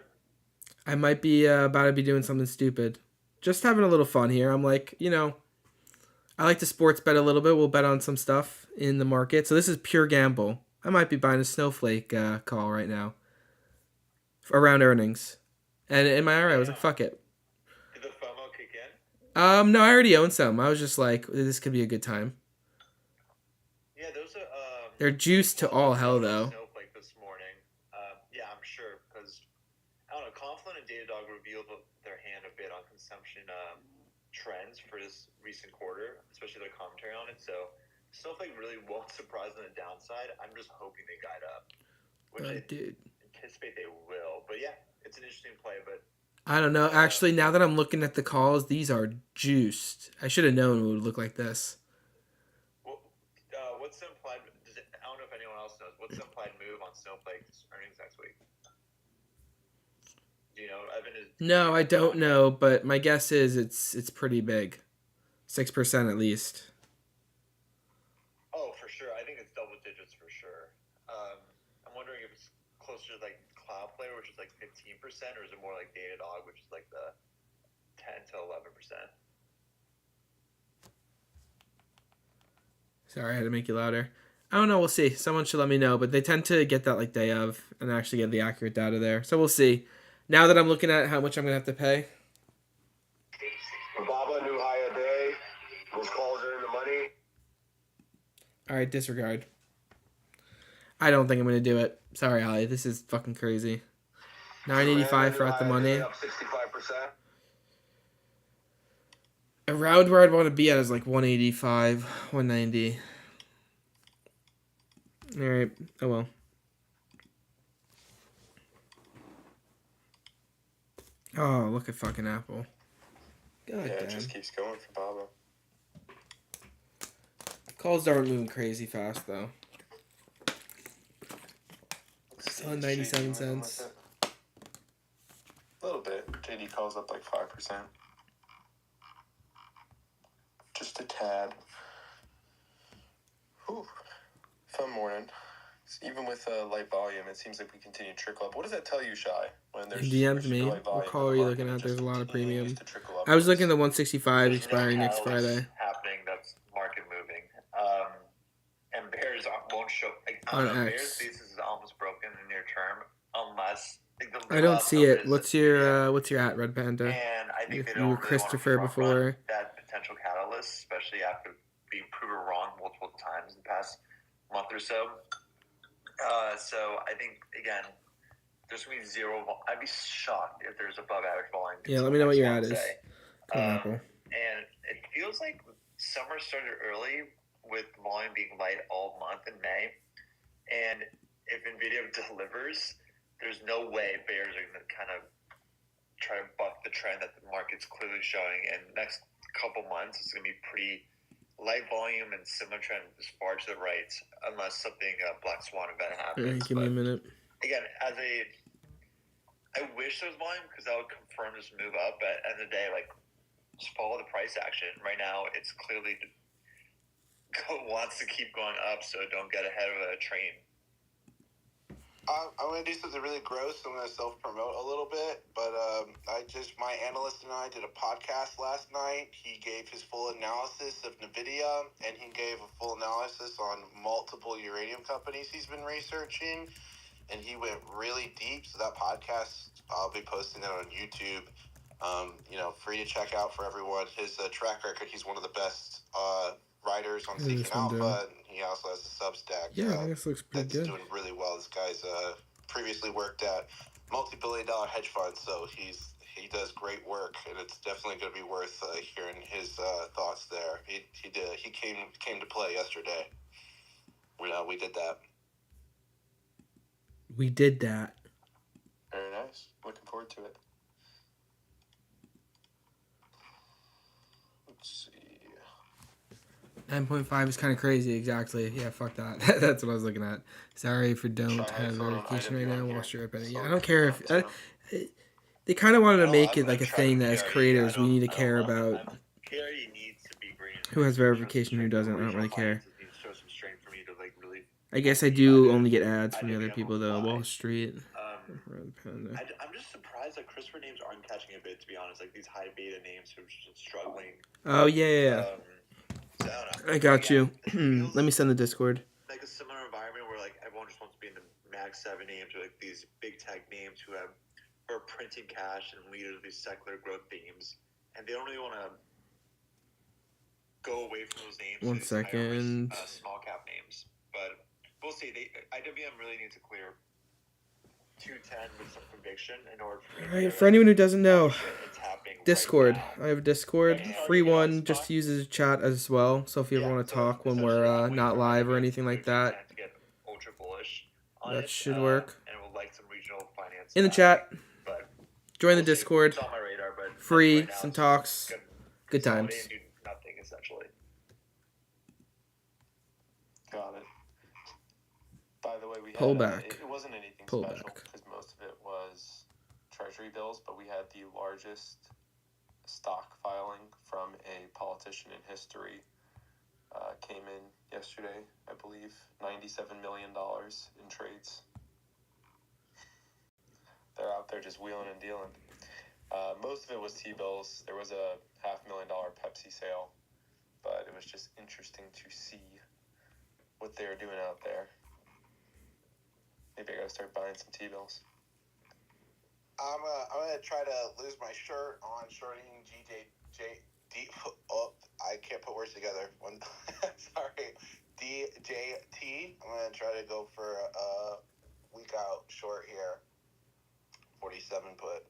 I might be about to be doing something stupid. Just having a little fun here. I'm like, you know, I like to sports bet a little bit. We'll bet on some stuff in the market. So this is pure gamble. I might be buying a snowflake call right now around earnings. And in my IRA, I was like, fuck it. Did the FOMO kick in? No, I already own some. I was just like, this could be a good time. Yeah, those are. They're juiced to all hell, though. Snowflake this morning. Yeah, I'm sure because I don't know. Confluent and Datadog revealed their hand a bit on consumption trends for this recent quarter, especially their commentary on it. So Snowflake really won't surprise on the downside. I'm just hoping they guide up, which I anticipate they will. But yeah, it's an interesting play. But I don't know. Actually, now that I'm looking at the calls, these are juiced. I should have known it would look like this. What's the implied? I don't know if anyone else knows. What's the implied move on Snowflake's earnings next week? Do you know, Evan? No, I don't know, but my guess is it's pretty big, 6% at least. Oh, for sure. I think it's double digits for sure. I'm wondering if it's closer to like Cloudflare, which is like 15%, or is it more like Datadog, which is like the 10 to 11%? Sorry, I had to make you louder. I don't know. We'll see. Someone should let me know, but they tend to get that like day of and actually get the accurate data there. So we'll see. Now that I'm looking at how much I'm going to have to pay. Baba, new high a day. Those calls are in the money. All right, disregard. I don't think I'm going to do it. Sorry, Ali. This is fucking crazy. 985 for out the money. Up 65%. Around where I'd want to be at is like 185, 190. All right. Oh, well. Oh, look at fucking Apple. God yeah, damn. it just keeps going for Baba. Calls aren't moving crazy fast, though. Still at 97 cents. A little bit. JD calls up like 5%. Just a tad. Whew. Fun morning. Even with light volume, it seems like we continue to trickle up. What does that tell you, Shy? When there's DM'd me. What call are you looking at? There's a lot of premium. I was looking at the 165 expiring next Friday. Happening that's market moving. And Bears won't show. Like, I On don't know, X. Bears thesis is almost broken in the near term, unless. I don't see it. What's your at, Red Panda? And I think You were Christopher before. That potential catalyst, especially after being proven wrong multiple times in the past month or so. So I think again, there's gonna be zero. I'd be shocked if there's above average volume. Yeah, let me know what your ad is. Come on, Apple. And it feels like summer started early with volume being light all month in May. And if NVIDIA delivers, there's no way bears are going to kind of try to buck the trend that the market's clearly showing. And next couple months, it's going to be pretty light volume and similar trend as far to the right, unless something black swan event happens. Give me a minute. Again, I wish there was volume because that would confirm this move up. But at the end of the day, like, just follow the price action. Right now, it's clearly wants to keep going up, so don't get ahead of a train. I'm going to do something really gross. I'm going to self-promote a little bit, but my analyst and I did a podcast last night. He gave his full analysis of NVIDIA, and he gave a full analysis on multiple uranium companies he's been researching, and he went really deep. So that podcast, I'll be posting it on YouTube. Free to check out for everyone. His track record, he's one of the best writers on Seeking Alpha, and he also has a Substack. Yeah, I think this looks pretty good. Doing really well. This guy's previously worked at multi-billion-dollar hedge funds, so he does great work, and it's definitely going to be worth hearing his thoughts there. He came to play yesterday. We did that. We did that. Very nice. Looking forward to it. Let's see. 9.5 is kind of crazy, exactly. Yeah, fuck that. That's what I was looking at. Sorry for don't have verification right now. Wall Street Reddit. Yeah, I don't care if... they kind of wanted to make it like a thing that as creators we need to care about who has verification, who doesn't. I don't really care. I guess I do only get ads from the other people, though. Wall Street. I'm just surprised that CRISPR names aren't catching a bit, to be honest. Like these high beta names who are just struggling. Oh, yeah. So, I got you. Let me send the Discord. Like a similar environment where like everyone just wants to be in the Mag 7 names or like these big tech names who are printing cash and leaders of these secular growth themes, and they don't really want to go away from those names. 1 second. Small cap names, but we'll see. IWM really needs to clear 210 with some conviction in order for me. All right, for anyone who doesn't know, Discord. I have a Discord, free one, just to use as a chat as well. So if you ever want to talk when we're not live or anything like that, that should work. In the chat, join the Discord. Free, some talks, good times. Nothing essentially. Got it. By the way, we Pull had, back. It wasn't anything Pull special back. because most of it was treasury bills, but we had the largest stock filing from a politician in history. Came in yesterday, I believe, $97 million in trades. They're out there just wheeling and dealing. Most of it was T-bills. There was a $500,000 Pepsi sale, but it was just interesting to see what they were doing out there. Maybe I gotta start buying some T-bills. I'm gonna try to lose my shirt on shorting I can't put words together. Sorry, DJT. I'm gonna try to go for a week out short here. 47 put.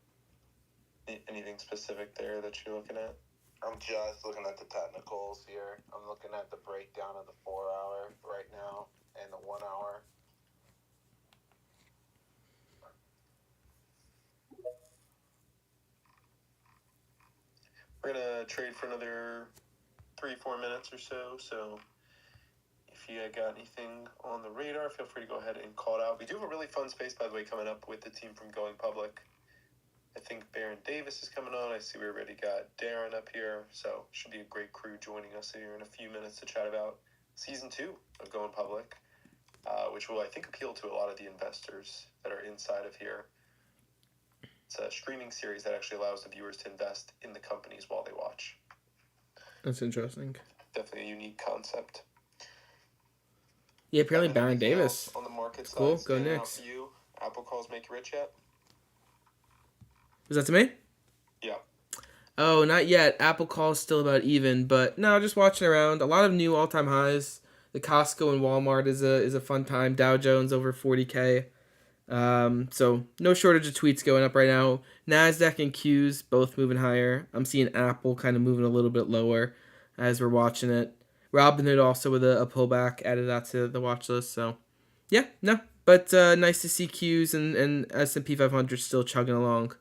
Anything specific there that you're looking at? I'm just looking at the technicals here. I'm looking at the breakdown of the 4 hour right now and the 1 hour. We're gonna trade for another 3-4 minutes or so. So if you got anything on the radar, feel free to go ahead and call it out. We do have a really fun space, by the way, coming up with the team from Going Public. I think Baron Davis is coming on. I see we already got Darren up here. So should be a great crew joining us here in a few minutes to chat about season 2 of Going Public, which will, I think, appeal to a lot of the investors that are inside of here. It's a streaming series that actually allows the viewers to invest in the companies while they watch. That's interesting. Definitely a unique concept. Yeah, apparently Baron Davis. On the market side, Cool, go standing out Knicks. for you. Apple calls make you rich yet? Was that to me? Yeah. Oh, not yet. Apple calls still about even, but no, just watching around. A lot of new all-time highs. The Costco and Walmart is a fun time. Dow Jones over 40K. So no shortage of tweets going up right now. NASDAQ and Qs both moving higher. I'm seeing Apple kind of moving a little bit lower as we're watching it. Robinhood also with a pullback, added that to the watch list. So, yeah, no. But nice to see Qs and S&P 500 still chugging along.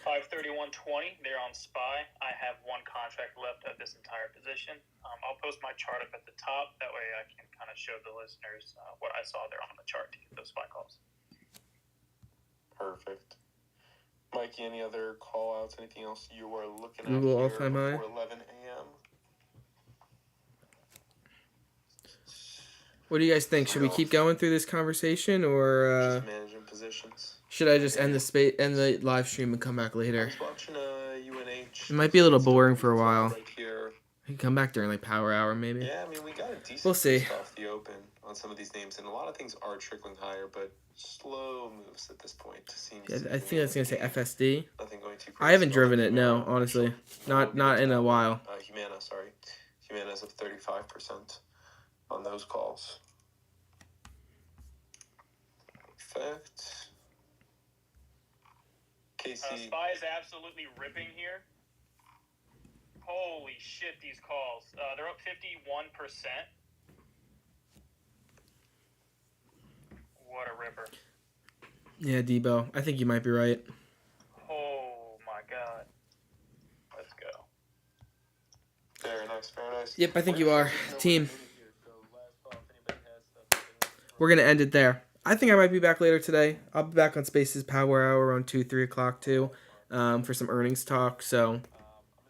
531.20. They're on SPY. I have one contract left of this entire position. I'll post my chart up at the top. That way I can kind of show the listeners what I saw there on the chart to get those SPY calls. Perfect. Mikey, any other call outs? Anything else you were looking Google at here all-time high. before 11 a.m.? What do you guys think? Should we keep going through this conversation, or just managing positions? Should I just end the live stream and come back later? I was watching UNH. It might be a little boring for a while. Right here. I can come back during like power hour, maybe. Yeah, I mean, we got a decent We'll see. off the open on some of these names, and a lot of things are trickling higher, but slow moves at this point. Yeah, I think that's gonna say FSD. Nothing going too crazy. I haven't driven it, no, honestly, not in a while. Humana's up 35% on those calls. Perfect. Casey. SPY is absolutely ripping here. Holy shit, these calls. They're up 51%. What a ripper. Yeah, Debo, I think you might be right. Oh my god. Let's go. Very nice, very nice. Yep, I think you are. Team. We're going to end it there. I think I might be back later today. I'll be back on Spaces Power Hour around 2, 3 o'clock too, for some earnings talk. So,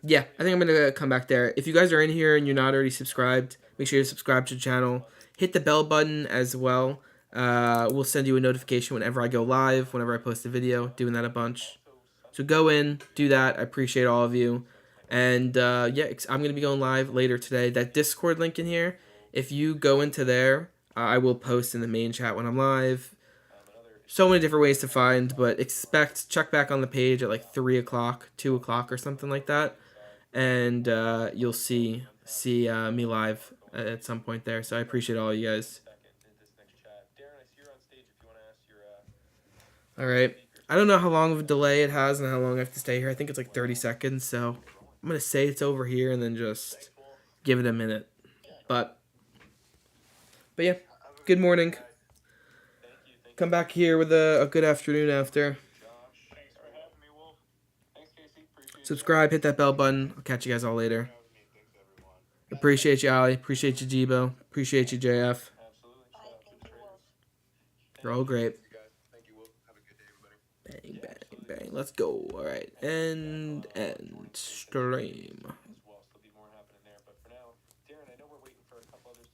yeah, I think I'm going to come back there. If you guys are in here and you're not already subscribed, make sure you subscribe to the channel. Hit the bell button as well. We'll send you a notification whenever I go live, whenever I post a video, doing that a bunch. So go in, do that. I appreciate all of you. And, yeah, I'm going to be going live later today. That Discord link in here, if you go into there, I will post in the main chat when I'm live. So many different ways to find, but check back on the page at like 3 o'clock, 2 o'clock or something like that. And you'll see me live at some point there. So I appreciate all you guys. All right. I don't know how long of a delay it has and how long I have to stay here. I think it's like 30 seconds. So I'm going to say it's over here and then just give it a minute. But yeah, good morning. Come back here with a good afternoon after. Subscribe, hit that bell button. I'll catch you guys all later. Appreciate you, Ali. Appreciate you, Debo. Appreciate you, JF. You're all great. Bang, bang, bang. Let's go. All right. End stream.